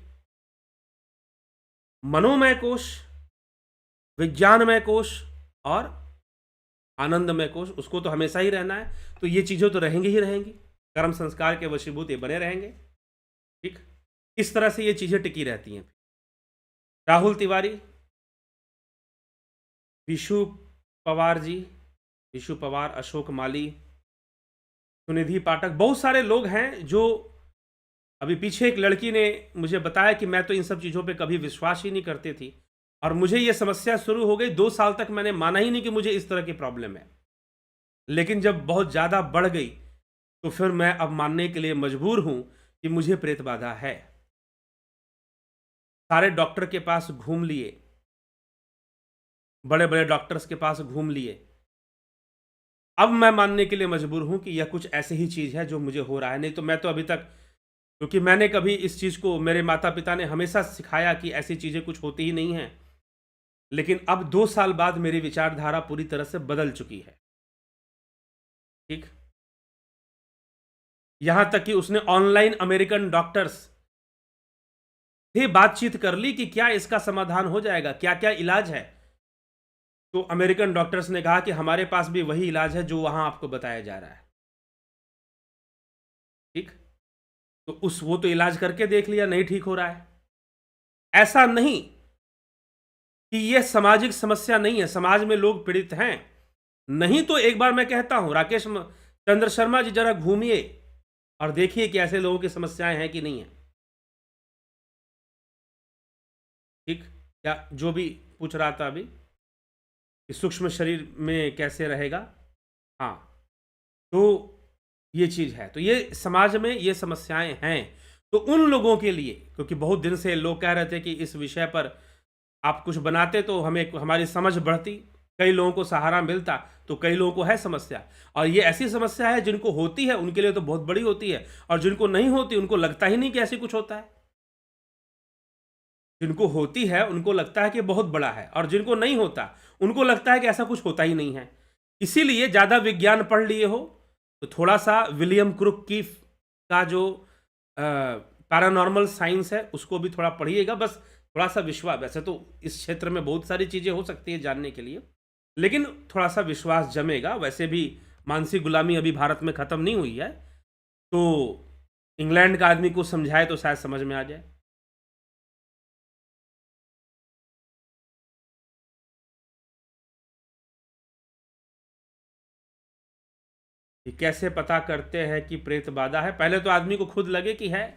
मनोमय कोश, विज्ञानमय कोश और आनंदमय कोश, उसको तो हमेशा ही रहना है। तो ये चीजें तो रहेंगी ही रहेंगी, कर्म संस्कार के वशीभूत ये बने रहेंगे। ठीक। इस तरह से ये चीजें टिकी रहती हैं। राहुल तिवारी, विशु पवार जी, विशु पवार, अशोक माली, सुनिधि पाठक, बहुत सारे लोग हैं जो, अभी पीछे एक लड़की ने मुझे बताया कि मैं तो इन सब चीज़ों पे कभी विश्वास ही नहीं करती थी, और मुझे ये समस्या शुरू हो गई। 2 साल तक मैंने माना ही नहीं कि मुझे इस तरह की प्रॉब्लम है, लेकिन जब बहुत ज़्यादा बढ़ गई तो फिर मैं अब मानने के लिए मजबूर हूं कि मुझे प्रेत बाधा है। सारे डॉक्टर के पास घूम लिए, बड़े बड़े डॉक्टर्स के पास घूम लिए, अब मैं मानने के लिए मजबूर हूं कि यह कुछ ऐसी ही चीज़ है जो मुझे हो रहा है। नहीं तो मैं तो अभी तक, क्योंकि मैंने कभी इस चीज़ को, मेरे माता पिता ने हमेशा सिखाया कि ऐसी चीज़ें कुछ होती ही नहीं हैं, लेकिन अब 2 साल बाद मेरी विचारधारा पूरी तरह से बदल चुकी है। ठीक। यहां तक कि उसने ऑनलाइन अमेरिकन डॉक्टर्स से बातचीत कर ली कि क्या इसका समाधान हो जाएगा, क्या क्या इलाज है। तो अमेरिकन डॉक्टर्स ने कहा कि हमारे पास भी वही इलाज है जो वहां आपको बताया जा रहा है। ठीक। तो वो तो इलाज करके देख लिया, नहीं ठीक हो रहा है। ऐसा नहीं कि यह सामाजिक समस्या नहीं है, समाज में लोग पीड़ित हैं। नहीं तो एक बार मैं कहता हूं, राकेश चंद्र शर्मा जी जरा घूमिए और देखिए कि ऐसे लोगों की समस्याएं हैं कि नहीं है। ठीक। क्या जो भी पूछ रहा था अभी कि सूक्ष्म शरीर में कैसे रहेगा, हाँ, तो ये चीज है। तो ये समाज में ये समस्याएं हैं। तो उन लोगों के लिए, क्योंकि बहुत दिन से लोग कह रहे थे कि इस विषय पर आप कुछ बनाते तो हमें, हमारी समझ बढ़ती, कई लोगों को सहारा मिलता तो कई लोगों को है समस्या, और ये ऐसी समस्या है जिनको होती है उनके लिए तो बहुत बड़ी होती है, और जिनको नहीं होती उनको लगता ही नहीं कि ऐसे कुछ होता है। जिनको होती है उनको लगता है कि बहुत बड़ा है, और जिनको नहीं होता उनको लगता है कि ऐसा कुछ होता ही नहीं है। इसीलिए ज़्यादा विज्ञान पढ़ लिए हो तो थोड़ा सा विलियम क्रुक की का जो पैरानॉर्मल साइंस है उसको भी थोड़ा पढ़िएगा। बस थोड़ा सा विश्वास, वैसे तो इस क्षेत्र में बहुत सारी चीज़ें हो सकती है जानने के लिए, लेकिन थोड़ा सा विश्वास जमेगा। वैसे भी मानसिक गुलामी अभी भारत में ख़त्म नहीं हुई है, तो इंग्लैंड का आदमी को समझाए तो शायद समझ में आ जाए। कि कैसे पता करते हैं कि प्रेत बाधा है? पहले तो आदमी को खुद लगे कि है,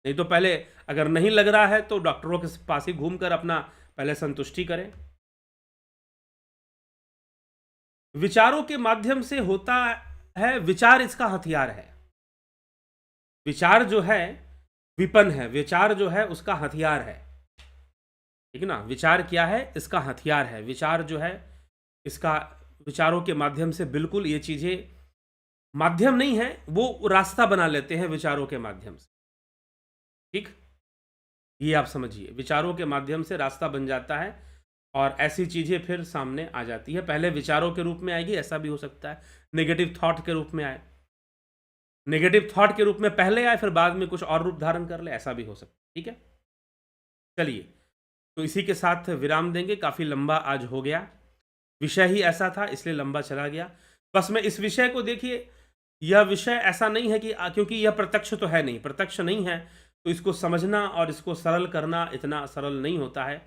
नहीं तो पहले अगर नहीं लग रहा है तो डॉक्टरों के पास ही घूमकर अपना पहले संतुष्टि करें। विचारों के माध्यम से होता है, विचार इसका हथियार है। विचार जो है विपन है, विचार जो है उसका हथियार है, ठीक है ना। विचार क्या है? इसका हथियार है। विचार जो है इसका, विचारों के माध्यम से बिल्कुल ये चीजें माध्यम नहीं है, वो रास्ता बना लेते हैं विचारों के माध्यम से, ठीक। ये आप समझिए, विचारों के माध्यम से रास्ता बन जाता है और ऐसी चीजें फिर सामने आ जाती है। पहले विचारों के रूप में आएगी, ऐसा भी हो सकता है नेगेटिव थॉट के रूप में आए, नेगेटिव थॉट के रूप में पहले आए फिर बाद में कुछ और रूप धारण कर ले, ऐसा भी हो सकता है, ठीक है। चलिए, तो इसी के साथ विराम देंगे। काफ़ी लंबा आज हो गया, विषय ही ऐसा था इसलिए लंबा चला गया। बस मैं इस विषय को, देखिए यह विषय ऐसा नहीं है कि क्योंकि यह प्रत्यक्ष तो है नहीं, प्रत्यक्ष नहीं है तो इसको समझना और इसको सरल करना इतना सरल नहीं होता है।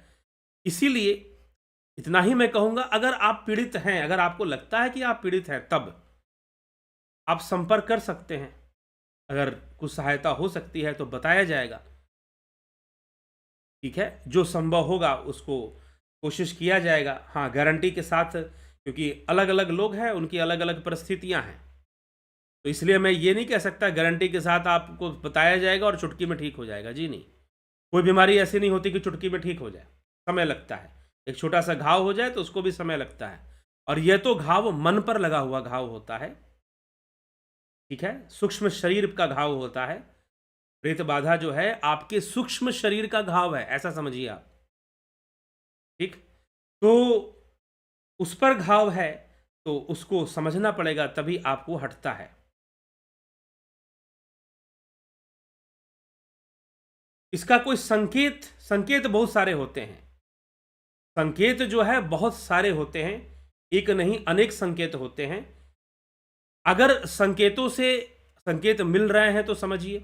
इसीलिए इतना ही मैं कहूँगा, अगर आप पीड़ित हैं, अगर आपको लगता है कि आप पीड़ित हैं, तब आप संपर्क कर सकते हैं। अगर कुछ सहायता हो सकती है तो बताया जाएगा, ठीक है। जो संभव होगा उसको कोशिश किया जाएगा, हाँ गारंटी के साथ, क्योंकि अलग अलग लोग हैं, उनकी अलग अलग परिस्थितियां हैं, तो इसलिए मैं ये नहीं कह सकता गारंटी के साथ आपको बताया जाएगा और चुटकी में ठीक हो जाएगा। जी नहीं, कोई बीमारी ऐसी नहीं होती कि चुटकी में ठीक हो जाए, समय लगता है। एक छोटा सा घाव हो जाए तो उसको भी समय लगता है, और यह तो घाव मन पर लगा हुआ घाव होता है, ठीक है, सूक्ष्म शरीर का घाव होता है। प्रेत बाधा जो है आपके सूक्ष्म शरीर का घाव है, ऐसा समझिए आप, ठीक। तो उस पर घाव है तो उसको समझना पड़ेगा, तभी आपको हटता है। इसका कोई संकेत, संकेत बहुत सारे होते हैं, संकेत जो है बहुत सारे होते हैं, एक नहीं अनेक संकेत होते हैं। अगर संकेतों से संकेत मिल रहे हैं तो समझिए,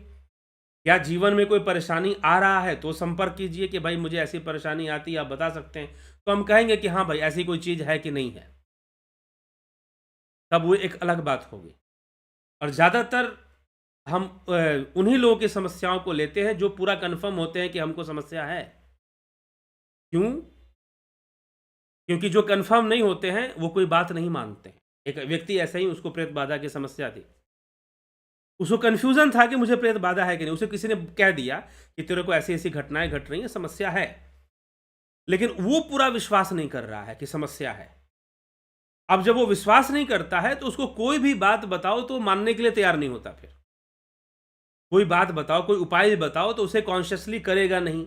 या जीवन में कोई परेशानी आ रहा है तो संपर्क कीजिए कि भाई मुझे ऐसी परेशानी आती है, आप बता सकते हैं, तो हम कहेंगे कि हाँ भाई ऐसी कोई चीज़ है कि नहीं है, तब वो एक अलग बात होगी। और ज़्यादातर हम उन्हीं लोगों की समस्याओं को लेते हैं जो पूरा कन्फर्म होते हैं कि हमको समस्या है। क्यों? क्योंकि जो कन्फर्म नहीं होते हैं वो कोई बात नहीं मानते हैं। एक व्यक्ति ऐसा ही, उसको प्रेत बाधा की समस्या थी, उसको कन्फ्यूजन था कि मुझे प्रेत बाधा है कि नहीं। उसे किसी ने कह दिया कि तेरे को ऐसी ऐसी घटनाएं घट रही हैं, समस्या है, लेकिन वो पूरा विश्वास नहीं कर रहा है कि समस्या है। अब जब वो विश्वास नहीं करता है तो उसको कोई भी बात बताओ तो मानने के लिए तैयार नहीं होता। फिर कोई बात बताओ, कोई उपाय बताओ तो उसे कॉन्शियसली करेगा नहीं,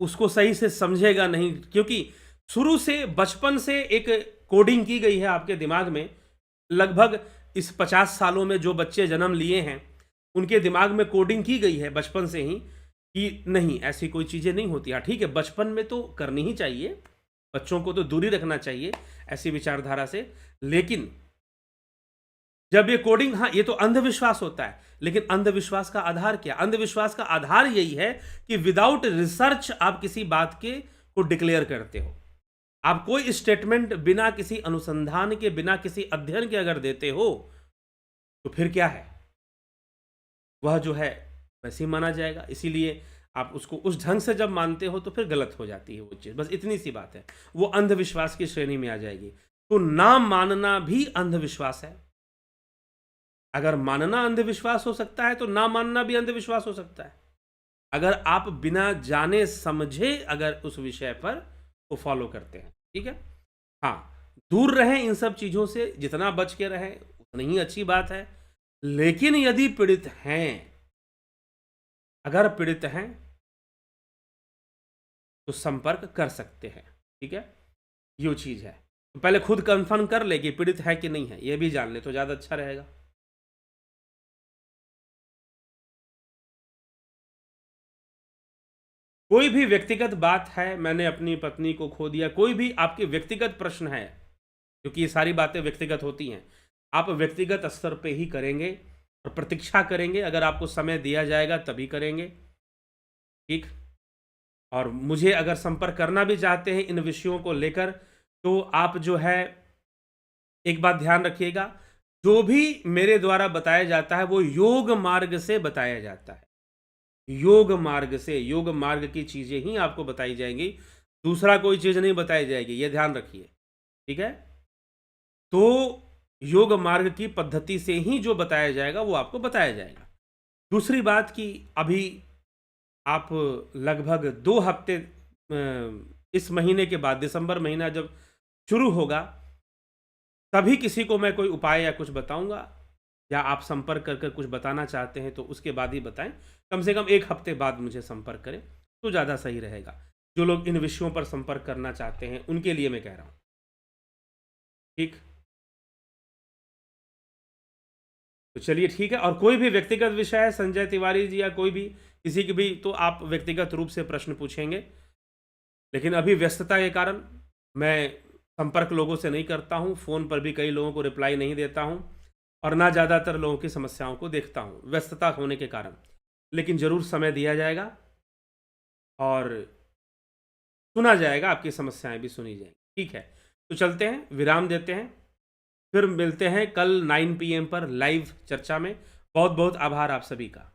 उसको सही से समझेगा नहीं, क्योंकि शुरू से बचपन से एक कोडिंग की गई है आपके दिमाग में। लगभग इस 50 सालों में जो बच्चे जन्म लिए हैं उनके दिमाग में कोडिंग की गई है बचपन से ही कि नहीं ऐसी कोई चीज़ें नहीं होती। हाँ ठीक है, बचपन में तो करनी ही चाहिए, बच्चों को तो दूरी रखना चाहिए ऐसी विचारधारा से, लेकिन जब ये कोडिंग, हाँ ये तो अंधविश्वास होता है, लेकिन अंधविश्वास का आधार क्या? अंधविश्वास का आधार यही है कि विदाउट रिसर्च आप किसी बात के को डिक्लेयर करते हो। आप कोई स्टेटमेंट बिना किसी अनुसंधान के, बिना किसी अध्ययन के अगर देते हो तो फिर क्या है, वह जो है वैसे ही माना जाएगा। इसीलिए आप उसको उस ढंग से जब मानते हो तो फिर गलत हो जाती है वो चीज़, बस इतनी सी बात है, वो अंधविश्वास की श्रेणी में आ जाएगी। तो ना मानना भी अंधविश्वास है। अगर मानना अंधविश्वास हो सकता है तो ना मानना भी अंधविश्वास हो सकता है, अगर आप बिना जाने समझे अगर उस विषय पर को फॉलो करते हैं, ठीक है। हाँ, दूर रहें इन सब चीज़ों से, जितना बच के रहें उतनी ही अच्छी बात है। लेकिन यदि पीड़ित हैं, अगर पीड़ित हैं तो संपर्क कर सकते हैं, ठीक है? यो चीज़ है। तो पहले खुद कन्फर्म कर ले कि पीड़ित है कि नहीं है, ये भी जान ले तो ज़्यादा अच्छा रहेगा। कोई भी व्यक्तिगत बात है, मैंने अपनी पत्नी को खो दिया, कोई भी आपके व्यक्तिगत प्रश्न है, क्योंकि ये सारी बातें व्यक्तिगत होती हैं, आप व्यक्तिगत स्तर पे ही करेंगे और प्रतीक्षा करेंगे, अगर आपको समय दिया जाएगा तभी करेंगे, ठीक? और मुझे अगर संपर्क करना भी चाहते हैं इन विषयों को लेकर, तो आप जो है एक बात ध्यान रखिएगा, जो भी मेरे द्वारा बताया जाता है वो योग मार्ग से बताया जाता है। योग मार्ग से, योग मार्ग की चीज़ें ही आपको बताई जाएँगी, दूसरा कोई चीज़ नहीं बताई जाएगी, ये ध्यान रखिए, ठीक है? तो योग मार्ग की पद्धति से ही जो बताया जाएगा वो आपको बताया जाएगा। दूसरी बात कि अभी आप लगभग 2 हफ्ते इस महीने के बाद, दिसंबर महीना जब शुरू होगा, तभी किसी को मैं कोई उपाय या कुछ बताऊँगा, या आप संपर्क कर कुछ बताना चाहते हैं तो उसके बाद ही बताएँ। कम से कम 1 हफ्ते बाद मुझे संपर्क करें, तो ज़्यादा सही रहेगा। जो लोग इन विषयों पर संपर्क करना चाहते हैं, उनके लिए मैं कह रहा हूँ। ठीक? तो चलिए ठीक है, और कोई भी व्यक्तिगत विषय है संजय तिवारी जी, या कोई भी किसी की भी, तो आप व्यक्तिगत रूप से प्रश्न पूछेंगे। लेकिन अभी व्यस्तता के कारण मैं संपर्क लोगों से नहीं करता हूँ, फ़ोन पर भी कई लोगों को रिप्लाई नहीं देता हूँ, और ना ज़्यादातर लोगों की समस्याओं को देखता हूँ, व्यस्तता होने के कारण। लेकिन ज़रूर समय दिया जाएगा और सुना जाएगा, आपकी समस्याएँ भी सुनी जाएँगी। ठीक है, तो चलते हैं, विराम देते हैं, फिर मिलते हैं कल 9 पीएम पर लाइव चर्चा में। बहुत-बहुत आभार आप सभी का।